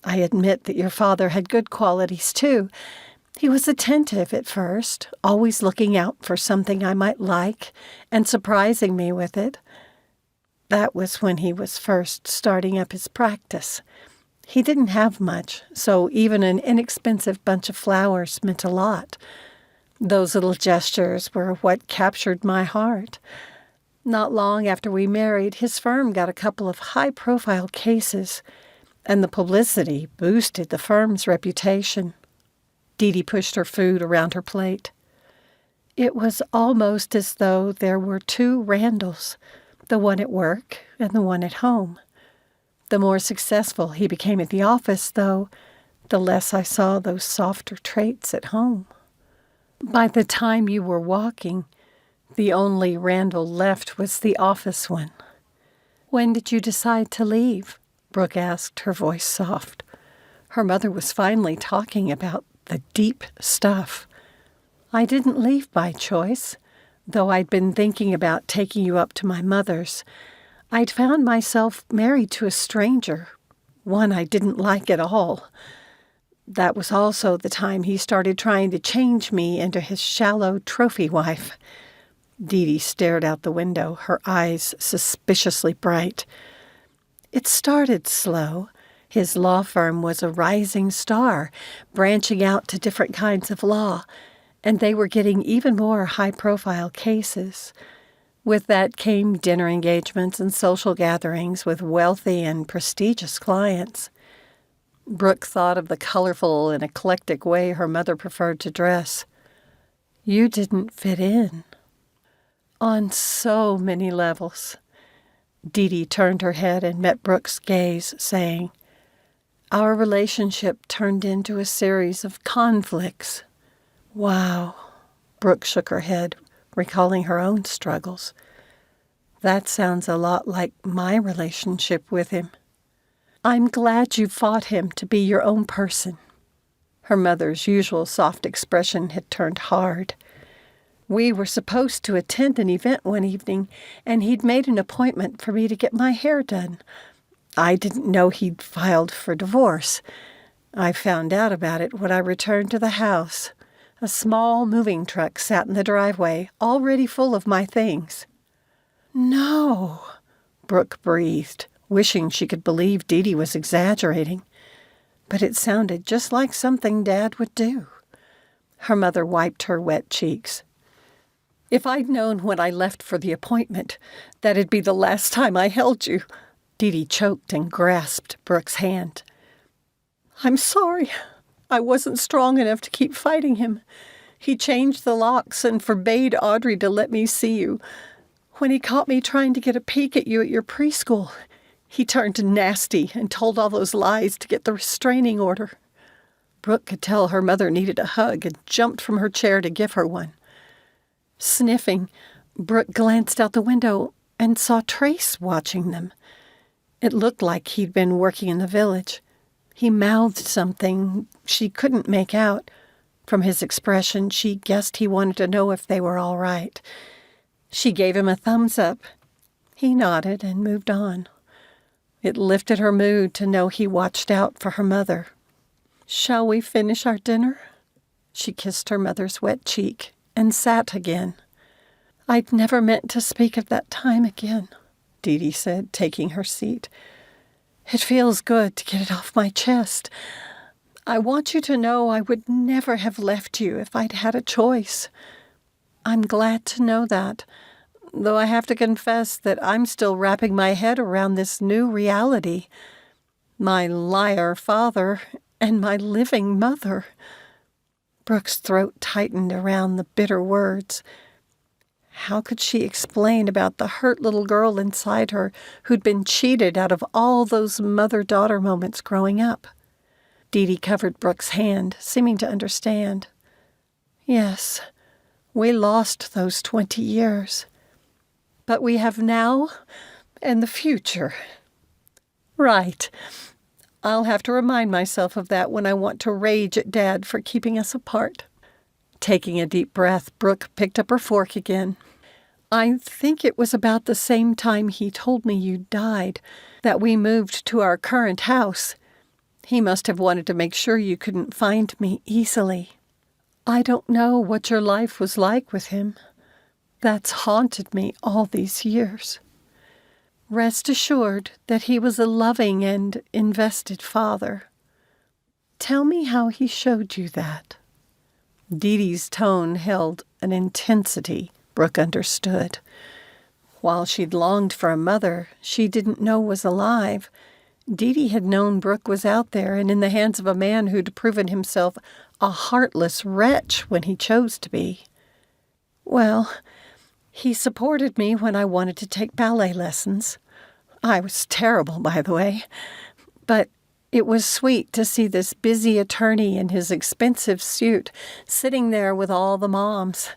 I admit that your father had good qualities, too. He was attentive at first, always looking out for something I might like and surprising me with it. That was when he was first starting up his practice. He didn't have much, so even an inexpensive bunch of flowers meant a lot. Those little gestures were what captured my heart. Not long after we married, his firm got a couple of high-profile cases, and the publicity boosted the firm's reputation. Dee Dee pushed her food around her plate. It was almost as though there were two Randalls, the one at work and the one at home. The more successful he became at the office, though, the less I saw those softer traits at home. By the time you were walking, the only Randall left was the office one. When did you decide to leave? Brooke asked, her voice soft. Her mother was finally talking about the deep stuff. I didn't leave by choice, though I'd been thinking about taking you up to my mother's. I'd found myself married to a stranger, one I didn't like at all. That was also the time he started trying to change me into his shallow trophy wife. Dee Dee stared out the window, her eyes suspiciously bright. It started slow. His law firm was a rising star, branching out to different kinds of law, and they were getting even more high-profile cases. With that came dinner engagements and social gatherings with wealthy and prestigious clients. Brooke thought of the colorful and eclectic way her mother preferred to dress. You didn't fit in. On so many levels. Dee Dee turned her head and met Brooke's gaze, saying, Our relationship turned into a series of conflicts. Wow. Brooke shook her head, recalling her own struggles. That sounds a lot like my relationship with him. I'm glad you fought him to be your own person. Her mother's usual soft expression had turned hard. We were supposed to attend an event one evening, and he'd made an appointment for me to get my hair done. I didn't know he'd filed for divorce. I found out about it when I returned to the house. A small moving truck sat in the driveway, already full of my things. No, Brooke breathed, wishing she could believe Dee Dee was exaggerating. But it sounded just like something Dad would do. Her mother wiped her wet cheeks. If I'd known when I left for the appointment that it'd be the last time I held you, Dee Dee choked and grasped Brooke's hand. I'm sorry. I wasn't strong enough to keep fighting him. He changed the locks and forbade Audrey to let me see you. When he caught me trying to get a peek at you at your preschool, he turned nasty and told all those lies to get the restraining order. Brooke could tell her mother needed a hug and jumped from her chair to give her one. Sniffing, Brooke glanced out the window and saw Trace watching them. It looked like he'd been working in the village. He mouthed something she couldn't make out. From his expression, she guessed he wanted to know if they were all right. She gave him a thumbs up. He nodded and moved on. It lifted her mood to know he watched out for her mother. "Shall we finish our dinner?" She kissed her mother's wet cheek and sat again. "I'd never meant to speak of that time again," Dee Dee said, taking her seat. "It feels good to get it off my chest. I want you to know I would never have left you if I'd had a choice. I'm glad to know that, though I have to confess that I'm still wrapping my head around this new reality. My liar father and my living mother." Brooke's throat tightened around the bitter words. How could she explain about the hurt little girl inside her who'd been cheated out of all those mother-daughter moments growing up? Dee Dee covered Brooke's hand, seeming to understand. "Yes, we lost those 20 years. But we have now and the future." "Right. I'll have to remind myself of that when I want to rage at Dad for keeping us apart." Taking a deep breath, Brooke picked up her fork again. "I think it was about the same time he told me you died that we moved to our current house. He must have wanted to make sure you couldn't find me easily. I don't know what your life was like with him. That's haunted me all these years. Rest assured that he was a loving and invested father. Tell me how he showed you that." Dee Dee's tone held an intensity Brooke understood. While she'd longed for a mother she didn't know was alive, Dee Dee had known Brooke was out there and in the hands of a man who'd proven himself a heartless wretch when he chose to be. "Well, he supported me when I wanted to take ballet lessons. I was terrible, by the way. But it was sweet to see this busy attorney in his expensive suit sitting there with all the moms."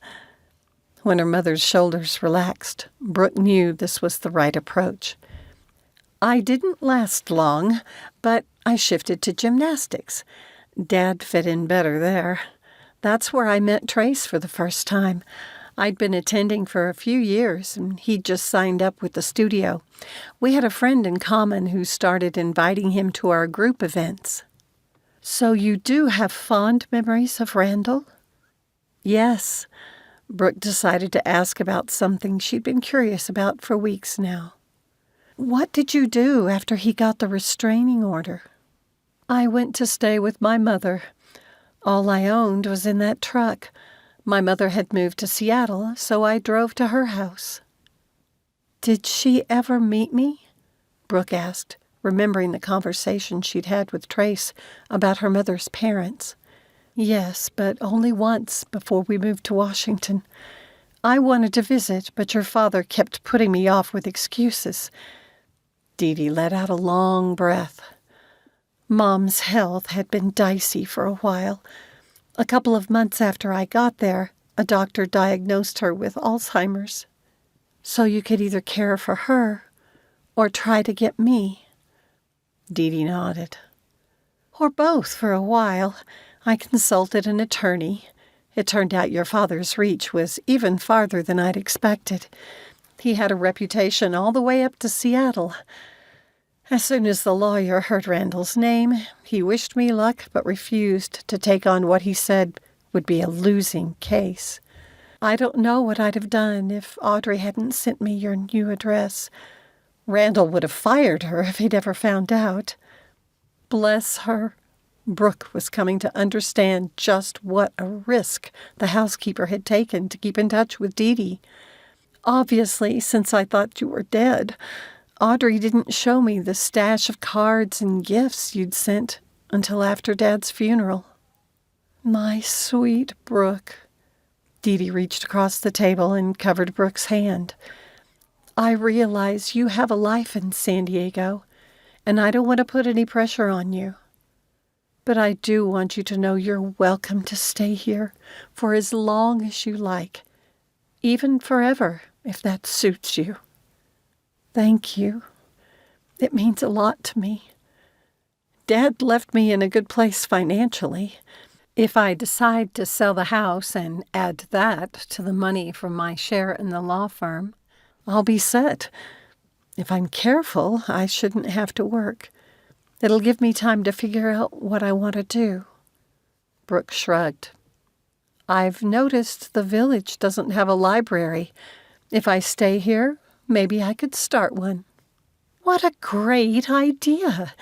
When her mother's shoulders relaxed, Brooke knew this was the right approach. "I didn't last long, but I shifted to gymnastics. Dad fit in better there. That's where I met Trace for the first time. I'd been attending for a few years, and he'd just signed up with the studio. We had a friend in common who started inviting him to our group events." "So you do have fond memories of Randall?" "Yes." Brooke decided to ask about something she'd been curious about for weeks now. "What did you do after he got the restraining order?" "I went to stay with my mother. All I owned was in that truck. My mother had moved to Seattle, so I drove to her house." "Did she ever meet me?" Brooke asked, remembering the conversation she'd had with Trace about her mother's parents. "Yes, but only once before we moved to Washington. I wanted to visit, but your father kept putting me off with excuses." Dee Dee let out a long breath. "Mom's health had been dicey for a while. A couple of months after I got there, a doctor diagnosed her with Alzheimer's. So you could either care for her or try to get me." Dee Dee nodded. "Or both for a while. I consulted an attorney. It turned out your father's reach was even farther than I'd expected. He had a reputation all the way up to Seattle. As soon as the lawyer heard Randall's name, he wished me luck but refused to take on what he said would be a losing case. I don't know what I'd have done if Audrey hadn't sent me your new address. Randall would have fired her if he'd ever found out." Bless her. Brooke was coming to understand just what a risk the housekeeper had taken to keep in touch with Dee Dee. "Obviously, since I thought you were dead, Audrey didn't show me the stash of cards and gifts you'd sent until after Dad's funeral." "My sweet Brooke." Dee Dee reached across the table and covered Brooke's hand. "I realize you have a life in San Diego, and I don't want to put any pressure on you. But I do want you to know you're welcome to stay here for as long as you like, even forever, if that suits you. Thank you. It means a lot to me. Dad left me in a good place financially. If I decide to sell the house and add that to the money from my share in the law firm, I'll be set. If I'm careful, I shouldn't have to work. It'll give me time to figure out what I want to do. Brooke shrugged. I've noticed the village doesn't have a library. If I stay here, maybe I could start one. What a great idea!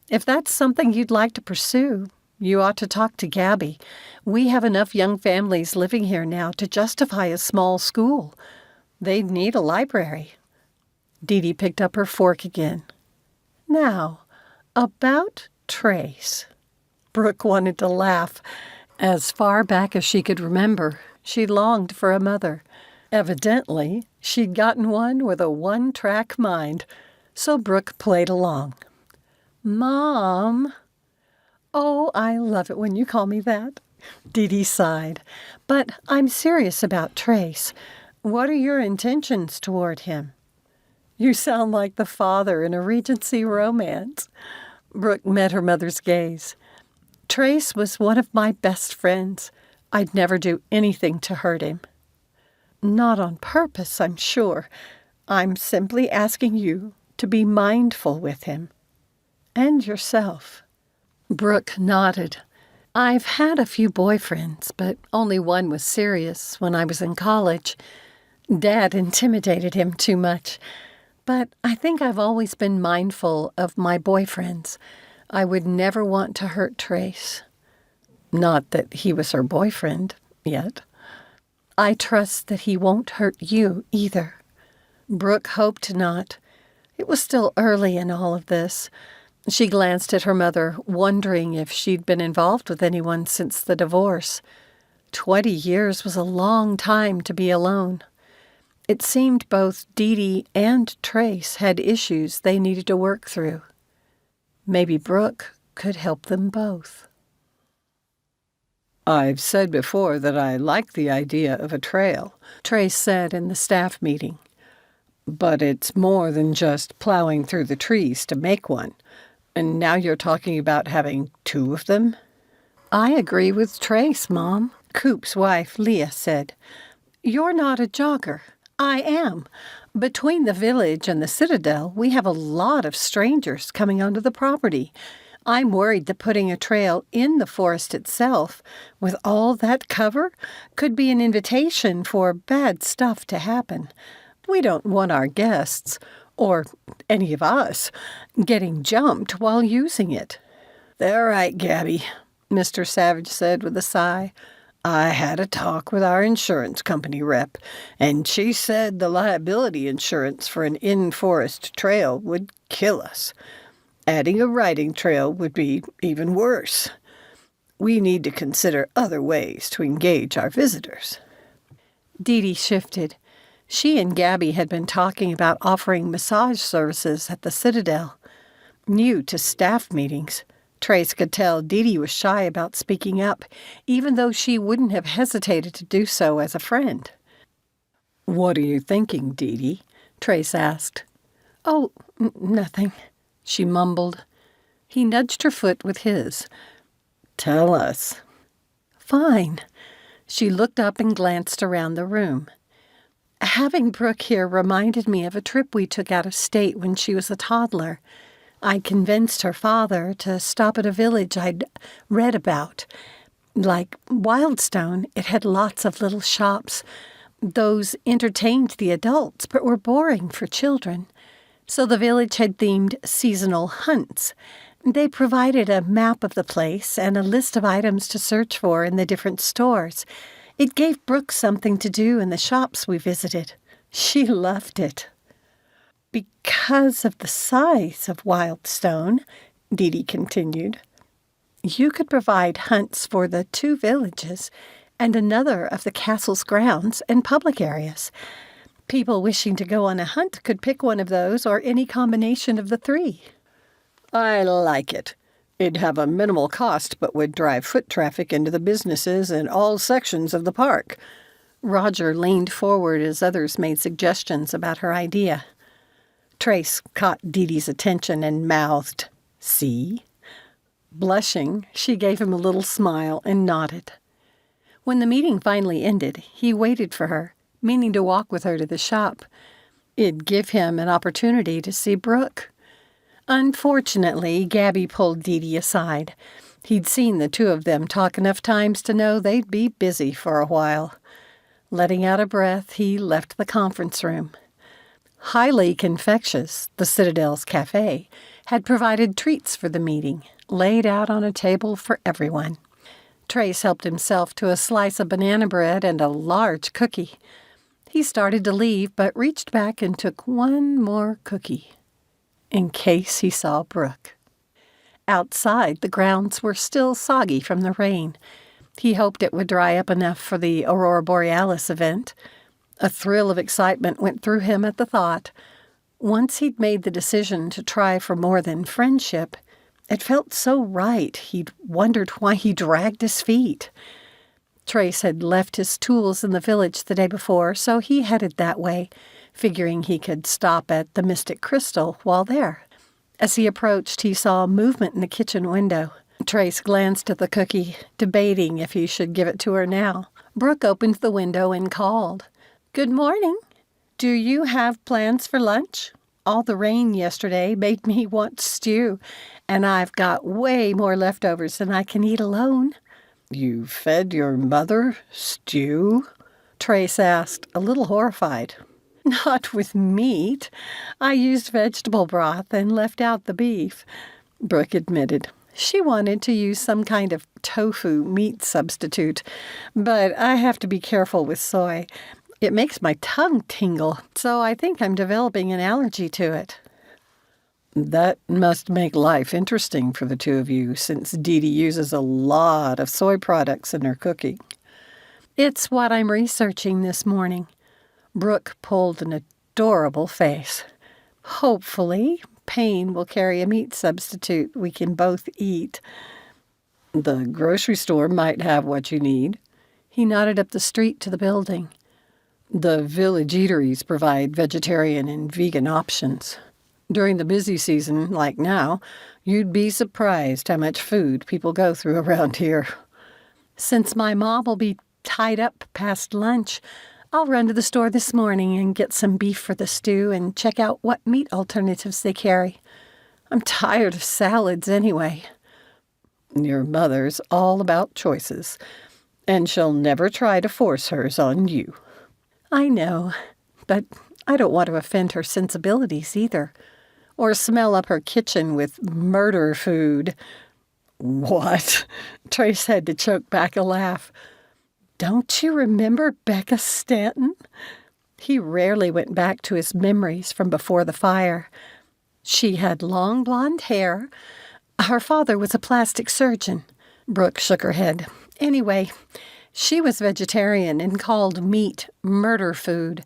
If that's something you'd like to pursue, you ought to talk to Gabby. We have enough young families living here now to justify a small school. They'd need a library. Dee Dee picked up her fork again. Now, about Trace. Brooke wanted to laugh. As far back as she could remember, she longed for a mother. Evidently, she'd gotten one with a one-track mind, so Brooke played along. Mom. Oh, I love it when you call me that. Dee Dee sighed. But I'm serious about Trace. What are your intentions toward him? You sound like the father in a Regency romance. Brooke met her mother's gaze. Trace was one of my best friends. I'd never do anything to hurt him. Not on purpose, I'm sure. I'm simply asking you to be mindful with him. And yourself. Brooke nodded. I've had a few boyfriends, but only one was serious when I was in college. Dad intimidated him too much. But I think I've always been mindful of my boyfriends. I would never want to hurt Trace. Not that he was her boyfriend, yet. I trust that he won't hurt you either. Brooke hoped not. It was still early in all of this. She glanced at her mother, wondering if she'd been involved with anyone since the divorce. 20 years was a long time to be alone. It seemed both Dee Dee and Trace had issues they needed to work through. Maybe Brooke could help them both. I've said before that I like the idea of a trail, Trace said in the staff meeting. But it's more than just plowing through the trees to make one. And now you're talking about having 2 of them? I agree with Trace, Mom, Coop's wife, Leah, said. You're not a jogger. I am. Between the village and the Citadel, we have a lot of strangers coming onto the property. I'm worried that putting a trail in the forest itself, with all that cover, could be an invitation for bad stuff to happen. We don't want our guests, or any of us, getting jumped while using it. They're right, Gabby, Mr. Savage said with a sigh. I had a talk with our insurance company rep, and she said the liability insurance for an in-forest trail would kill us. Adding a riding trail would be even worse. We need to consider other ways to engage our visitors. Dee Dee shifted. She and Gabby had been talking about offering massage services at the Citadel. New to staff meetings, Trace could tell Dee Dee was shy about speaking up, even though she wouldn't have hesitated to do so as a friend. What are you thinking, Dee Dee? Trace asked. Oh, nothing, she mumbled. He nudged her foot with his. Tell us. Fine. She looked up and glanced around the room. Having Brooke here reminded me of a trip we took out of state when she was a toddler. I convinced her father to stop at a village I'd read about. Like Wildstone, it had lots of little shops. Those entertained the adults, but were boring for children. So the village had themed seasonal hunts. They provided a map of the place and a list of items to search for in the different stores. It gave Brooke something to do in the shops we visited. She loved it. Because of the size of Wildstone, Dee Dee continued, you could provide hunts for the 2 villages and another of the castle's grounds and public areas. People wishing to go on a hunt could pick one of those or any combination of the 3. I like it. It'd have a minimal cost but would drive foot traffic into the businesses in all sections of the park. Roger leaned forward as others made suggestions about her idea. Trace caught Dee Dee's attention and mouthed, "See?" Blushing, she gave him a little smile and nodded. When the meeting finally ended, he waited for her, meaning to walk with her to the shop. It'd give him an opportunity to see Brooke. Unfortunately, Gabby pulled Dee Dee aside. He'd seen the two of them talk enough times to know they'd be busy for a while. Letting out a breath, he left the conference room. Highly Confectious, the Citadel's cafe, had provided treats for the meeting, laid out on a table for everyone. Trace helped himself to a slice of banana bread and a large cookie. He started to leave, but reached back and took one more cookie, in case he saw Brooke. Outside, the grounds were still soggy from the rain. He hoped it would dry up enough for the Aurora Borealis event. A thrill of excitement went through him at the thought. Once he'd made the decision to try for more than friendship, it felt so right he'd wondered why he dragged his feet. Trace had left his tools in the village the day before, so he headed that way, figuring he could stop at the Mystic Crystal while there. As he approached, he saw movement in the kitchen window. Trace glanced at the cookie, debating if he should give it to her now. Brooke opened the window and called, "Good morning. Do you have plans for lunch? All the rain yesterday made me want stew, and I've got way more leftovers than I can eat alone." "You fed your mother stew?" Trace asked, a little horrified. "Not with meat. I used vegetable broth and left out the beef," Brooke admitted. She wanted to use some kind of tofu meat substitute, but I have to be careful with soy. It makes my tongue tingle, so I think I'm developing an allergy to it. "That must make life interesting for the two of you, since Dee Dee uses a lot of soy products in her cooking." "It's what I'm researching this morning." Brooke pulled an adorable face. "Hopefully, Payne will carry a meat substitute we can both eat." "The grocery store might have what you need." He nodded up the street to the building. "The village eateries provide vegetarian and vegan options. During the busy season, like now, you'd be surprised how much food people go through around here." "Since my mom will be tied up past lunch, I'll run to the store this morning and get some beef for the stew and check out what meat alternatives they carry. I'm tired of salads anyway." "Your mother's all about choices, and she'll never try to force hers on you." "I know, but I don't want to offend her sensibilities either, or smell up her kitchen with murder food." "What?" Trace had to choke back a laugh. "Don't you remember Becca Stanton?" He rarely went back to his memories from before the fire. She had long blonde hair. Her father was a plastic surgeon. Brooke shook her head. "Anyway, she was vegetarian and called meat murder food.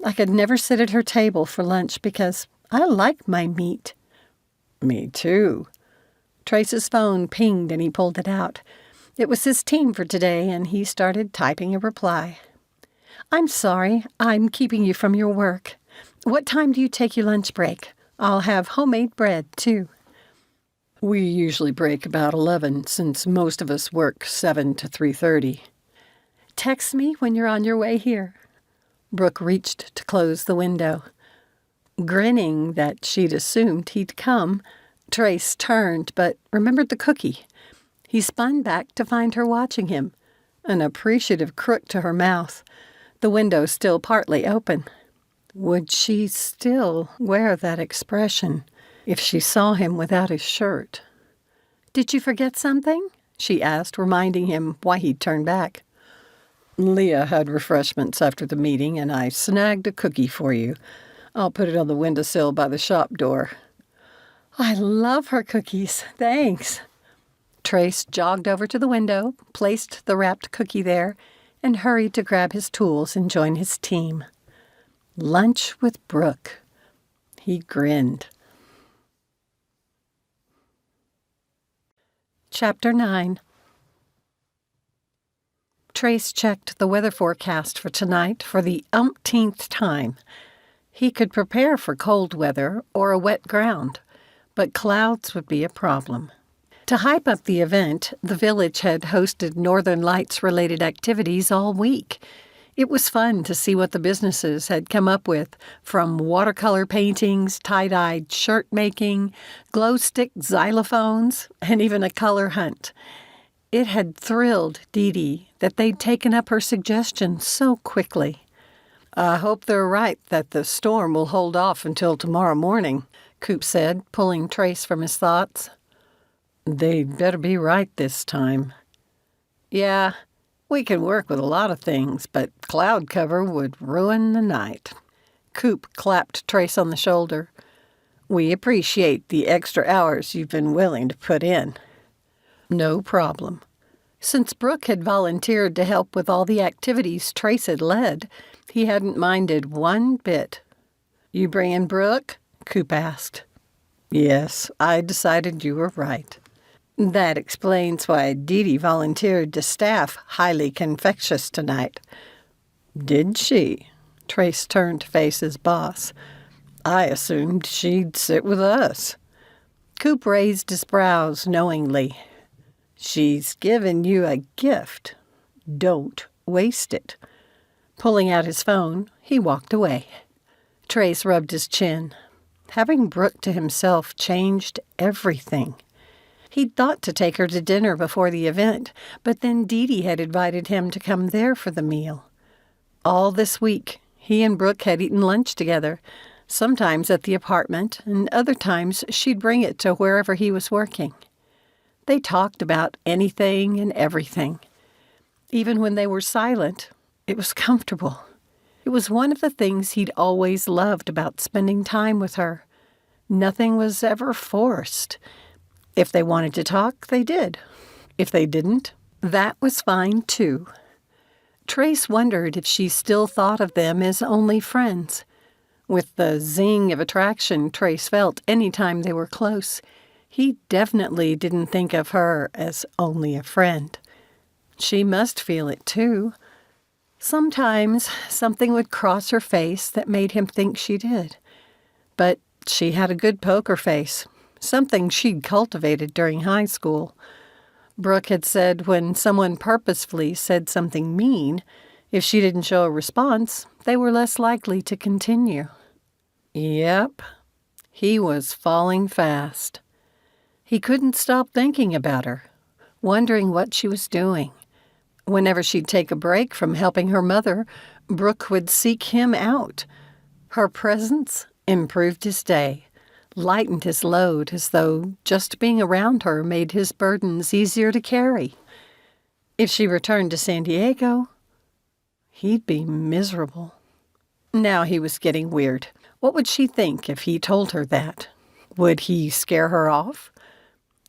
I could never sit at her table for lunch because I like my meat." "Me too." Trace's phone pinged and he pulled it out. It was his team for today, and he started typing a reply. "I'm sorry, I'm keeping you from your work. What time do you take your lunch break? I'll have homemade bread, too." "We usually break about 11, since most of us work 7 to 3:30. "Text me when you're on your way here." Brooke reached to close the window. Grinning that she'd assumed he'd come, Trace turned, but remembered the cookie. He spun back to find her watching him, an appreciative crook to her mouth, the window still partly open. Would she still wear that expression if she saw him without his shirt? "Did you forget something?" she asked, reminding him why he'd turned back. "Leah had refreshments after the meeting, and I snagged a cookie for you. I'll put it on the windowsill by the shop door." "I love her cookies. Thanks." Trace jogged over to the window, placed the wrapped cookie there, and hurried to grab his tools and join his team. Lunch with Brooke. He grinned. Chapter 9. Trace checked the weather forecast for tonight for the umpteenth time. He could prepare for cold weather or a wet ground, but clouds would be a problem. To hype up the event, the village had hosted Northern Lights-related activities all week. It was fun to see what the businesses had come up with, from watercolor paintings, tie-dyed shirt-making, glow-stick xylophones, and even a color hunt. It had thrilled Dee Dee that they'd taken up her suggestion so quickly. "I hope they're right that the storm will hold off until tomorrow morning," Coop said, pulling Trace from his thoughts. "They'd better be right this time." "Yeah, we can work with a lot of things, but cloud cover would ruin the night." Coop clapped Trace on the shoulder. "We appreciate the extra hours you've been willing to put in." "No problem." Since Brooke had volunteered to help with all the activities Trace had led, he hadn't minded one bit. "You bringin' Brooke?" Coop asked. "Yes, I decided you were right." "That explains why Dee Dee volunteered to staff Highly Confectious tonight." "Did she?" Trace turned to face his boss. "I assumed she'd sit with us." Coop raised his brows knowingly. "She's given you a gift. Don't waste it." Pulling out his phone, he walked away. Trace rubbed his chin. Having Brooke to himself changed everything. He'd thought to take her to dinner before the event, but then Dee Dee had invited him to come there for the meal. All this week, he and Brooke had eaten lunch together, sometimes at the apartment, and other times she'd bring it to wherever he was working. They talked about anything and everything. Even when they were silent, it was comfortable. It was one of the things he'd always loved about spending time with her. Nothing was ever forced. If they wanted to talk, they did. If they didn't, that was fine too. Trace wondered if she still thought of them as only friends. With the zing of attraction Trace felt any time they were close, he definitely didn't think of her as only a friend. She must feel it too. Sometimes something would cross her face that made him think she did. But she had a good poker face, something she'd cultivated during high school. Brooke had said when someone purposefully said something mean, if she didn't show a response, they were less likely to continue. Yep, he was falling fast. He couldn't stop thinking about her, wondering what she was doing. Whenever she'd take a break from helping her mother, Brooke would seek him out. Her presence improved his day, lightened his load as though just being around her made his burdens easier to carry. If she returned to San Diego, he'd be miserable. Now he was getting weird. What would she think if he told her that? Would he scare her off?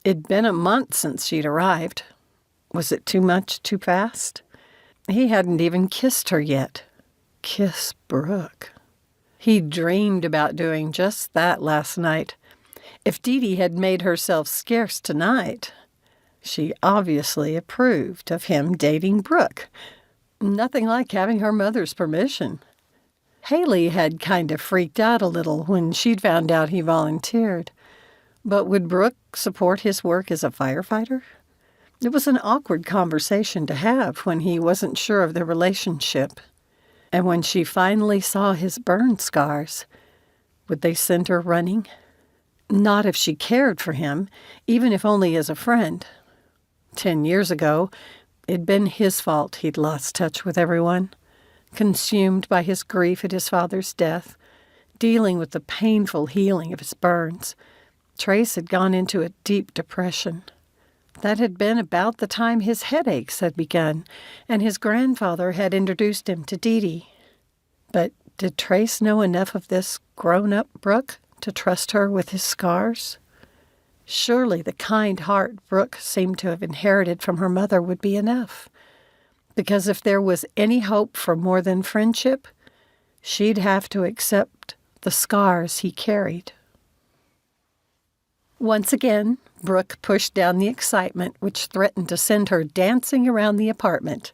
It'd been a month since she'd arrived. Was it too much too fast? He hadn't even kissed her yet. Kiss Brooke. He dreamed about doing just that last night. If Dee Dee had made herself scarce tonight, she obviously approved of him dating Brooke. Nothing like having her mother's permission. Haley had kind of freaked out a little when she'd found out he volunteered. But would Brooke support his work as a firefighter? It was an awkward conversation to have when he wasn't sure of their relationship. And when she finally saw his burn scars, would they send her running? Not if she cared for him, even if only as a friend. 10 years ago, it'd been his fault he'd lost touch with everyone, consumed by his grief at his father's death, dealing with the painful healing of his burns. Trace had gone into a deep depression. That had been about the time his headaches had begun, and his grandfather had introduced him to Dee Dee. But did Trace know enough of this grown-up Brooke to trust her with his scars? Surely the kind heart Brooke seemed to have inherited from her mother would be enough. Because if there was any hope for more than friendship, she'd have to accept the scars he carried. Once again, Brooke pushed down the excitement which threatened to send her dancing around the apartment.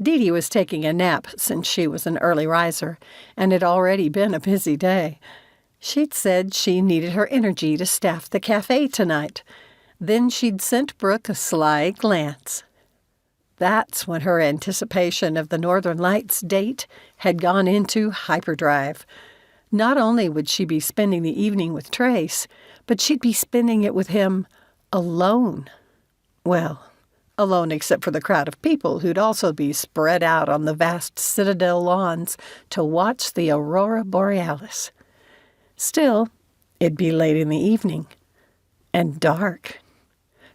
Dee was taking a nap since she was an early riser, and had already been a busy day. She'd said she needed her energy to staff the cafe tonight. Then she'd sent Brooke a sly glance. That's when her anticipation of the Northern Lights date had gone into hyperdrive. Not only would she be spending the evening with Trace, but she'd be spending it with him alone. Well, alone except for the crowd of people who'd also be spread out on the vast Citadel lawns to watch the aurora borealis. Still, it'd be late in the evening, and dark.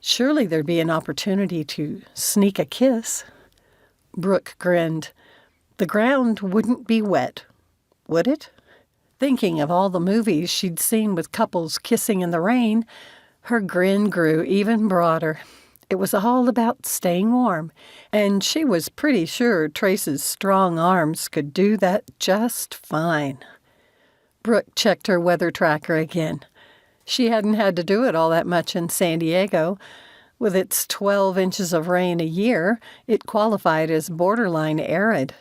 Surely there'd be an opportunity to sneak a kiss. Brooke grinned. The ground wouldn't be wet, would it? Thinking of all the movies she'd seen with couples kissing in the rain, her grin grew even broader. It was all about staying warm, and she was pretty sure Trace's strong arms could do that just fine. Brooke checked her weather tracker again. She hadn't had to do it all that much in San Diego. With its 12 inches of rain a year, it qualified as borderline arid.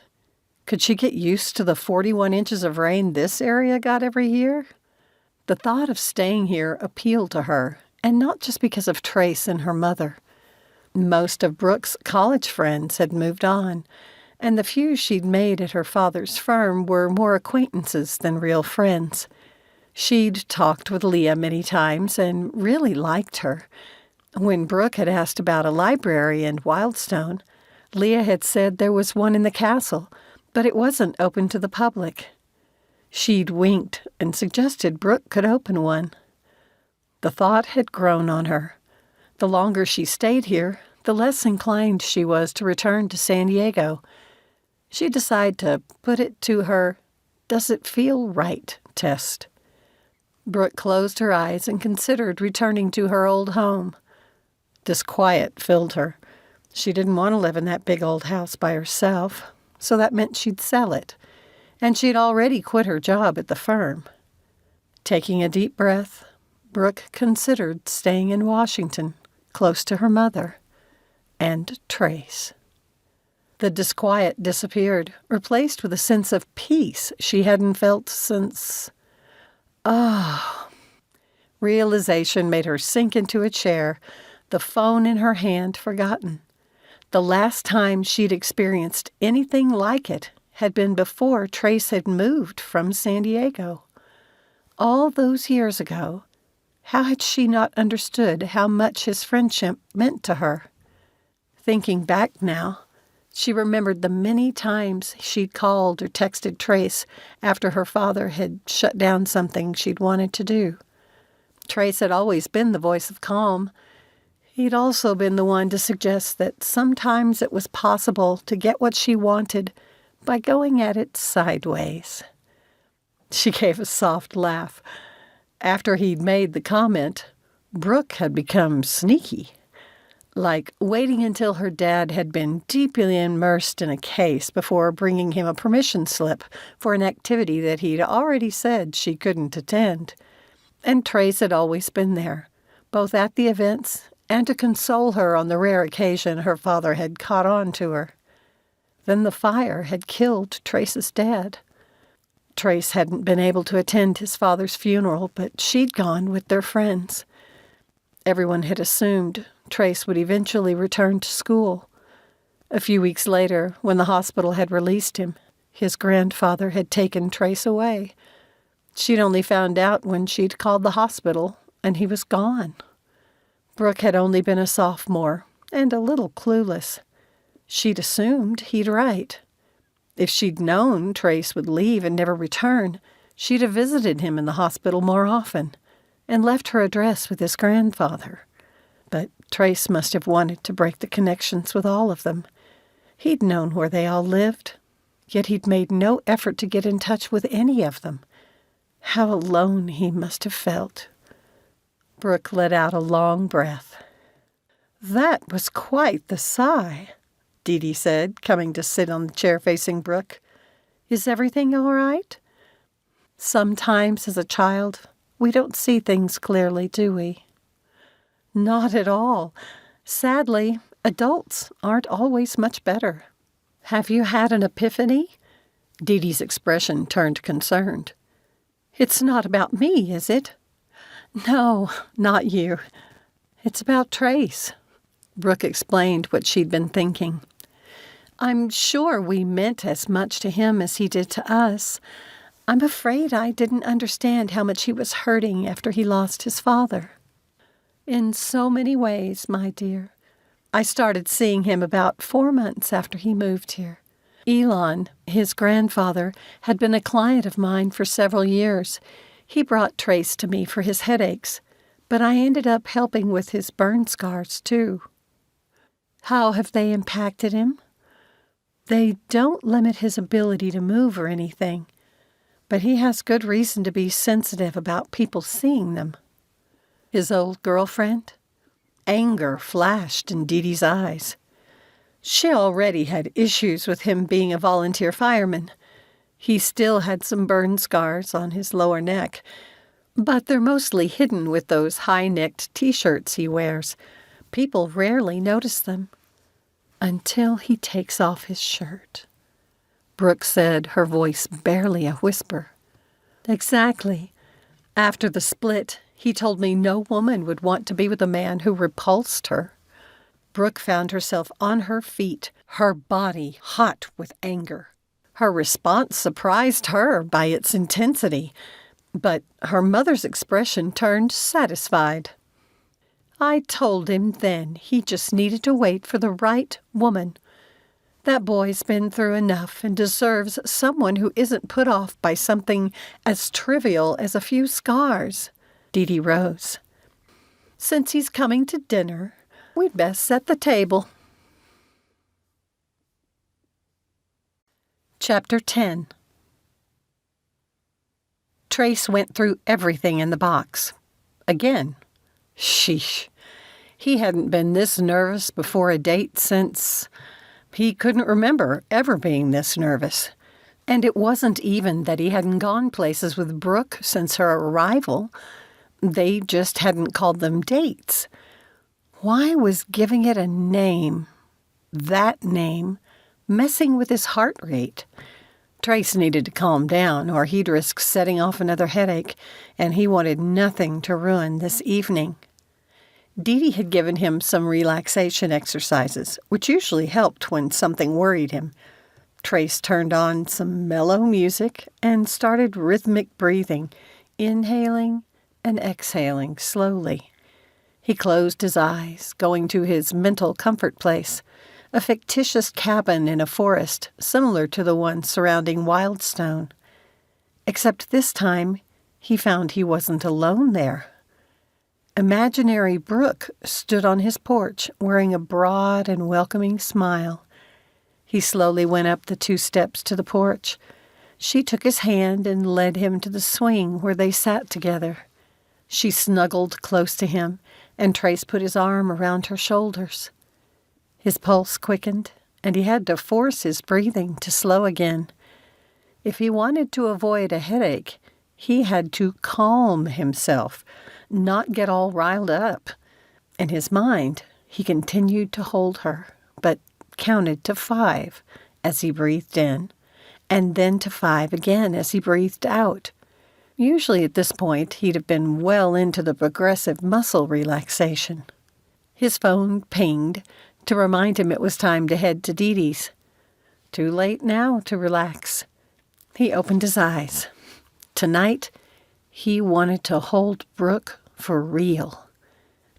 Could she get used to the 41 inches of rain this area got every year? The thought of staying here appealed to her, and not just because of Trace and her mother. Most of Brooke's college friends had moved on, and the few she'd made at her father's firm were more acquaintances than real friends. She'd talked with Leah many times and really liked her. When Brooke had asked about a library in Wildstone, Leah had said there was one in the castle, but it wasn't open to the public. She'd winked and suggested Brooke could open one. The thought had grown on her. The longer she stayed here, the less inclined she was to return to San Diego. She decided to put it to her "does it feel right" test. Brooke closed her eyes and considered returning to her old home. Disquiet filled her. She didn't want to live in that big old house by herself, so that meant she'd sell it. And she'd already quit her job at the firm. Taking a deep breath, Brooke considered staying in Washington, close to her mother and Trace. The disquiet disappeared, replaced with a sense of peace she hadn't felt since... Realization made her sink into a chair, the phone in her hand forgotten. The last time she'd experienced anything like it had been before Trace had moved from San Diego. All those years ago, how had she not understood how much his friendship meant to her? Thinking back now, she remembered the many times she'd called or texted Trace after her father had shut down something she'd wanted to do. Trace had always been the voice of calm. He'd also been the one to suggest that sometimes it was possible to get what she wanted by going at it sideways. She gave a soft laugh. After he'd made the comment, Brooke had become sneaky. Like waiting until her dad had been deeply immersed in a case before bringing him a permission slip for an activity that he'd already said she couldn't attend. And Trace had always been there, both at the events and to console her on the rare occasion her father had caught on to her. Then the fire had killed Trace's dad. Trace hadn't been able to attend his father's funeral, but she'd gone with their friends. Everyone had assumed Trace would eventually return to school. A few weeks later, when the hospital had released him, his grandfather had taken Trace away. She'd only found out when she'd called the hospital, and he was gone. Brooke had only been a sophomore, and a little clueless. She'd assumed he'd write. If she'd known Trace would leave and never return, she'd have visited him in the hospital more often, and left her address with his grandfather. But Trace must have wanted to break the connections with all of them. He'd known where they all lived, yet he'd made no effort to get in touch with any of them. How alone he must have felt. Brooke let out a long breath. "That was quite the sigh," Dee said, coming to sit on the chair facing Brooke. "Is everything all right? Sometimes as a child, we don't see things clearly, do we?" "Not at all. Sadly, adults aren't always much better. Have you had an epiphany? Dee Dee's expression turned concerned. It's not about me, is it? No, not you. It's about Trace. Brooke explained what she'd been thinking. I'm sure we meant as much to him as he did to us. I'm afraid I didn't understand how much he was hurting after he lost his father. In so many ways, my dear. I started seeing him about 4 months after he moved here. Elon, his grandfather, had been a client of mine for several years. He brought Trace to me for his headaches, but I ended up helping with his burn scars, too. How have they impacted him? They don't limit his ability to move or anything, but he has good reason to be sensitive about people seeing them. His old girlfriend? Anger flashed in Dee Dee's eyes. She already had issues with him being a volunteer fireman. He still had some burn scars on his lower neck, but they're mostly hidden with those high-necked T-shirts he wears. People rarely notice them. Until he takes off his shirt. Brooke said, her voice barely a whisper. Exactly. After the split, he told me no woman would want to be with a man who repulsed her. Brooke found herself on her feet, her body hot with anger. Her response surprised her by its intensity, but her mother's expression turned satisfied. I told him then he just needed to wait for the right woman. That boy's been through enough and deserves someone who isn't put off by something as trivial as a few scars. Dee Dee rose. Since he's coming to dinner, we'd best set the table. Chapter 10. Trace went through everything in the box. Again. Sheesh. He hadn't been this nervous before a date since... He couldn't remember ever being this nervous. And it wasn't even that he hadn't gone places with Brooke since her arrival. They just hadn't called them dates. Why was giving it a name, that name, messing with his heart rate? Trace needed to calm down, or he'd risk setting off another headache, and he wanted nothing to ruin this evening. Dee Dee had given him some relaxation exercises, which usually helped when something worried him. Trace turned on some mellow music and started rhythmic breathing, inhaling and exhaling slowly. He closed his eyes, going to his mental comfort place, a fictitious cabin in a forest similar to the one surrounding Wildstone. Except this time, he found he wasn't alone there. Imaginary Brooke stood on his porch, wearing a broad and welcoming smile. He slowly went up the 2 steps to the porch. She took his hand and led him to the swing where they sat together. She snuggled close to him, and Trace put his arm around her shoulders. His pulse quickened, and he had to force his breathing to slow again. If he wanted to avoid a headache, he had to calm himself, not get all riled up. In his mind, he continued to hold her, but counted to 5 as he breathed in, and then to 5 again as he breathed out. Usually at this point, he'd have been well into the progressive muscle relaxation. His phone pinged to remind him it was time to head to Dee Dee's. Too late now to relax. He opened his eyes. Tonight, he wanted to hold Brooke for real.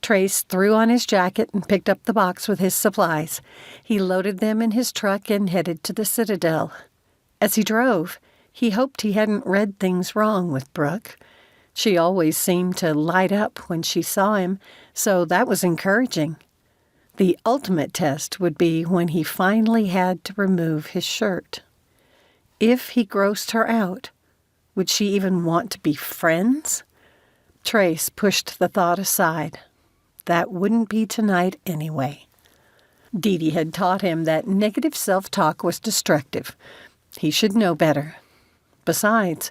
Trace threw on his jacket and picked up the box with his supplies. He loaded them in his truck and headed to the Citadel. As he drove, he hoped he hadn't read things wrong with Brooke. She always seemed to light up when she saw him, so that was encouraging. The ultimate test would be when he finally had to remove his shirt. If he grossed her out, would she even want to be friends? Trace pushed the thought aside. That wouldn't be tonight anyway. Dee Dee had taught him that negative self-talk was destructive. He should know better. Besides,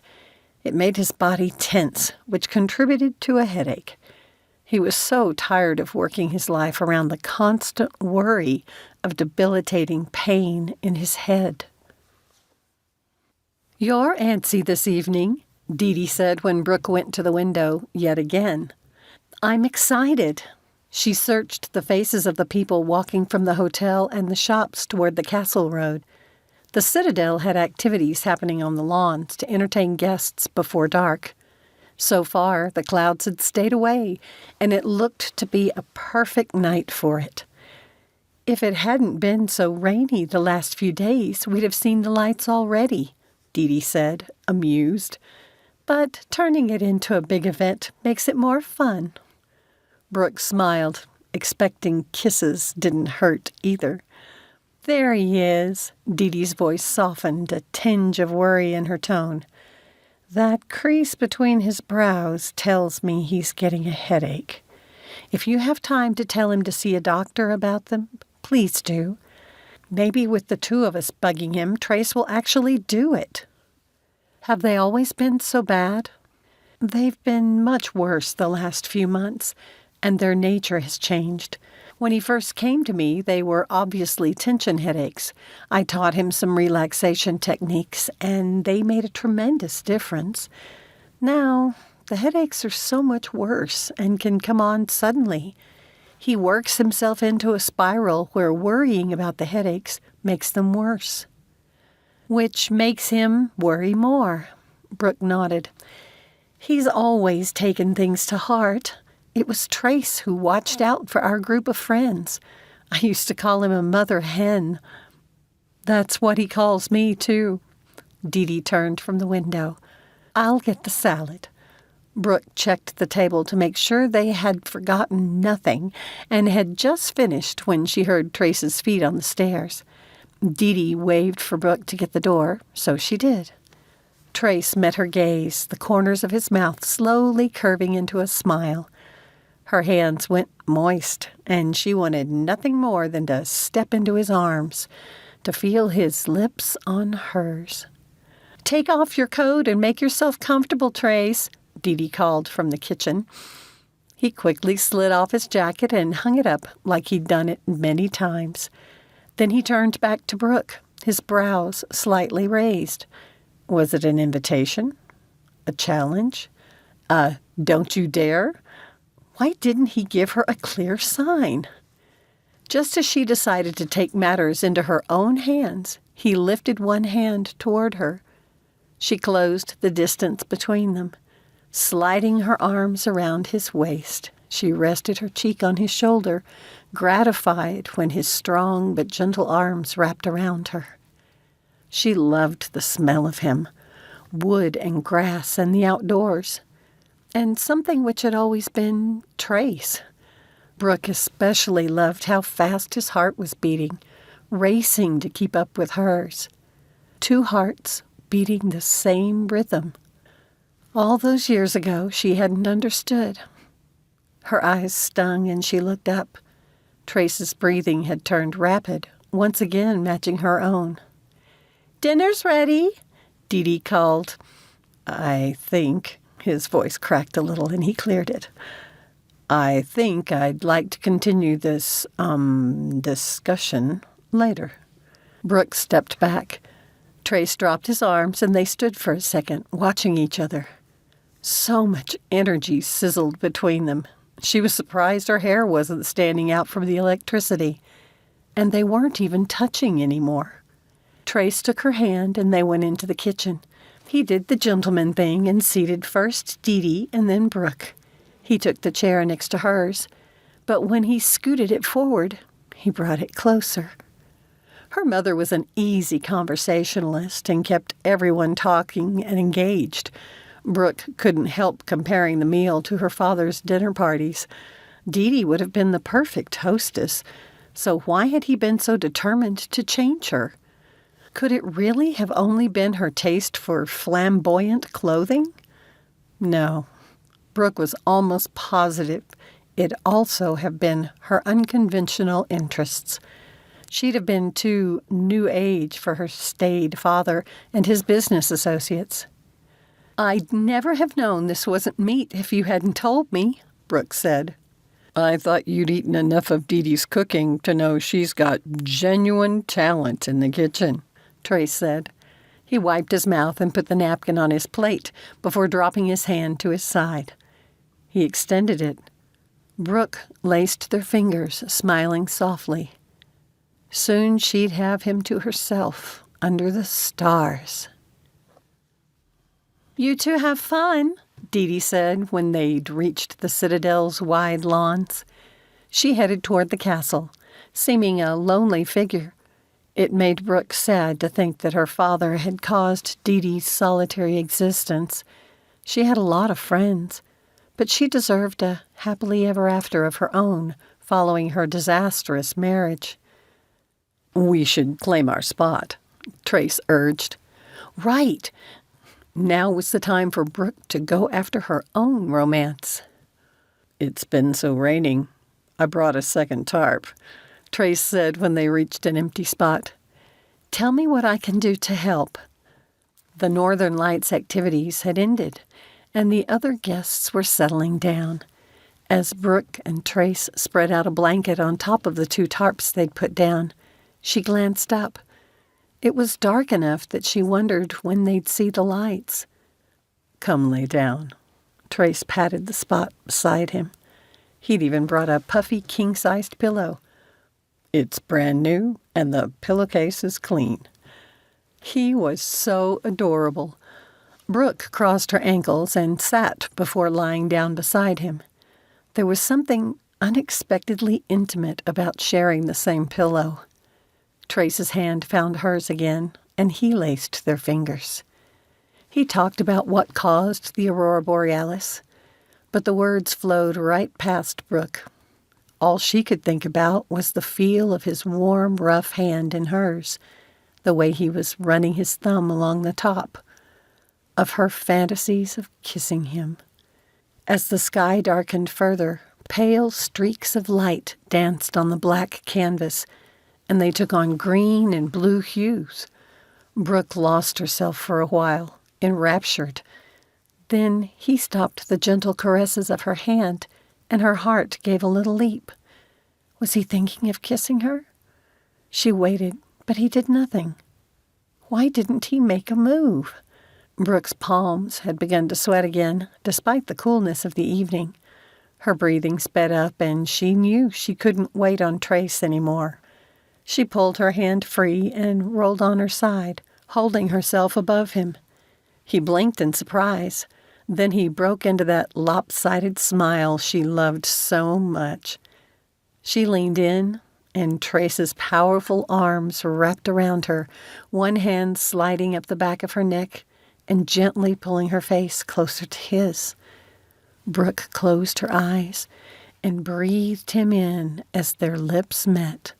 it made his body tense, which contributed to a headache. He was so tired of working his life around the constant worry of debilitating pain in his head. "You're antsy this evening," Dee Dee said when Brooke went to the window yet again. "I'm excited." She searched the faces of the people walking from the hotel and the shops toward the Castle Road. The Citadel had activities happening on the lawns to entertain guests before dark. So far, the clouds had stayed away, and it looked to be a perfect night for it. "If it hadn't been so rainy the last few days, we'd have seen the lights already," Dee Dee said, amused. "But turning it into a big event makes it more fun." Brooke smiled. Expecting kisses didn't hurt either. "There he is." Dee Dee's voice softened, a tinge of worry in her tone. "That crease between his brows tells me he's getting a headache. If you have time to tell him to see a doctor about them, please do. Maybe with the two of us bugging him, Trace will actually do it." "Have they always been so bad?" "They've been much worse the last few months, and their nature has changed. When he first came to me, they were obviously tension headaches. I taught him some relaxation techniques, and they made a tremendous difference. Now, the headaches are so much worse and can come on suddenly. He works himself into a spiral where worrying about the headaches makes them worse." "Which makes him worry more." Brooke nodded. "He's always taken things to heart. It was Trace who watched out for our group of friends. I used to call him a mother hen." "That's what he calls me, too." Dee Dee turned from the window. "I'll get the salad." Brooke checked the table to make sure they had forgotten nothing and had just finished when she heard Trace's feet on the stairs. Dee Dee waved for Brooke to get the door, so she did. Trace met her gaze, the corners of his mouth slowly curving into a smile. Her hands went moist, and she wanted nothing more than to step into his arms, to feel his lips on hers. "Take off your coat and make yourself comfortable, Trace," Dee Dee called from the kitchen. He quickly slid off his jacket and hung it up like he'd done it many times. Then he turned back to Brooke, his brows slightly raised. Was it an invitation? A challenge? Don't you dare? Why didn't he give her a clear sign? Just as she decided to take matters into her own hands, he lifted one hand toward her. She closed the distance between them. Sliding her arms around his waist, she rested her cheek on his shoulder, gratified when his strong but gentle arms wrapped around her. She loved the smell of him, wood and grass and the outdoors, and something which had always been Trace. Brooke especially loved how fast his heart was beating, racing to keep up with hers. Two hearts beating the same rhythm. All those years ago, she hadn't understood. Her eyes stung and she looked up. Trace's breathing had turned rapid, once again matching her own. "Dinner's ready," Dee Dee called. "I think," his voice cracked a little and he cleared it. "I think I'd like to continue this, discussion later." Brooke stepped back. Trace dropped his arms and they stood for a second, watching each other. So much energy sizzled between them. She was surprised her hair wasn't standing out from the electricity. And they weren't even touching anymore. Trace took her hand and they went into the kitchen. He did the gentleman thing and seated first Dee Dee and then Brooke. He took the chair next to hers, but when he scooted it forward, he brought it closer. Her mother was an easy conversationalist and kept everyone talking and engaged. Brooke couldn't help comparing the meal to her father's dinner parties. Dee Dee would have been the perfect hostess, so why had he been so determined to change her? Could it really have only been her taste for flamboyant clothing? No. Brooke was almost positive it'd also have been her unconventional interests. She'd have been too new age for her staid father and his business associates. "I'd never have known this wasn't meat if you hadn't told me," Brooke said. I thought you'd eaten enough of Dee Dee's cooking to know she's got genuine talent in the kitchen, Trace said. He wiped his mouth and put the napkin on his plate before dropping his hand to his side. He extended it. Brooke laced their fingers, smiling softly. Soon she'd have him to herself under the stars. "You two have fun," Dee Dee said when they'd reached the Citadel's wide lawns. She headed toward the castle, seeming a lonely figure. It made Brooke sad to think that her father had caused Dee Dee's solitary existence. She had a lot of friends, but she deserved a happily ever after of her own following her disastrous marriage. "We should claim our spot," Trace urged. "Right. Now was the time for Brooke to go after her own romance." "It's been so raining. I brought a second tarp," Trace said when they reached an empty spot. "Tell me what I can do to help." The Northern Lights activities had ended, and the other guests were settling down. As Brooke and Trace spread out a blanket on top of the 2 tarps they'd put down, she glanced up. It was dark enough that she wondered when they'd see the lights. "Come lay down." Trace patted the spot beside him. He'd even brought a puffy king-sized pillow. "It's brand new, and the pillowcase is clean." He was so adorable. Brooke crossed her ankles and sat before lying down beside him. There was something unexpectedly intimate about sharing the same pillow. Trace's hand found hers again, and he laced their fingers. He talked about what caused the aurora borealis, but the words flowed right past Brooke. All she could think about was the feel of his warm, rough hand in hers, the way he was running his thumb along the top, of her fantasies of kissing him. As the sky darkened further, pale streaks of light danced on the black canvas, and they took on green and blue hues. Brooke lost herself for a while, enraptured. Then he stopped the gentle caresses of her hand, and her heart gave a little leap. Was he thinking of kissing her? She waited, but he did nothing. Why didn't he make a move? Brooke's palms had begun to sweat again, despite the coolness of the evening. Her breathing sped up, and she knew she couldn't wait on Trace anymore. She pulled her hand free and rolled on her side, holding herself above him. He blinked in surprise. Then he broke into that lopsided smile she loved so much. She leaned in, and Trace's powerful arms wrapped around her, one hand sliding up the back of her neck and gently pulling her face closer to his. Brooke closed her eyes and breathed him in as their lips met.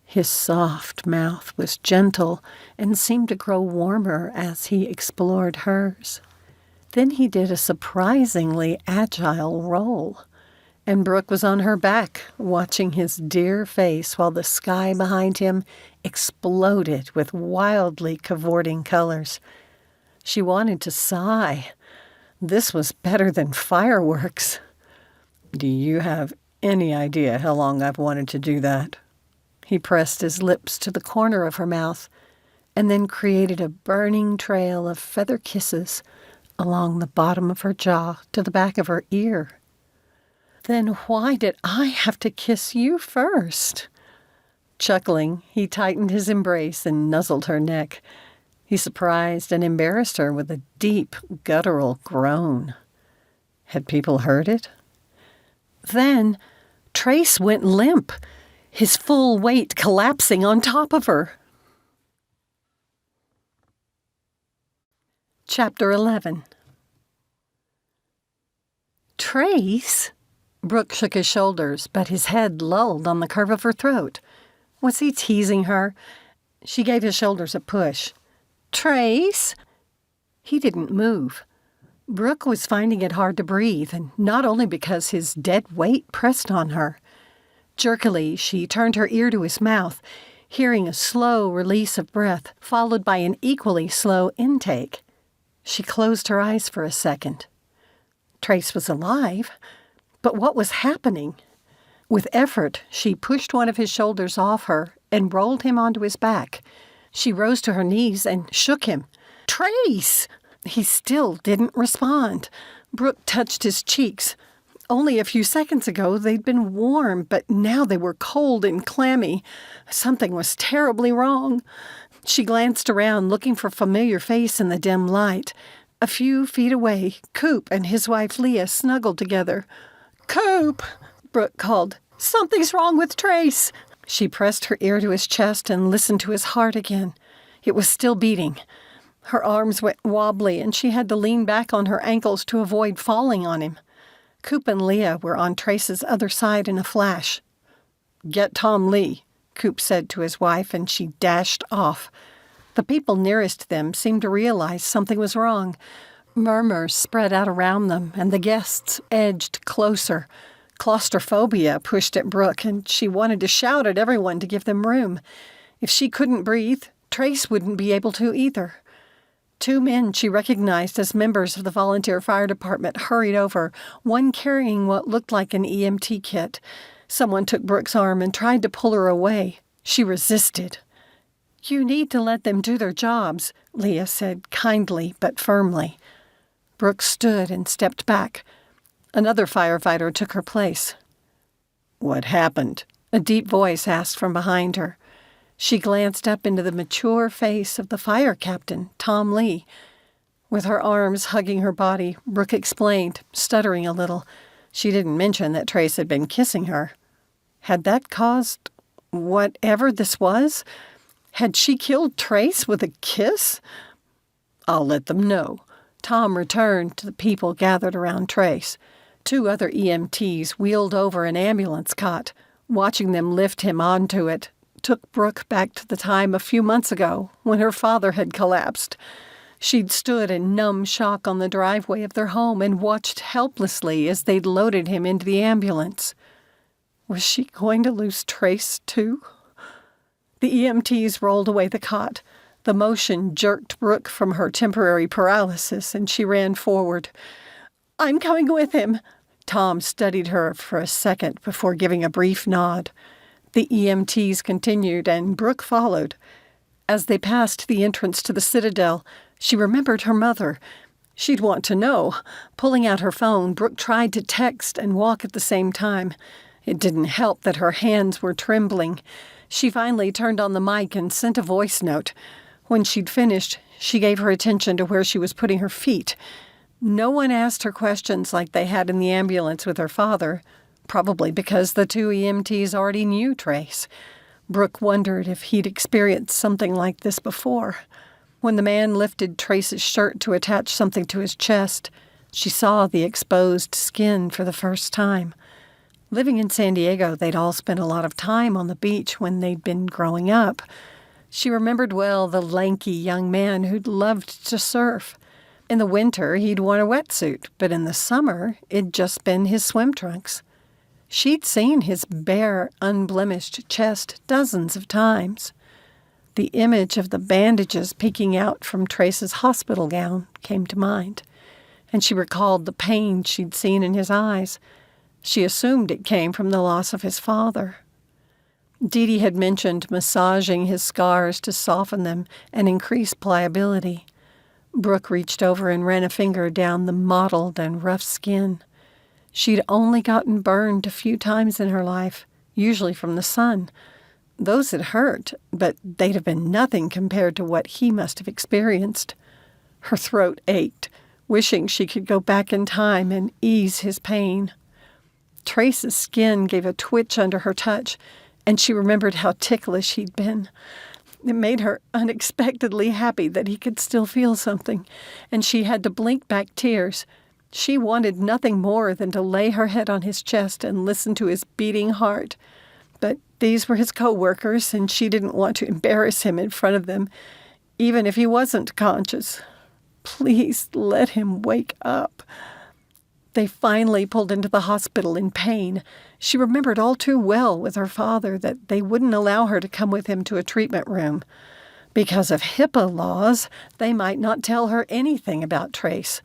His soft mouth was gentle and seemed to grow warmer as he explored hers. Then he did a surprisingly agile roll, and Brooke was on her back, watching his dear face while the sky behind him exploded with wildly cavorting colors. She wanted to sigh. This was better than fireworks. "Do you have any idea how long I've wanted to do that?" He pressed his lips to the corner of her mouth and then created a burning trail of feather kisses along the bottom of her jaw to the back of her ear. "Then why did I have to kiss you first?" Chuckling, he tightened his embrace and nuzzled her neck. He surprised and embarrassed her with a deep, guttural groan. Had people heard it? Then Trace went limp, his full weight collapsing on top of her. Chapter 11. "Trace?" Brooke shook his shoulders, but his head lolled on the curve of her throat. Was he teasing her? She gave his shoulders a push. "Trace?" He didn't move. Brooke was finding it hard to breathe, and not only because his dead weight pressed on her. Jerkily, she turned her ear to his mouth, hearing a slow release of breath, followed by an equally slow intake. She closed her eyes for a second. Trace was alive, But what was happening? With effort, she pushed one of his shoulders off her and rolled him onto his back. She rose to her knees and shook him. "Trace!" He still didn't respond. Brooke touched his cheeks. Only a few seconds ago they'd been warm, but now they were cold and clammy. Something was terribly wrong. She glanced around, looking for a familiar face in the dim light. A few feet away, Coop and his wife Leah snuggled together. "Coop!" Brooke called. "Something's wrong with Trace." She pressed her ear to his chest and listened to his heart again. It was still beating. Her arms went wobbly, and she had to lean back on her ankles to avoid falling on him. Coop and Leah were on Trace's other side in a flash. "Get Tom Lee," Coop said to his wife, and she dashed off. The people nearest them seemed to realize something was wrong. Murmurs spread out around them, and the guests edged closer. Claustrophobia pushed at Brooke, and she wanted to shout at everyone to give them room. If she couldn't breathe, Trace wouldn't be able to either. Two men she recognized as members of the volunteer fire department hurried over, one carrying what looked like an EMT kit. Someone took Brooke's arm and tried to pull her away. She resisted. "You need to let them do their jobs," Leah said kindly but firmly. Brooke stood and stepped back. Another firefighter took her place. "What happened?" a deep voice asked from behind her. She glanced up into the mature face of the fire captain, Tom Lee. With her arms hugging her body, Brooke explained, stuttering a little. She didn't mention that Trace had been kissing her. Had that caused whatever this was? Had she killed Trace with a kiss? "I'll let them know." Tom returned to the people gathered around Trace. Two other EMTs wheeled over an ambulance cot. Watching them lift him onto it took Brooke back to the time a few months ago when her father had collapsed. She'd stood in numb shock on the driveway of their home and watched helplessly as they'd loaded him into the ambulance. Was she going to lose Trace, too? The EMTs rolled away the cot. The motion jerked Brooke from her temporary paralysis, and she ran forward. "I'm coming with him." Tom studied her for a second before giving a brief nod. The EMTs continued, and Brooke followed. As they passed the entrance to the Citadel, she remembered her mother. She'd want to know. Pulling out her phone, Brooke tried to text and walk at the same time. It didn't help that her hands were trembling. She finally turned on the mic and sent a voice note. When she'd finished, she gave her attention to where she was putting her feet. No one asked her questions like they had in the ambulance with her father, probably because the two EMTs already knew Trace. Brooke wondered if he'd experienced something like this before. When the man lifted Trace's shirt to attach something to his chest, she saw the exposed skin for the first time. Living in San Diego, they'd all spent a lot of time on the beach when they'd been growing up. She remembered well the lanky young man who'd loved to surf. In the winter, he'd worn a wetsuit, but in the summer, it'd just been his swim trunks. She'd seen his bare, unblemished chest dozens of times. The image of the bandages peeking out from Trace's hospital gown came to mind, and she recalled the pain she'd seen in his eyes. She assumed it came from the loss of his father. Dee Dee had mentioned massaging his scars to soften them and increase pliability. Brooke reached over and ran a finger down the mottled and rough skin. She'd only gotten burned a few times in her life, usually from the sun. Those had hurt, but they'd have been nothing compared to what he must have experienced. Her throat ached, wishing she could go back in time and ease his pain. Trace's skin gave a twitch under her touch, and she remembered how ticklish he'd been. It made her unexpectedly happy that he could still feel something, and she had to blink back tears. She wanted nothing more than to lay her head on his chest and listen to his beating heart. But these were his co-workers, and she didn't want to embarrass him in front of them, even if he wasn't conscious. Please let him wake up. They finally pulled into the hospital in pain. She remembered all too well with her father that they wouldn't allow her to come with him to a treatment room. Because of HIPAA laws, they might not tell her anything about Trace.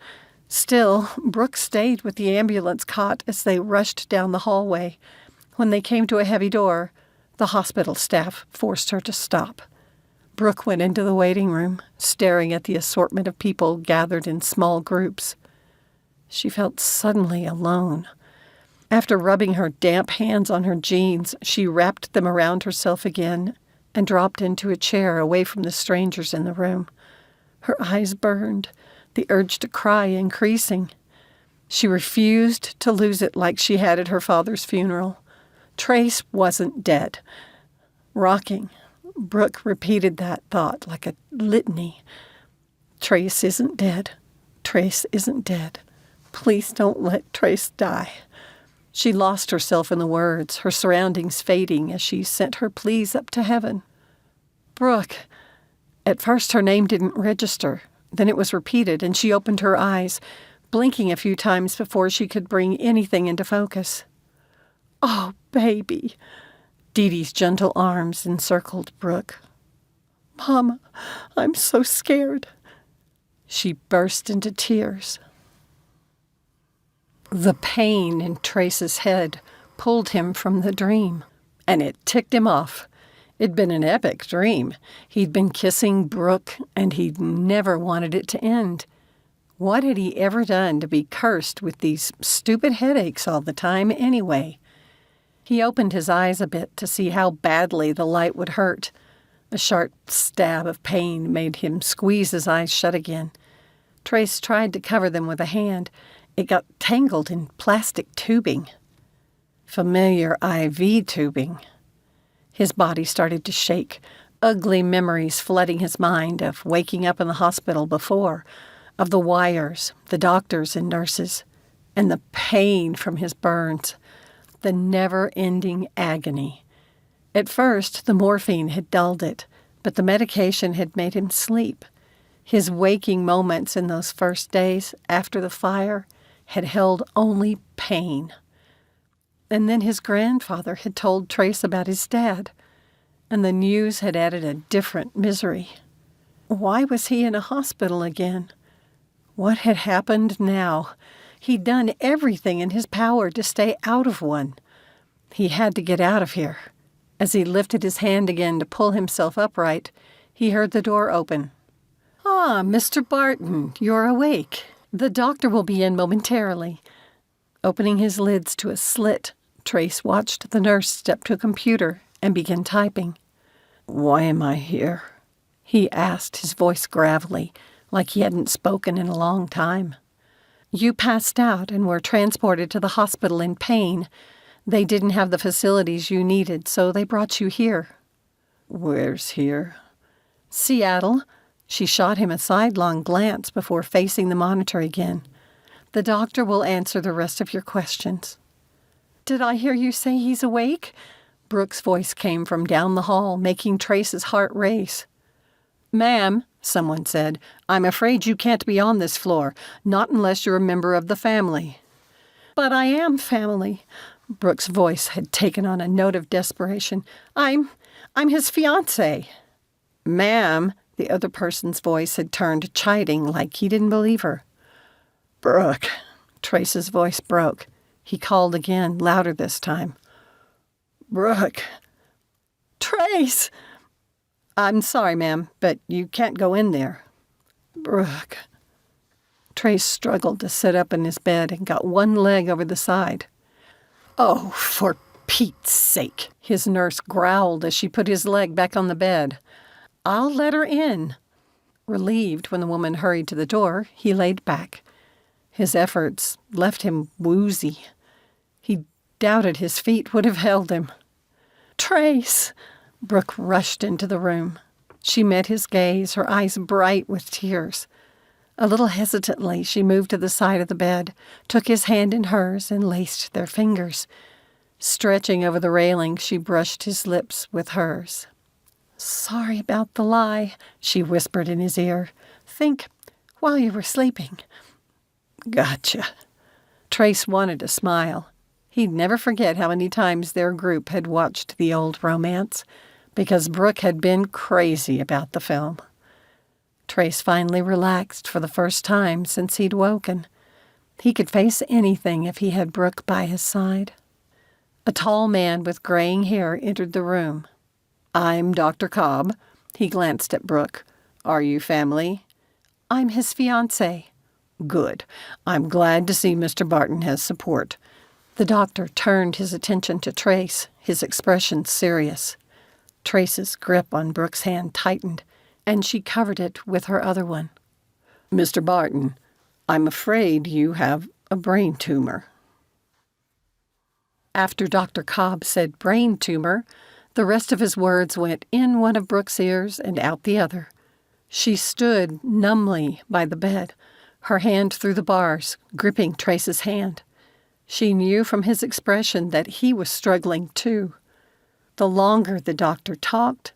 Still, Brooke stayed with the ambulance cot as they rushed down the hallway. When they came to a heavy door, the hospital staff forced her to stop. Brooke went into the waiting room, staring at the assortment of people gathered in small groups. She felt suddenly alone. After rubbing her damp hands on her jeans, she wrapped them around herself again and dropped into a chair away from the strangers in the room. Her eyes burned, the urge to cry increasing. She refused to lose it like she had at her father's funeral. Trace wasn't dead. Rocking, Brooke repeated that thought like a litany. Trace isn't dead. Trace isn't dead. Please don't let Trace die. She lost herself in the words, her surroundings fading as she sent her pleas up to heaven. Brooke. At first her name didn't register. Then it was repeated, and she opened her eyes, blinking a few times before she could bring anything into focus. Oh, baby. Dee Dee's gentle arms encircled Brooke. Mama, I'm so scared. She burst into tears. The pain in Trace's head pulled him from the dream, and it ticked him off. It'd been an epic dream. He'd been kissing Brooke, and he'd never wanted it to end. What had he ever done to be cursed with these stupid headaches all the time anyway? He opened his eyes a bit to see how badly the light would hurt. A sharp stab of pain made him squeeze his eyes shut again. Trace tried to cover them with a hand. It got tangled in plastic tubing. Familiar IV tubing. His body started to shake, ugly memories flooding his mind of waking up in the hospital before, of the wires, the doctors and nurses, and the pain from his burns, the never-ending agony. At first, the morphine had dulled it, but the medication had made him sleep. His waking moments in those first days after the fire had held only pain. And then his grandfather had told Trace about his dad, and the news had added a different misery. Why was he in a hospital again? What had happened now? He'd done everything in his power to stay out of one. He had to get out of here. As he lifted his hand again to pull himself upright, he heard the door open. "Ah, Mr. Barton, you're awake. The doctor will be in momentarily." Opening his lids to a slit, Trace watched the nurse step to a computer and begin typing. "Why am I here?" he asked, his voice gravelly, like he hadn't spoken in a long time. "You passed out and were transported to the hospital in pain. They didn't have the facilities you needed, so they brought you here." "Where's here?" "Seattle." She shot him a sidelong glance before facing the monitor again. "The doctor will answer the rest of your questions." "Did I hear you say he's awake?" Brooke's voice came from down the hall, making Trace's heart race. "Ma'am," someone said, "I'm afraid you can't be on this floor, not unless you're a member of the family." "But I am family." Brooke's voice had taken on a note of desperation. I'm his fiancée." "Ma'am," the other person's voice had turned chiding like he didn't believe her. "Brooke." Trace's voice broke. He called again, louder this time. "Brooke." "Trace!" "I'm sorry, ma'am, but you can't go in there." "Brooke." Trace struggled to sit up in his bed and got one leg over the side. "Oh, for Pete's sake," his nurse growled as she put his leg back on the bed. "I'll let her in." Relieved when the woman hurried to the door, he laid back. His efforts left him woozy. He doubted his feet would have held him. "Trace!" Brooke rushed into the room. She met his gaze, her eyes bright with tears. A little hesitantly, she moved to the side of the bed, took his hand in hers, and laced their fingers. Stretching over the railing, she brushed his lips with hers. "Sorry about the lie," she whispered in his ear. "Think while you were sleeping." "Gotcha." Trace wanted to smile. He'd never forget how many times their group had watched the old romance, because Brooke had been crazy about the film. Trace finally relaxed for the first time since he'd woken. He could face anything if he had Brooke by his side. A tall man with graying hair entered the room. "I'm Dr. Cobb." He glanced at Brooke. "Are you family?" "I'm his fiancée." "Good. I'm glad to see Mr. Barton has support." The doctor turned his attention to Trace, his expression serious. Trace's grip on Brooke's hand tightened, and she covered it with her other one. "Mr. Barton, I'm afraid you have a brain tumor." After Dr. Cobb said brain tumor, the rest of his words went in one of Brooke's ears and out the other. She stood numbly by the bed, her hand through the bars, gripping Trace's hand. She knew from his expression that he was struggling too. The longer the doctor talked,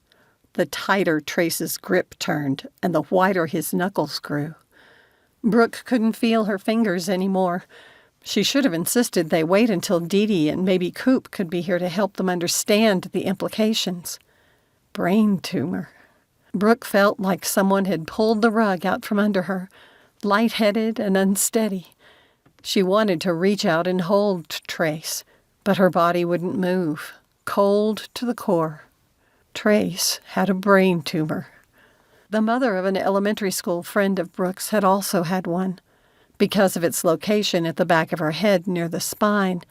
the tighter Trace's grip turned and the whiter his knuckles grew. Brooke couldn't feel her fingers anymore. She should have insisted they wait until Dee Dee and maybe Coop could be here to help them understand the implications. Brain tumor. Brooke felt like someone had pulled the rug out from under her, lightheaded and unsteady. She wanted to reach out and hold Trace, but her body wouldn't move, cold to the core. Trace had a brain tumor. The mother of an elementary school friend of Brooke's had also had one. Because of its location at the back of her head near the spine,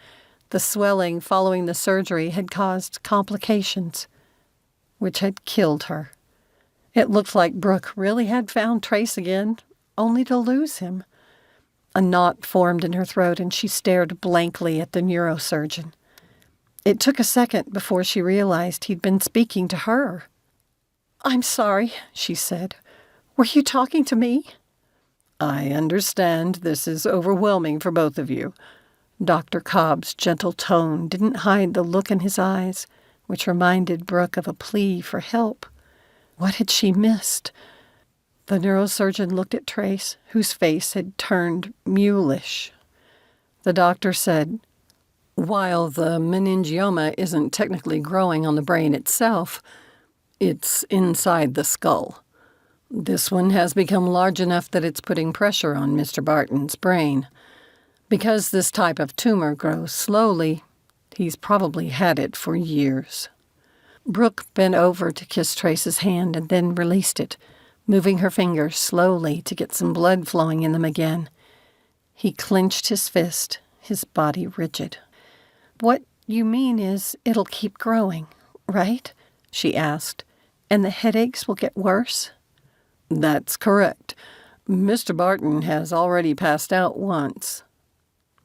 the swelling following the surgery had caused complications, which had killed her. It looked like Brooke really had found Trace again, only to lose him. A knot formed in her throat, and she stared blankly at the neurosurgeon. It took a second before she realized he'd been speaking to her. "I'm sorry," she said. "Were you talking to me?" "I understand this is overwhelming for both of you." Dr. Cobb's gentle tone didn't hide the look in his eyes, which reminded Brooke of a plea for help. What had she missed? The neurosurgeon looked at Trace, whose face had turned mulish. The doctor said, "While the meningioma isn't technically growing on the brain itself, it's inside the skull. This one has become large enough that it's putting pressure on Mr. Barton's brain. Because this type of tumor grows slowly, he's probably had it for years." Brooke bent over to kiss Trace's hand and then released it, moving her fingers slowly to get some blood flowing in them again. He clenched his fist, his body rigid. "What you mean is it'll keep growing, right?" she asked. "And the headaches will get worse?" "That's correct. Mr. Barton has already passed out once."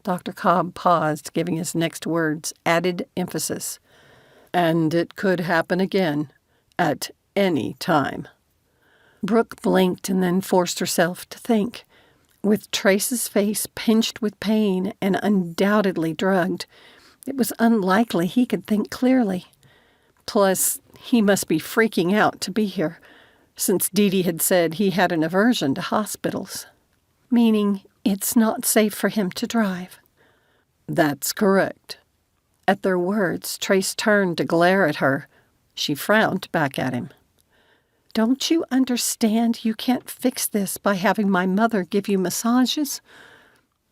Dr. Cobb paused, giving his next words added emphasis. "And it could happen again, at any time." Brooke blinked and then forced herself to think. With Trace's face pinched with pain and undoubtedly drugged, it was unlikely he could think clearly. Plus, he must be freaking out to be here, since Dee Dee had said he had an aversion to hospitals. Meaning it's not safe for him to drive. "That's correct." At their words, Trace turned to glare at her. She frowned back at him. "Don't you understand you can't fix this by having my mother give you massages?"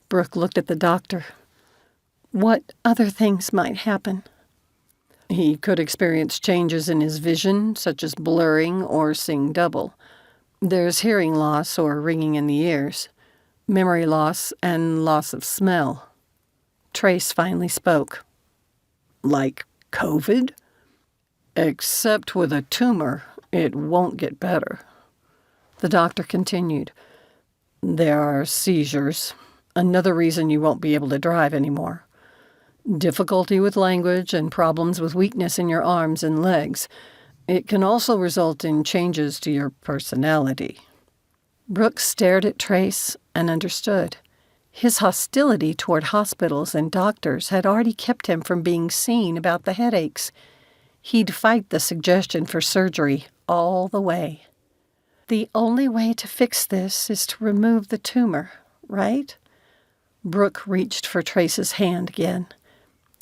Brooke looked at the doctor. "What other things might happen?" "He could experience changes in his vision, such as blurring or seeing double. There's hearing loss or ringing in the ears, memory loss, and loss of smell." Trace finally spoke. "Like COVID? Except with a tumor, it won't get better." The doctor continued. "There are seizures, another reason you won't be able to drive anymore. Difficulty with language and problems with weakness in your arms and legs. It can also result in changes to your personality." Brooke stared at Trace and understood. His hostility toward hospitals and doctors had already kept him from being seen about the headaches. He'd fight the suggestion for surgery all the way. "The only way to fix this is to remove the tumor, right?" Brooke reached for Trace's hand again.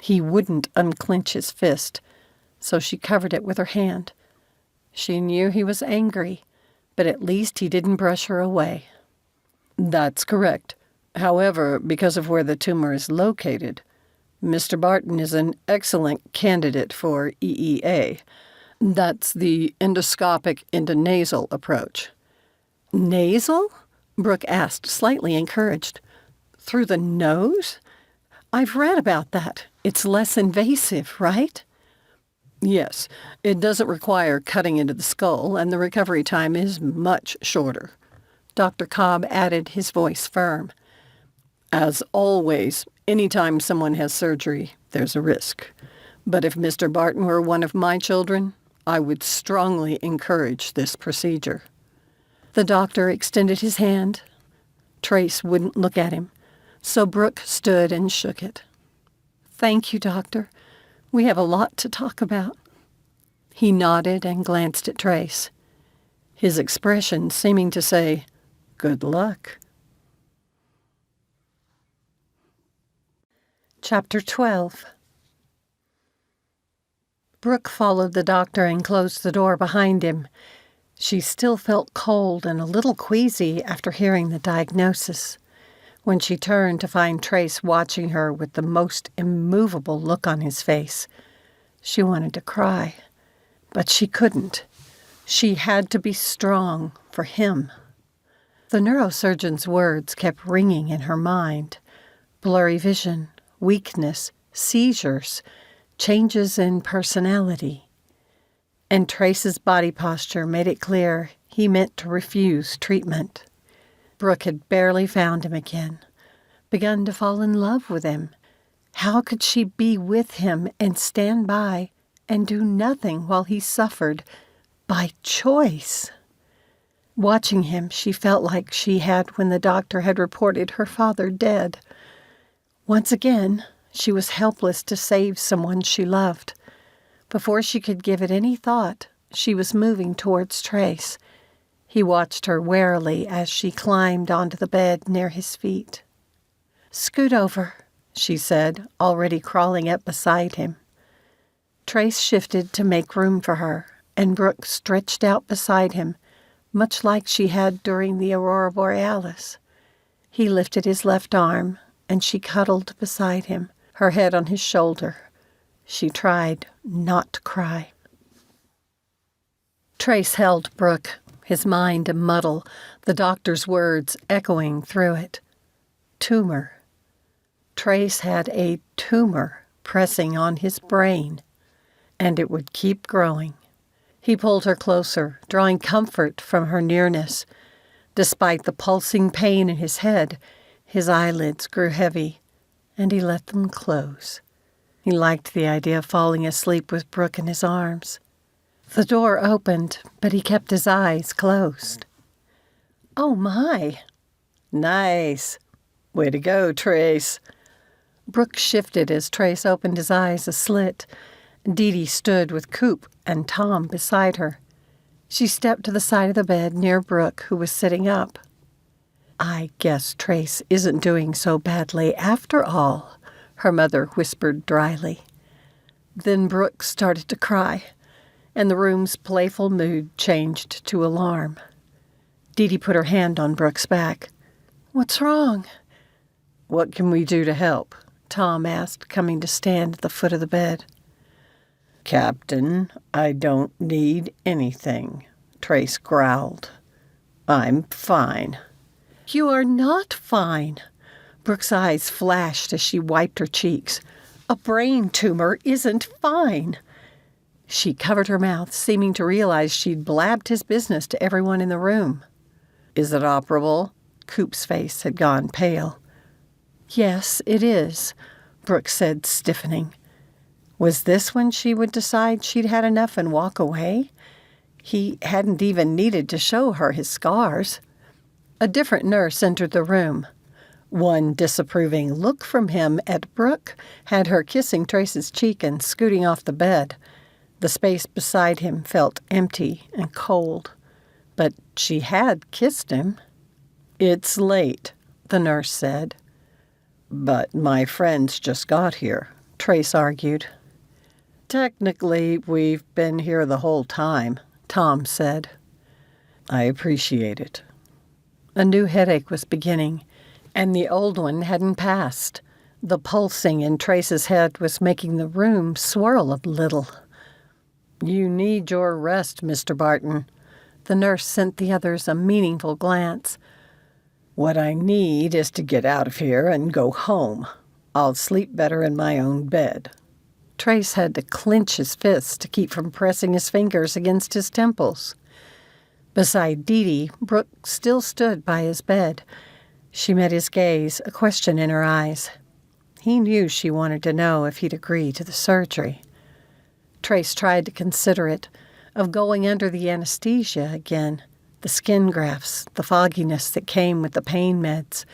He wouldn't unclench his fist, so she covered it with her hand. She knew he was angry, but at least he didn't brush her away. "That's correct. However, because of where the tumor is located, Mr. Barton is an excellent candidate for EEA. That's the endoscopic intranasal approach. Nasal? Brooke asked, slightly encouraged. Through the nose? I've read about that. It's less invasive, right? Yes, it doesn't require cutting into the skull, and the recovery time is much shorter. Dr. Cobb added, his voice firm. As always, anytime someone has surgery, there's a risk. But if Mr. Barton were one of my children, I would strongly encourage this procedure. The doctor extended his hand. Trace wouldn't look at him, so Brooke stood and shook it. Thank you, Doctor. We have a lot to talk about. He nodded and glanced at Trace, his expression seeming to say, good luck. Chapter 12. Brooke followed the doctor and closed the door behind him. She still felt cold and a little queasy after hearing the diagnosis. When she turned to find Trace watching her with the most immovable look on his face, she wanted to cry, but she couldn't. She had to be strong for him. The neurosurgeon's words kept ringing in her mind. Blurry vision, weakness, seizures, changes in personality. And Trace's body posture made it clear he meant to refuse treatment. Brooke had barely found him again, begun to fall in love with him. How could she be with him and stand by and do nothing while he suffered by choice? Watching him, she felt like she had when the doctor had reported her father dead. Once again, she was helpless to save someone she loved. Before she could give it any thought, she was moving towards Trace. He watched her warily as she climbed onto the bed near his feet. "Scoot over," she said, already crawling up beside him. Trace shifted to make room for her, and Brooke stretched out beside him, much like she had during the aurora borealis. He lifted his left arm, and she cuddled beside him, her head on his shoulder. She tried not to cry. Trace held Brooke, his mind a muddle, the doctor's words echoing through it. Tumor. Trace had a tumor pressing on his brain, and it would keep growing. He pulled her closer, drawing comfort from her nearness. Despite the pulsing pain in his head, his eyelids grew heavy, and he let them close. He liked the idea of falling asleep with Brooke in his arms. The door opened, but he kept his eyes closed. "Oh, my." "Nice. Way to go, Trace." Brooke shifted as Trace opened his eyes a slit. Dee Dee stood with Coop and Tom beside her. She stepped to the side of the bed near Brooke, who was sitting up. "I guess Trace isn't doing so badly after all," her mother whispered dryly. Then Brooke started to cry, and the room's playful mood changed to alarm. Dee Dee put her hand on Brooke's back. "What's wrong?" "What can we do to help?" Tom asked, coming to stand at the foot of the bed. "Captain, I don't need anything," Trace growled. "I'm fine." "You are not fine." Brooke's eyes flashed as she wiped her cheeks. "A brain tumor isn't fine." She covered her mouth, seeming to realize she'd blabbed his business to everyone in the room. "Is it operable?" Coop's face had gone pale. "Yes, it is," Brooke said, stiffening. Was this when she would decide she'd had enough and walk away? He hadn't even needed to show her his scars. A different nurse entered the room. One disapproving look from him at Brooke had her kissing Trace's cheek and scooting off the bed. The space beside him felt empty and cold. But she had kissed him. "It's late," the nurse said. "But my friends just got here," Trace argued. "Technically, we've been here the whole time," Tom said. "I appreciate it." A new headache was beginning. And the old one hadn't passed. The pulsing in Trace's head was making the room swirl a little. "You need your rest, Mr. Barton." The nurse sent the others a meaningful glance. "What I need is to get out of here and go home. I'll sleep better in my own bed." Trace had to clench his fists to keep from pressing his fingers against his temples. Beside Dee Dee, Brooke still stood by his bed. She met his gaze, a question in her eyes. He knew she wanted to know if he'd agree to the surgery. Trace tried to consider it, of going under the anesthesia again, the skin grafts, the fogginess that came with the pain meds.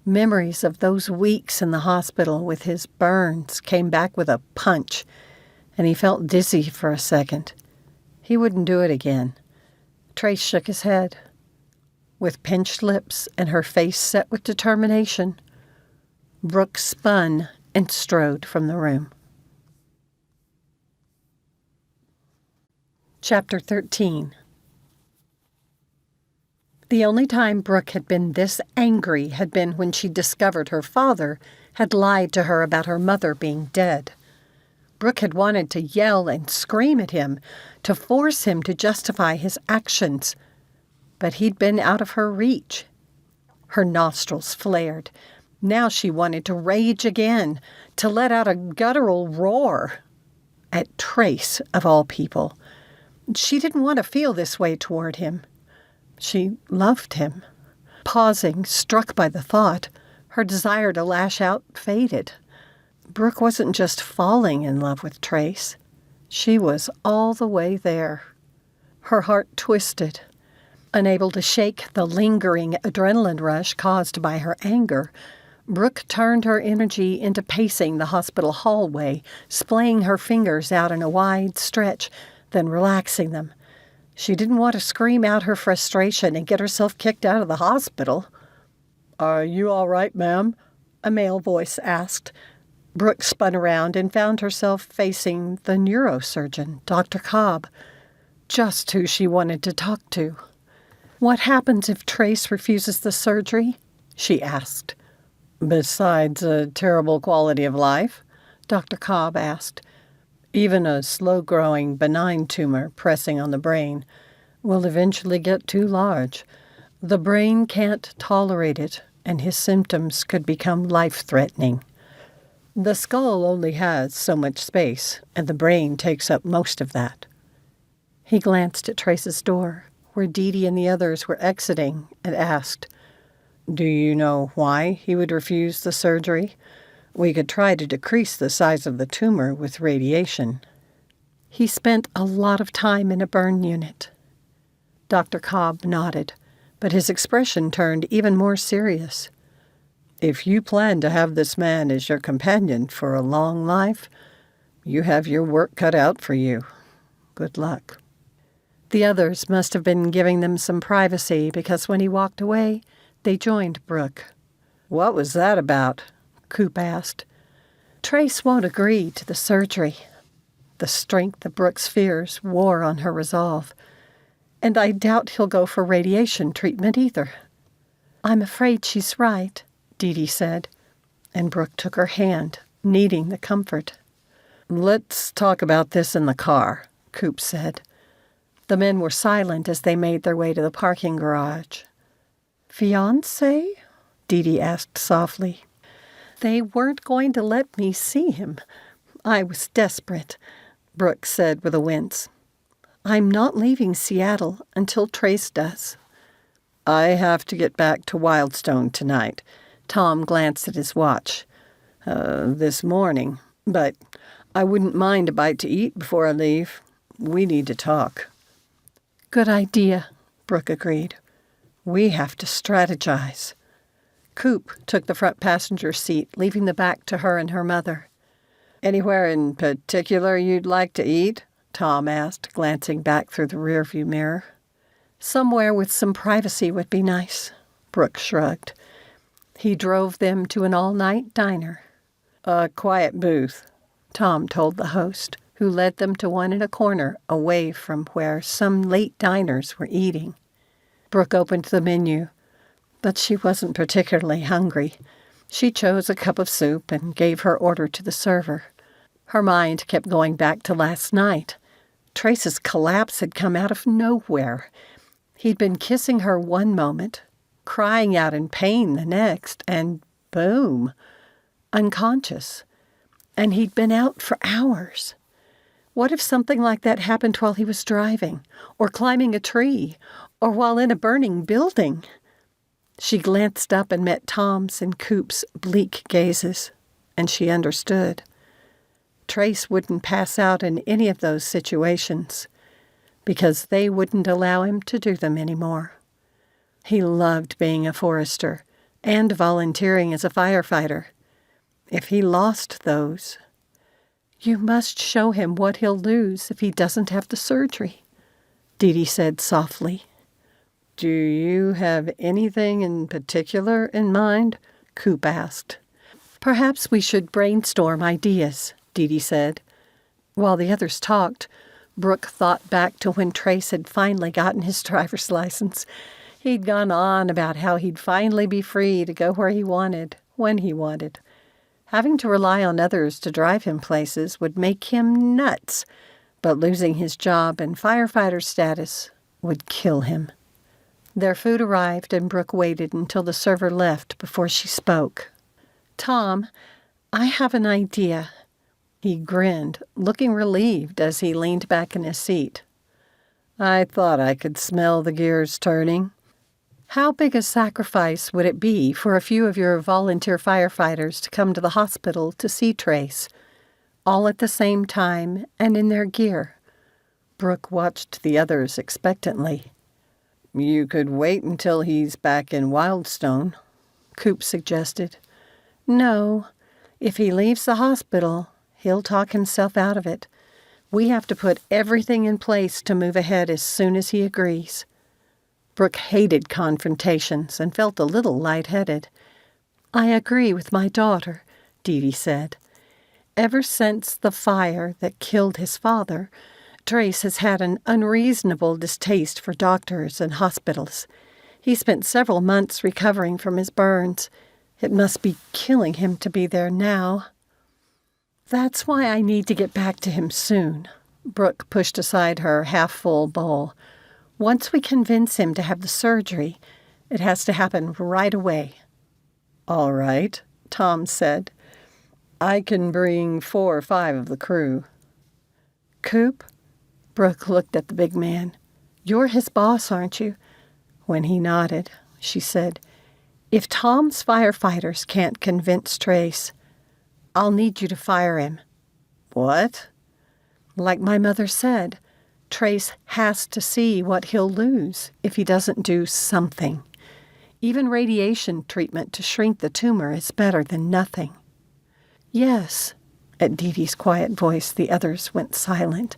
Memories of those weeks in the hospital with his burns came back with a punch, and he felt dizzy for a second. He wouldn't do it again. Trace shook his head. With pinched lips and her face set with determination, Brooke spun and strode from the room. Chapter 13. The only time Brooke had been this angry had been when she discovered her father had lied to her about her mother being dead. Brooke had wanted to yell and scream at him, to force him to justify his actions, but he'd been out of her reach. Her nostrils flared. Now she wanted to rage again, to let out a guttural roar. At Trace, of all people. She didn't want to feel this way toward him. She loved him. Pausing, struck by the thought, her desire to lash out faded. Brooke wasn't just falling in love with Trace. She was all the way there. Her heart twisted. Unable to shake the lingering adrenaline rush caused by her anger, Brooke turned her energy into pacing the hospital hallway, splaying her fingers out in a wide stretch, then relaxing them. She didn't want to scream out her frustration and get herself kicked out of the hospital. "Are you all right, ma'am?" a male voice asked. Brooke spun around and found herself facing the neurosurgeon, Dr. Cobb, just who she wanted to talk to. "What happens if Trace refuses the surgery?" she asked. "Besides a terrible quality of life?" Dr. Cobb asked. "Even a slow-growing, benign tumor pressing on the brain will eventually get too large. The brain can't tolerate it, and his symptoms could become life-threatening. The skull only has so much space, and the brain takes up most of that." He glanced at Trace's door, where Dee Dee and the others were exiting, and asked, "Do you know why he would refuse the surgery? We could try to decrease the size of the tumor with radiation." "He spent a lot of time in a burn unit." Dr. Cobb nodded, but his expression turned even more serious. "If you plan to have this man as your companion for a long life, you have your work cut out for you. Good luck." The others must have been giving them some privacy, because when he walked away, they joined Brooke. "What was that about?" Coop asked. "Trace won't agree to the surgery." The strength of Brooke's fears wore on her resolve. "And I doubt he'll go for radiation treatment either." "I'm afraid she's right," Dee Dee said, and Brooke took her hand, needing the comfort. "Let's talk about this in the car," Coop said. The men were silent as they made their way to the parking garage. "Fiancé?" Dee Dee asked softly. "They weren't going to let me see him. I was desperate," Brooke said with a wince. "I'm not leaving Seattle until Trace does." "I have to get back to Wildstone tonight." Tom glanced at his watch. This morning. But I wouldn't mind a bite to eat before I leave. We need to talk." "Good idea," Brooke agreed. "We have to strategize." Coop took the front passenger seat, leaving the back to her and her mother. "Anywhere in particular you'd like to eat?" Tom asked, glancing back through the rearview mirror. "Somewhere with some privacy would be nice," Brooke shrugged. He drove them to an all-night diner. "A quiet booth," Tom told the host, who led them to one in a corner away from where some late diners were eating. Brooke opened the menu. but she wasn't particularly hungry. She chose a cup of soup and gave her order to the server. Her mind kept going back to last night. Trace's collapse had come out of nowhere. He'd been kissing her one moment, crying out in pain the next, and boom, unconscious. And he'd been out for hours. What if something like that happened while he was driving, or climbing a tree, or while in a burning building? She glanced up and met Tom's and Coop's bleak gazes, and she understood. Trace wouldn't pass out in any of those situations, because they wouldn't allow him to do them anymore. He loved being a forester and volunteering as a firefighter. If he lost those, you must show him what he'll lose if he doesn't have the surgery, Dee Dee said softly. Do you have anything in particular in mind? Coop asked. Perhaps we should brainstorm ideas, Dee Dee said. While the others talked, Brooke thought back to when Trace had finally gotten his driver's license. He'd gone on about how he'd finally be free to go where he wanted, when he wanted. Having to rely on others to drive him places would make him nuts, but losing his job and firefighter status would kill him. Their food arrived, and Brooke waited until the server left before she spoke. Tom, I have an idea. He grinned, looking relieved as he leaned back in his seat. I thought I could smell the gears turning. How big a sacrifice would it be for a few of your volunteer firefighters to come to the hospital to see Trace, all at the same time and in their gear? Brooke watched the others expectantly. You could wait until he's back in Wildstone, Coop suggested. No, if he leaves the hospital, he'll talk himself out of it. We have to put everything in place to move ahead as soon as he agrees. Brooke hated confrontations and felt a little lightheaded. I agree with my daughter, Dee Dee said. Ever since the fire that killed his father, Trace has had an unreasonable distaste for doctors and hospitals. He spent several months recovering from his burns. It must be killing him to be there now. That's why I need to get back to him soon. Brooke pushed aside her half-full bowl. Once we convince him to have the surgery, it has to happen right away. All right, Tom said. I can bring 4 or 5 of the crew. Coop? Brooke looked at the big man. You're his boss, aren't you? When he nodded, she said, If Tom's firefighters can't convince Trace, I'll need you to fire him. What? Like my mother said, Trace has to see what he'll lose if he doesn't do something. Even radiation treatment to shrink the tumor is better than nothing. Yes. At Dee Dee's quiet voice, the others went silent.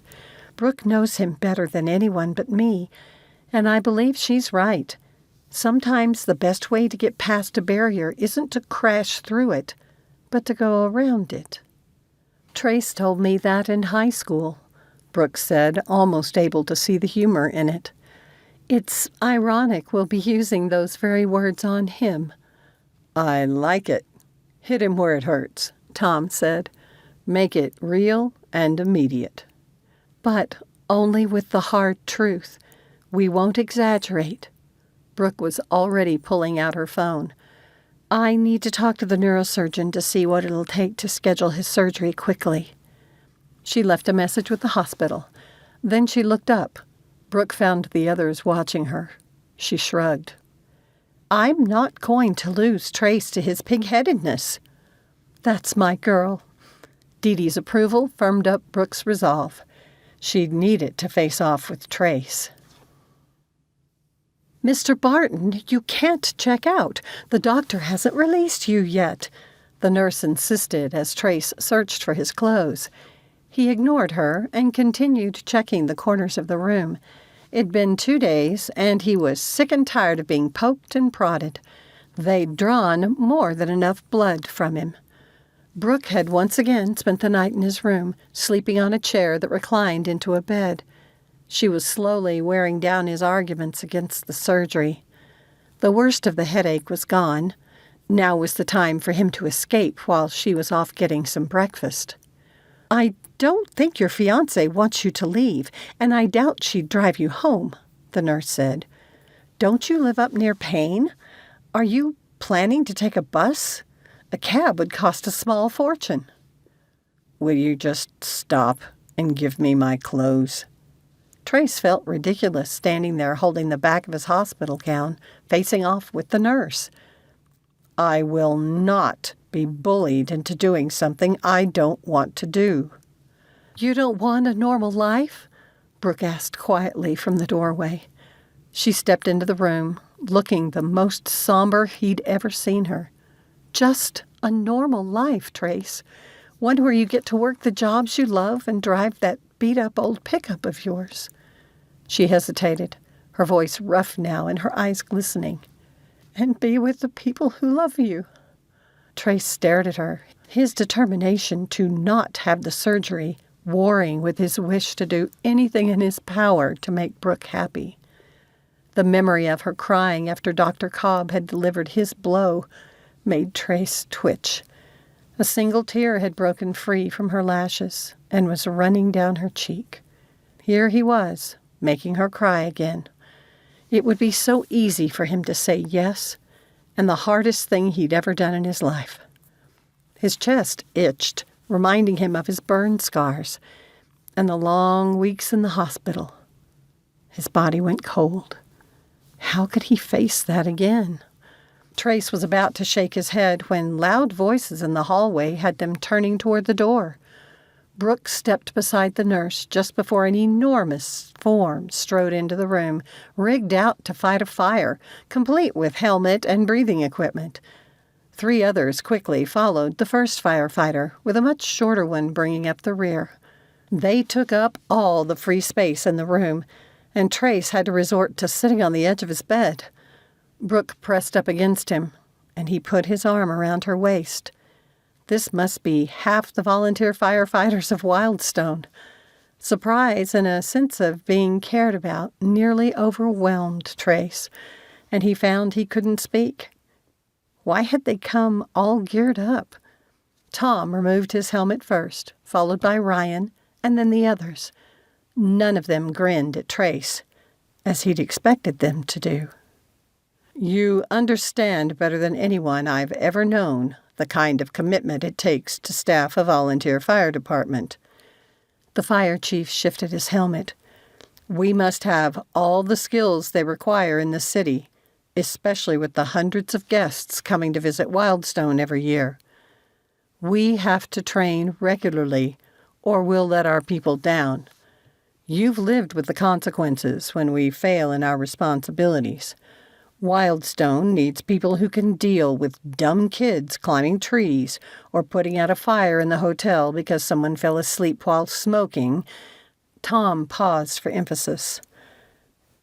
Brooke knows him better than anyone but me, and I believe she's right. Sometimes the best way to get past a barrier isn't to crash through it, but to go around it. Trace told me that in high school, Brooke said, almost able to see the humor in it. It's ironic we'll be using those very words on him. I like it. Hit him where it hurts, Tom said. Make it real and immediate. But only with the hard truth. We won't exaggerate. Brooke was already pulling out her phone. I need to talk to the neurosurgeon to see what it'll take to schedule his surgery quickly. She left a message with the hospital. Then she looked up. Brooke found the others watching her. She shrugged. I'm not going to lose Trace to his pig-headedness. That's my girl. Dee Dee's approval firmed up Brooke's resolve. She'd need it to face off with Trace. Mr. Barton, you can't check out. The doctor hasn't released you yet, the nurse insisted as Trace searched for his clothes. He ignored her and continued checking the corners of the room. It'd been 2 days, and he was sick and tired of being poked and prodded. They'd drawn more than enough blood from him. Brooke had once again spent the night in his room, sleeping on a chair that reclined into a bed. She was slowly wearing down his arguments against the surgery. The worst of the headache was gone. Now was the time for him to escape while she was off getting some breakfast. "I don't think your fiancé wants you to leave, and I doubt she'd drive you home," the nurse said. "Don't you live up near Payne? Are you planning to take a bus? A cab would cost a small fortune." "Will you just stop and give me my clothes?" Trace felt ridiculous standing there holding the back of his hospital gown, facing off with the nurse. "I will not be bullied into doing something I don't want to do." "You don't want a normal life?" Brooke asked quietly from the doorway. She stepped into the room, looking the most somber he'd ever seen her. "Just a normal life, Trace. One where you get to work the jobs you love and drive that beat-up old pickup of yours." She hesitated, her voice rough now and her eyes glistening. "And be with the people who love you." Trace stared at her, his determination to not have the surgery warring with his wish to do anything in his power to make Brooke happy. The memory of her crying after Dr. Cobb had delivered his blow made Trace twitch. A single tear had broken free from her lashes and was running down her cheek. Here he was, making her cry again. It would be so easy for him to say yes, and the hardest thing he'd ever done in his life. His chest itched, reminding him of his burn scars and the long weeks in the hospital. His body went cold. How could he face that again? Trace was about to shake his head when loud voices in the hallway had them turning toward the door. Brooke stepped beside the nurse just before an enormous form strode into the room, rigged out to fight a fire, complete with helmet and breathing equipment. 3 others quickly followed the first firefighter, with a much shorter one bringing up the rear. They took up all the free space in the room, and Trace had to resort to sitting on the edge of his bed. Brooke pressed up against him, and he put his arm around her waist. This must be half the volunteer firefighters of Wildstone. Surprise and a sense of being cared about nearly overwhelmed Trace, and he found he couldn't speak. Why had they come all geared up? Tom removed his helmet first, followed by Ryan, and then the others. None of them grinned at Trace, as he'd expected them to do. "You understand better than anyone I've ever known the kind of commitment it takes to staff a volunteer fire department." The fire chief shifted his helmet. "We must have all the skills they require in the city, especially with the hundreds of guests coming to visit Wildstone every year. We have to train regularly, or we'll let our people down. You've lived with the consequences when we fail in our responsibilities. Wildstone needs people who can deal with dumb kids climbing trees or putting out a fire in the hotel because someone fell asleep while smoking." Tom paused for emphasis.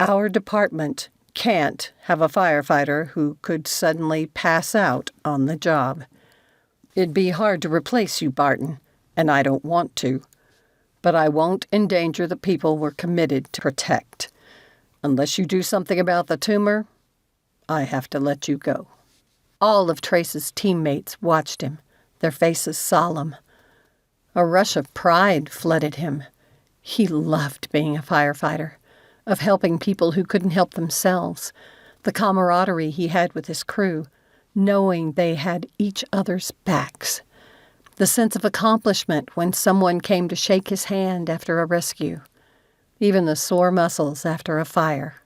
"Our department can't have a firefighter who could suddenly pass out on the job. It'd be hard to replace you, Barton, and I don't want to. But I won't endanger the people we're committed to protect. Unless you do something about the tumor, I have to let you go." All of Trace's teammates watched him, their faces solemn. A rush of pride flooded him. He loved being a firefighter, of helping people who couldn't help themselves, the camaraderie he had with his crew, knowing they had each other's backs, the sense of accomplishment when someone came to shake his hand after a rescue, even the sore muscles after a fire.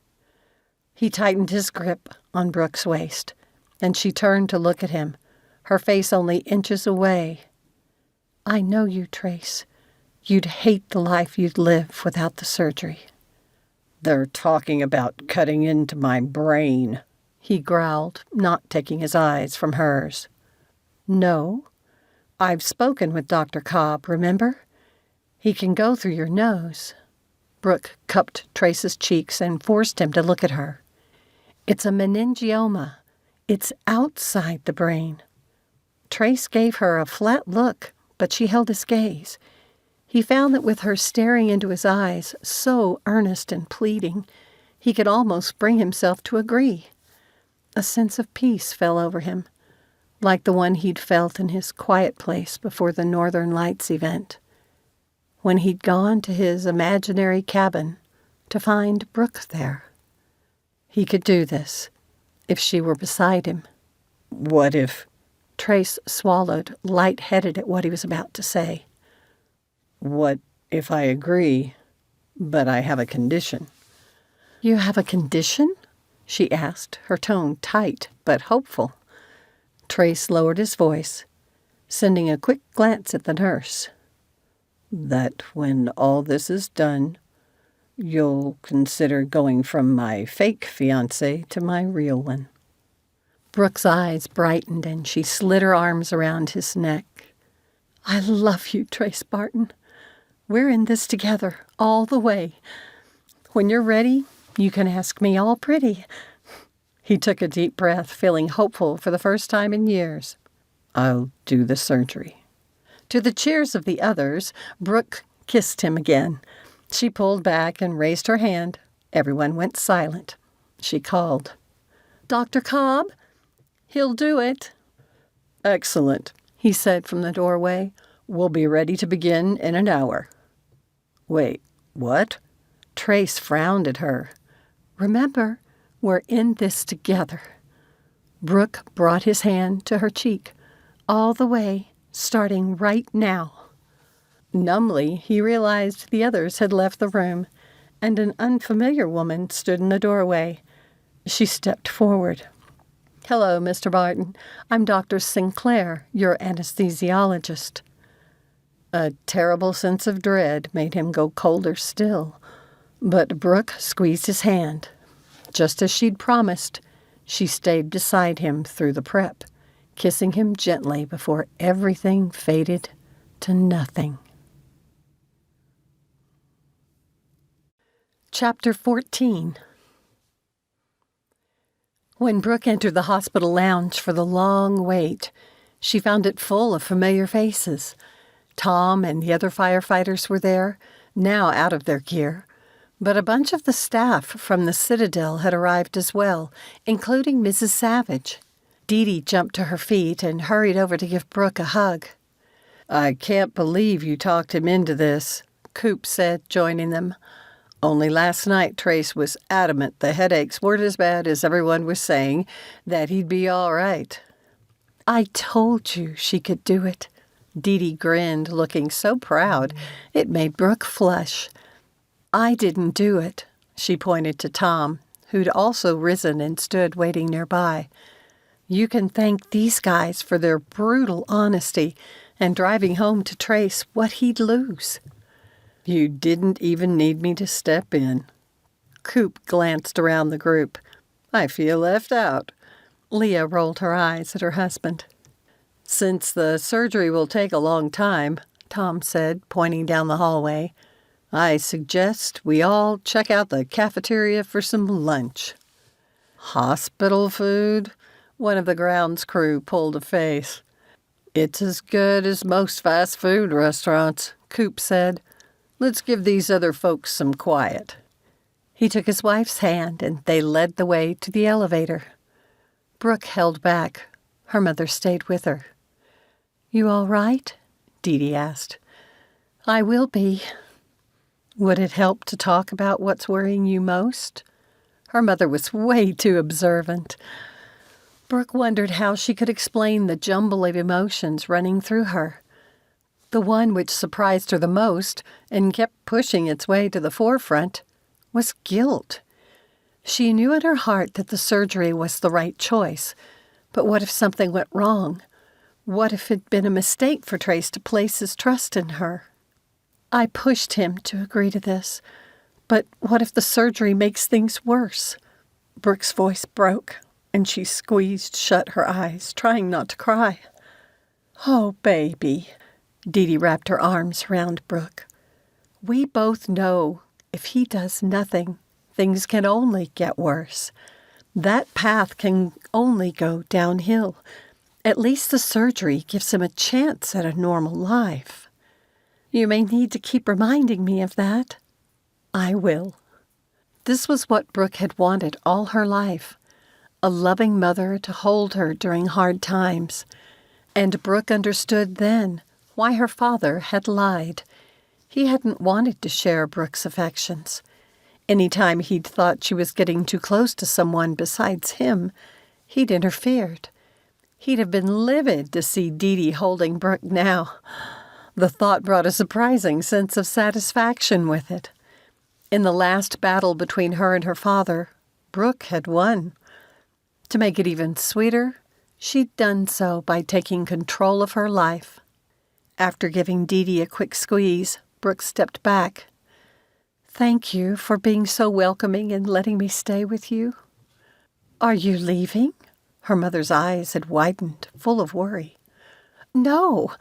He tightened his grip on Brooke's waist, and she turned to look at him, her face only inches away. "I know you, Trace. You'd hate the life you'd live without the surgery." "They're talking about cutting into my brain," he growled, not taking his eyes from hers. "No. I've spoken with Dr. Cobb, remember? He can go through your nose." Brooke cupped Trace's cheeks and forced him to look at her. "It's a meningioma. It's outside the brain." Trace gave her a flat look, but she held his gaze. He found that with her staring into his eyes, so earnest and pleading, he could almost bring himself to agree. A sense of peace fell over him, like the one he'd felt in his quiet place before the Northern Lights event, when he'd gone to his imaginary cabin to find Brooke there. He could do this if she were beside him. What if... Trace swallowed, light-headed at what he was about to say. What if I agree, but I have a condition? You have a condition? She asked, her tone tight but hopeful. Trace lowered his voice, sending a quick glance at the nurse. That when all this is done, you'll consider going from my fake fiancé to my real one. Brooke's eyes brightened and she slid her arms around his neck. I love you, Trace Barton. We're in this together, all the way. When you're ready, you can ask me all pretty. He took a deep breath, feeling hopeful for the first time in years. I'll do the surgery. To the cheers of the others, Brooke kissed him again. She pulled back and raised her hand. Everyone went silent. She called, Dr. Cobb? He'll do it. Excellent, he said from the doorway. We'll be ready to begin in an hour. Wait, what? Trace frowned at her. Remember, we're in this together. Brooke brought his hand to her cheek, all the way, starting right now. Numbly, he realized the others had left the room, and an unfamiliar woman stood in the doorway. She stepped forward. Hello, Mr. Barton. I'm Dr. Sinclair, your anesthesiologist. A terrible sense of dread made him go colder still, but Brooke squeezed his hand. Just as she'd promised, she stayed beside him through the prep, kissing him gently before everything faded to nothing. Chapter 14. When Brooke entered the hospital lounge for the long wait, she found it full of familiar faces. Tom and the other firefighters were there, now out of their gear, but a bunch of the staff from the Citadel had arrived as well, including Mrs. Savage. Dee Dee jumped to her feet and hurried over to give Brooke a hug. I can't believe you talked him into this, Coop said, joining them. Only last night Trace was adamant the headaches weren't as bad as everyone was saying, that he'd be all right. I told you she could do it. Dee Dee grinned, looking so proud it made Brooke flush. I didn't do it, she pointed to Tom, who'd also risen and stood waiting nearby. You can thank these guys for their brutal honesty and driving home to Trace what he'd lose. You didn't even need me to step in. Coop glanced around the group. I feel left out. Leah rolled her eyes at her husband. Since the surgery will take a long time, Tom said, pointing down the hallway, I suggest we all check out the cafeteria for some lunch. Hospital food? One of the grounds crew pulled a face. It's as good as most fast food restaurants, Coop said. Let's give these other folks some quiet. He took his wife's hand, and they led the way to the elevator. Brooke held back. Her mother stayed with her. You all right? Dee Dee asked. I will be. Would it help to talk about what's worrying you most? Her mother was way too observant. Brooke wondered how she could explain the jumble of emotions running through her. The one which surprised her the most and kept pushing its way to the forefront was guilt. She knew in her heart that the surgery was the right choice, but what if something went wrong? What if it'd been a mistake for Trace to place his trust in her? I pushed him to agree to this, but what if the surgery makes things worse? Brooke's voice broke, and she squeezed shut her eyes, trying not to cry. Oh, baby. Dee Dee wrapped her arms around Brooke. We both know if he does nothing, things can only get worse. That path can only go downhill. At least the surgery gives him a chance at a normal life. You may need to keep reminding me of that. I will. This was what Brooke had wanted all her life. a loving mother to hold her during hard times. And Brooke understood then why her father had lied. He hadn't wanted to share Brooke's affections. Any time he'd thought she was getting too close to someone besides him, he'd interfered. He'd have been livid to see Dee Dee holding Brooke now. The thought brought a surprising sense of satisfaction with it. In the last battle between her and her father, Brooke had won. To make it even sweeter, she'd done so by taking control of her life. After giving Dee Dee a quick squeeze, Brooke stepped back. "Thank you for being so welcoming and letting me stay with you." "Are you leaving?" Her mother's eyes had widened, full of worry. "No,"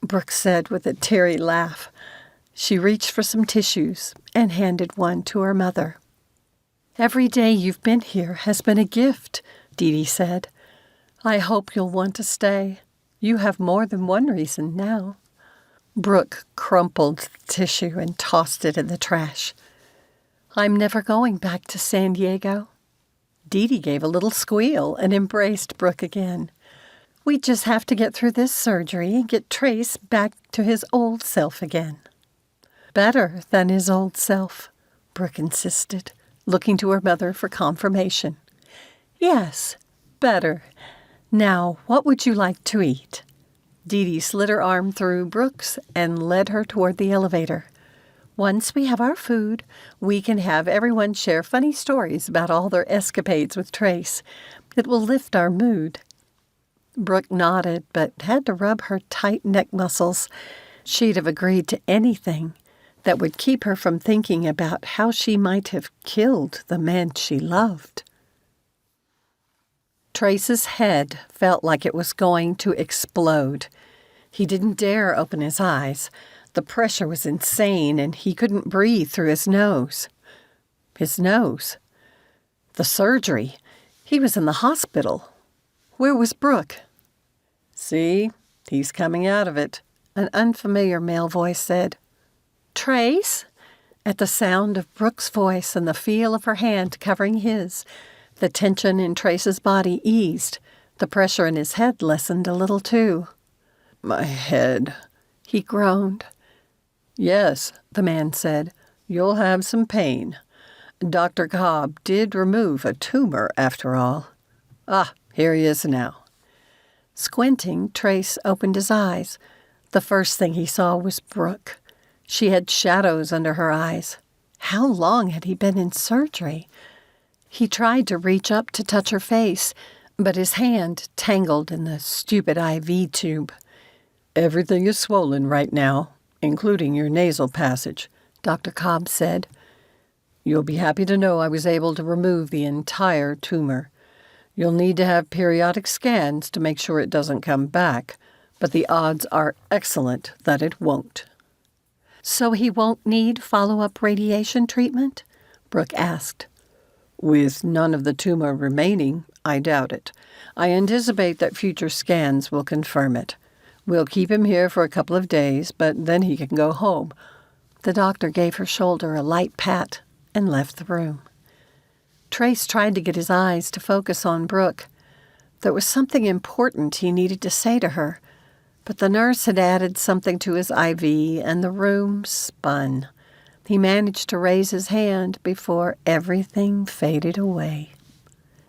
Brooke said with a teary laugh. She reached for some tissues and handed one to her mother. "Every day you've been here has been a gift," Dee Dee said. "I hope you'll want to stay. You have more than one reason now." Brooke crumpled the tissue and tossed it in the trash. "I'm never going back to San Diego." Dee Dee gave a little squeal and embraced Brooke again. "We just have to get through this surgery and get Trace back to his old self again." "Better than his old self," Brooke insisted, looking to her mother for confirmation. "Yes, better. Now, what would you like to eat?" Dee Dee slid her arm through Brooke's and led her toward the elevator. "Once we have our food, we can have everyone share funny stories about all their escapades with Trace. It will lift our mood." Brooke nodded, but had to rub her tight neck muscles. She'd have agreed to anything that would keep her from thinking about how she might have killed the man she loved. Trace's head felt like it was going to explode. He didn't dare open his eyes. The pressure was insane, and he couldn't breathe through his nose. His nose. The surgery. He was in the hospital. Where was Brooke? "See, he's coming out of it," an unfamiliar male voice said. "Trace?" At the sound of Brooke's voice and the feel of her hand covering his, the tension in Trace's body eased. The pressure in his head lessened a little, too. "My head," he groaned. "Yes," the man said. "You'll have some pain. Dr. Cobb did remove a tumor, after all. Ah, here he is now." Squinting, Trace opened his eyes. The first thing he saw was Brooke. She had shadows under her eyes. How long had he been in surgery? He tried to reach up to touch her face, but his hand tangled in the stupid IV tube. "Everything is swollen right now, including your nasal passage," Dr. Cobb said. "You'll be happy to know I was able to remove the entire tumor. You'll need to have periodic scans to make sure it doesn't come back, but the odds are excellent that it won't." "So he won't need follow-up radiation treatment?" Brooke asked. "With none of the tumor remaining, I doubt it. I anticipate that future scans will confirm it. We'll keep him here for a couple of days, but then he can go home." The doctor gave her shoulder a light pat and left the room. Trace tried to get his eyes to focus on Brooke. There was something important he needed to say to her, but the nurse had added something to his IV, and the room spun. He managed to raise his hand before everything faded away.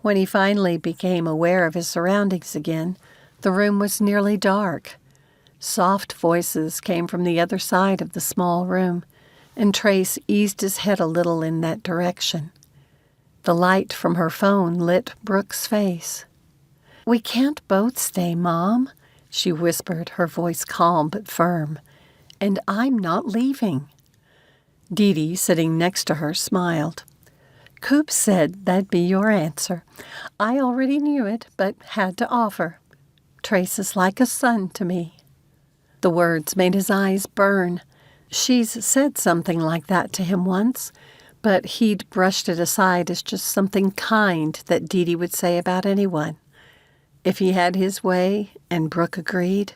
When he finally became aware of his surroundings again, the room was nearly dark. Soft voices came from the other side of the small room, and Trace eased his head a little in that direction. The light from her phone lit Brooke's face. "We can't both stay, Mom," she whispered, her voice calm but firm. "And I'm not leaving." Dee Dee, sitting next to her, smiled. "Coop said that'd be your answer. I already knew it, but had to offer. Trace is like a son to me." The words made his eyes burn. She's said something like that to him once, but he'd brushed it aside as just something kind that Dee Dee would say about anyone. If he had his way, and Brooke agreed,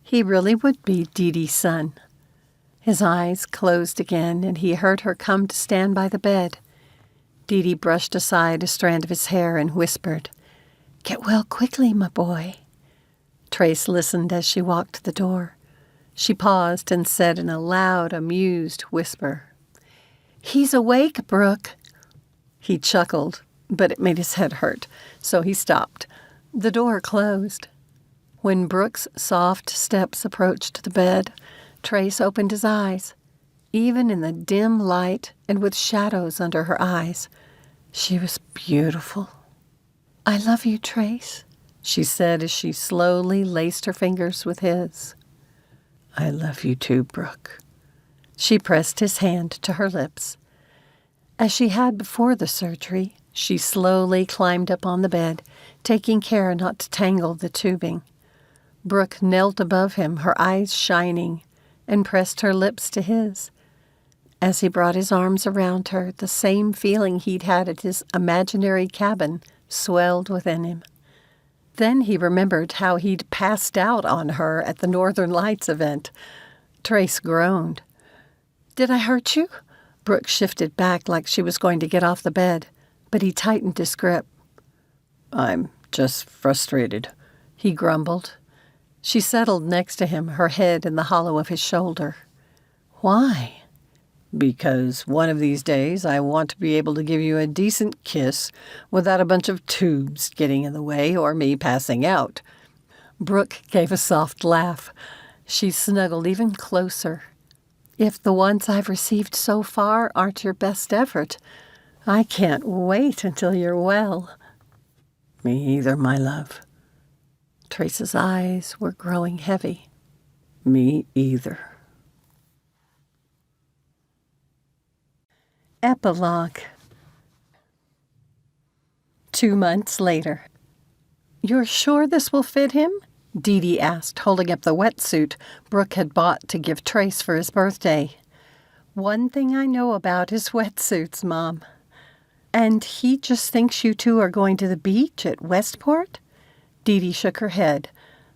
he really would be Dee Dee's son. His eyes closed again, and he heard her come to stand by the bed. Dee Dee brushed aside a strand of his hair and whispered, "Get well quickly, my boy." Trace listened as she walked to the door. She paused and said in a loud, amused whisper, "He's awake, Brooke." He chuckled, but it made his head hurt, so he stopped. The door closed. When Brooke's soft steps approached the bed, Trace opened his eyes. Even in the dim light and with shadows under her eyes, she was beautiful. "I love you, Trace," she said as she slowly laced her fingers with his. "I love you too, Brooke." She pressed his hand to her lips. As she had before the surgery, she slowly climbed up on the bed, taking care not to tangle the tubing. Brooke knelt above him, her eyes shining, and pressed her lips to his. As he brought his arms around her, the same feeling he'd had at his imaginary cabin swelled within him. Then he remembered how he'd passed out on her at the Northern Lights event. Trace groaned. "Did I hurt you?" Brooke shifted back like she was going to get off the bed, but he tightened his grip. "I'm just frustrated," he grumbled. She settled next to him, her head in the hollow of his shoulder. "Why?" "Because one of these days I want to be able to give you a decent kiss without a bunch of tubes getting in the way or me passing out." Brooke gave a soft laugh. She snuggled even closer. "If the ones I've received so far aren't your best effort, I can't wait until you're well." "Me either, my love." Trace's eyes were growing heavy. "Me either." Epilogue. 2 months later. "You're sure this will fit him?" Dee Dee asked, holding up the wetsuit Brooke had bought to give Trace for his birthday. "One thing I know about is wetsuits, Mom." "And he just thinks you two are going to the beach at Westport?" Dee Dee shook her head.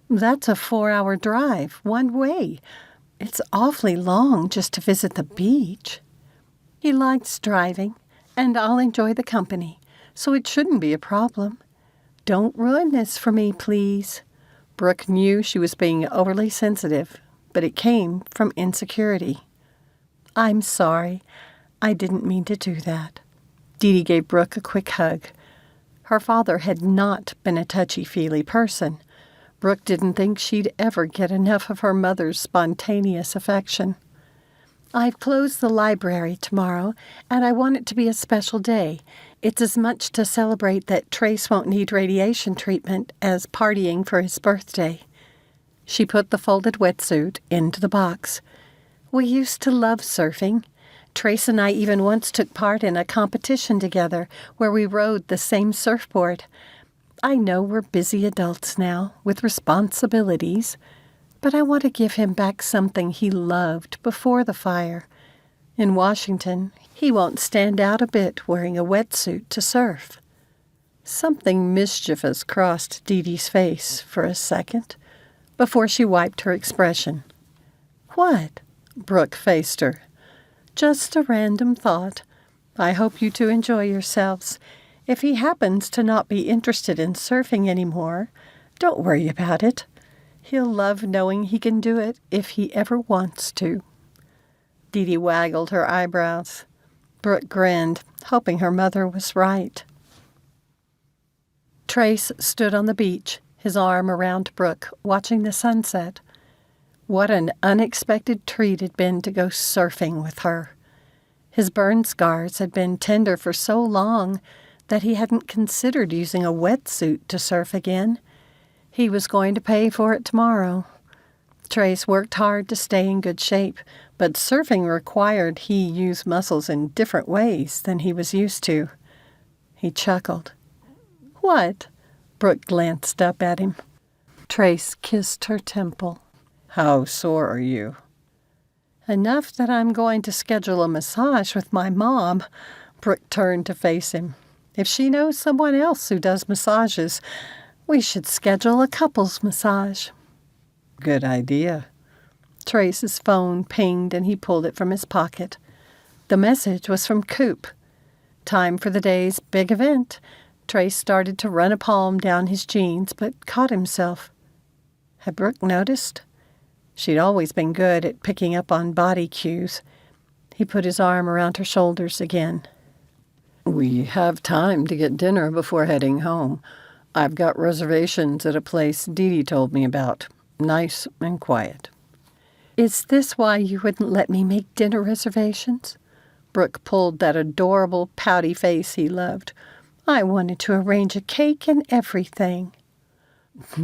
"That's a 4-hour drive, one way. It's awfully long just to visit the beach." "He likes driving, and I'll enjoy the company, so it shouldn't be a problem. Don't ruin this for me, please." Brooke knew she was being overly sensitive, but it came from insecurity. "I'm sorry. I didn't mean to do that." Dee Dee gave Brooke a quick hug. Her father had not been a touchy-feely person. Brooke didn't think she'd ever get enough of her mother's spontaneous affection. "I've closed the library tomorrow, and I want it to be a special day. It's as much to celebrate that Trace won't need radiation treatment as partying for his birthday." She put the folded wetsuit into the box. "We used to love surfing. Trace and I even once took part in a competition together where we rode the same surfboard. I know we're busy adults now with responsibilities, but I want to give him back something he loved before the fire. In Washington, he won't stand out a bit wearing a wetsuit to surf." Something mischievous crossed Dee Dee's face for a second before she wiped her expression. "What?" Brooke faced her. "Just a random thought. I hope you two enjoy yourselves. If he happens to not be interested in surfing anymore, don't worry about it. He'll love knowing he can do it if he ever wants to." Dee Dee waggled her eyebrows. Brooke grinned, hoping her mother was right. Trace stood on the beach, his arm around Brooke, watching the sunset. What an unexpected treat it'd been to go surfing with her. His burn scars had been tender for so long that he hadn't considered using a wetsuit to surf again. He was going to pay for it tomorrow. Trace worked hard to stay in good shape, but surfing required he use muscles in different ways than he was used to. He chuckled. "What?" Brooke glanced up at him. Trace kissed her temple. "How sore are you?" "Enough that I'm going to schedule a massage with my mom." Brooke turned to face him. "If she knows someone else who does massages, we should schedule a couples massage." "Good idea." Trace's phone pinged and he pulled it from his pocket. The message was from Coop. Time for the day's big event. Trace started to run a palm down his jeans, but caught himself. Had Brooke noticed? She'd always been good at picking up on body cues. He put his arm around her shoulders again. We have time to get dinner before heading home. I've got reservations at a place Dee Dee told me about. Nice and quiet. Is this why you wouldn't let me make dinner reservations? Brooke pulled that adorable, pouty face he loved. I wanted to arrange a cake and everything.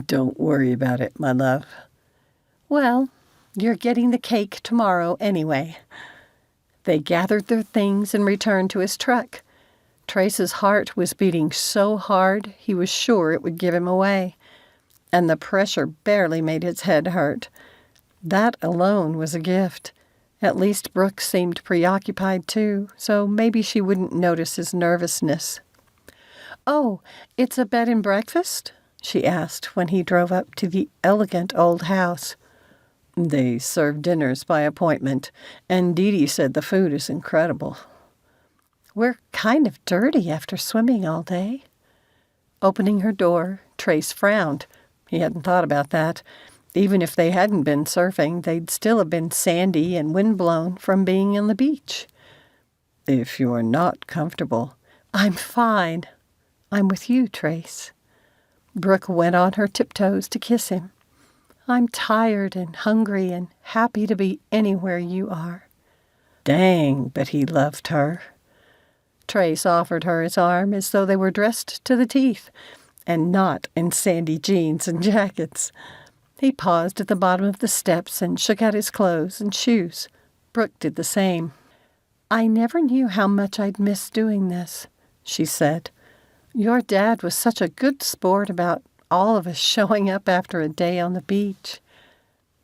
Don't worry about it, my love. Well, you're getting the cake tomorrow anyway. They gathered their things and returned to his truck. Trace's heart was beating so hard he was sure it would give him away, and the pressure barely made his head hurt. That alone was a gift. At least Brooke seemed preoccupied too, so maybe she wouldn't notice his nervousness. Oh, it's a bed and breakfast? She asked when he drove up to the elegant old house. They serve dinners by appointment, and Dee Dee said the food is incredible. We're kind of dirty after swimming all day. Opening her door, Trace frowned. He hadn't thought about that. Even if they hadn't been surfing, they'd still have been sandy and windblown from being on the beach. If you're not comfortable... I'm fine. I'm with you, Trace. Brooke went on her tiptoes to kiss him. I'm tired and hungry and happy to be anywhere you are. Dang, but he loved her. Trace offered her his arm as though they were dressed to the teeth, and not in sandy jeans and jackets. He paused at the bottom of the steps and shook out his clothes and shoes. Brooke did the same. I never knew how much I'd miss doing this, she said. Your dad was such a good sport about all of us showing up after a day on the beach.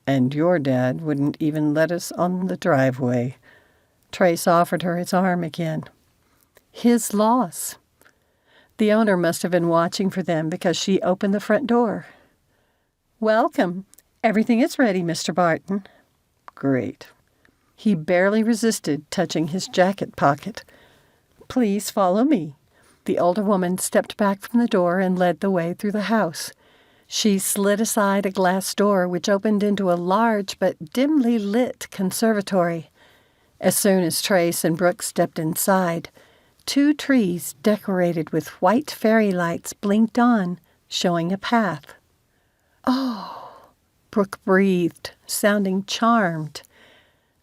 And your dad wouldn't even let us on the driveway. Trace offered her his arm again. His loss. The owner must have been watching for them because she opened the front door. Welcome. Everything is ready, Mr. Barton. Great. He barely resisted touching his jacket pocket. Please follow me. The older woman stepped back from the door and led the way through the house. She slid aside a glass door which opened into a large but dimly lit conservatory. As soon as Trace and Brooke stepped inside, 2 trees decorated with white fairy lights blinked on, showing a path. Oh, Brooke breathed, sounding charmed.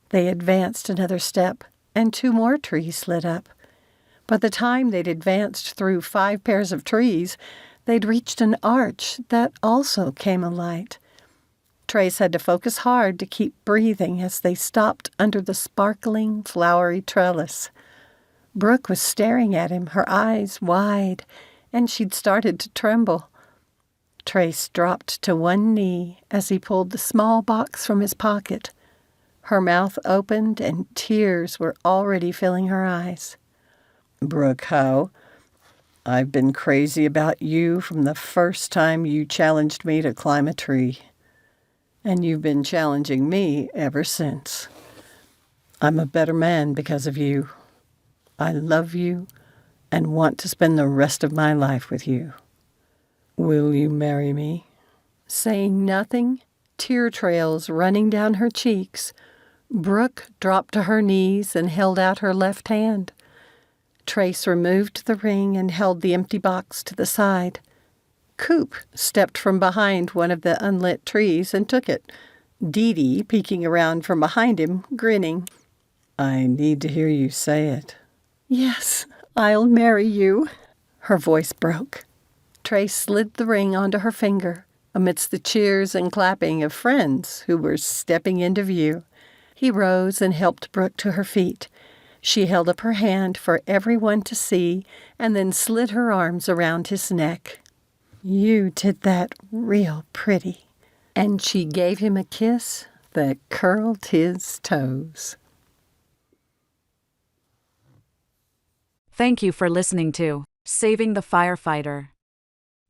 They advanced another step, and 2 more trees lit up. By the time they'd advanced through 5 pairs of trees, they'd reached an arch that also came alight. Trace had to focus hard to keep breathing as they stopped under the sparkling, flowery trellis. Brooke was staring at him, her eyes wide, and she'd started to tremble. Trace dropped to one knee as he pulled the small box from his pocket. Her mouth opened and tears were already filling her eyes. Brooke Howe, I've been crazy about you from the first time you challenged me to climb a tree. And you've been challenging me ever since. I'm a better man because of you. I love you and want to spend the rest of my life with you. Will you marry me? Saying nothing, tear trails running down her cheeks, Brooke dropped to her knees and held out her left hand. Trace removed the ring and held the empty box to the side. Coop stepped from behind one of the unlit trees and took it, Dee Dee peeking around from behind him, grinning. I need to hear you say it. Yes, I'll marry you. Her voice broke. Trace slid the ring onto her finger, amidst the cheers and clapping of friends who were stepping into view. He rose and helped Brooke to her feet. She held up her hand for everyone to see and then slid her arms around his neck. You did that real pretty. And she gave him a kiss that curled his toes. Thank you for listening to Saving the Firefighter.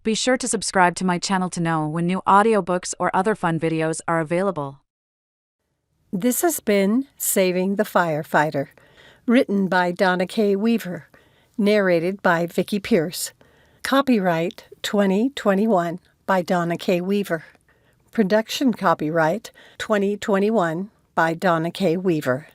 Be sure to subscribe to my channel to know when new audiobooks or other fun videos are available. This has been Saving the Firefighter, written by Donna K. Weaver, Narrated by Vicki Pierce. Copyright 2021 by Donna K. Weaver. Production copyright 2021 by Donna K. Weaver.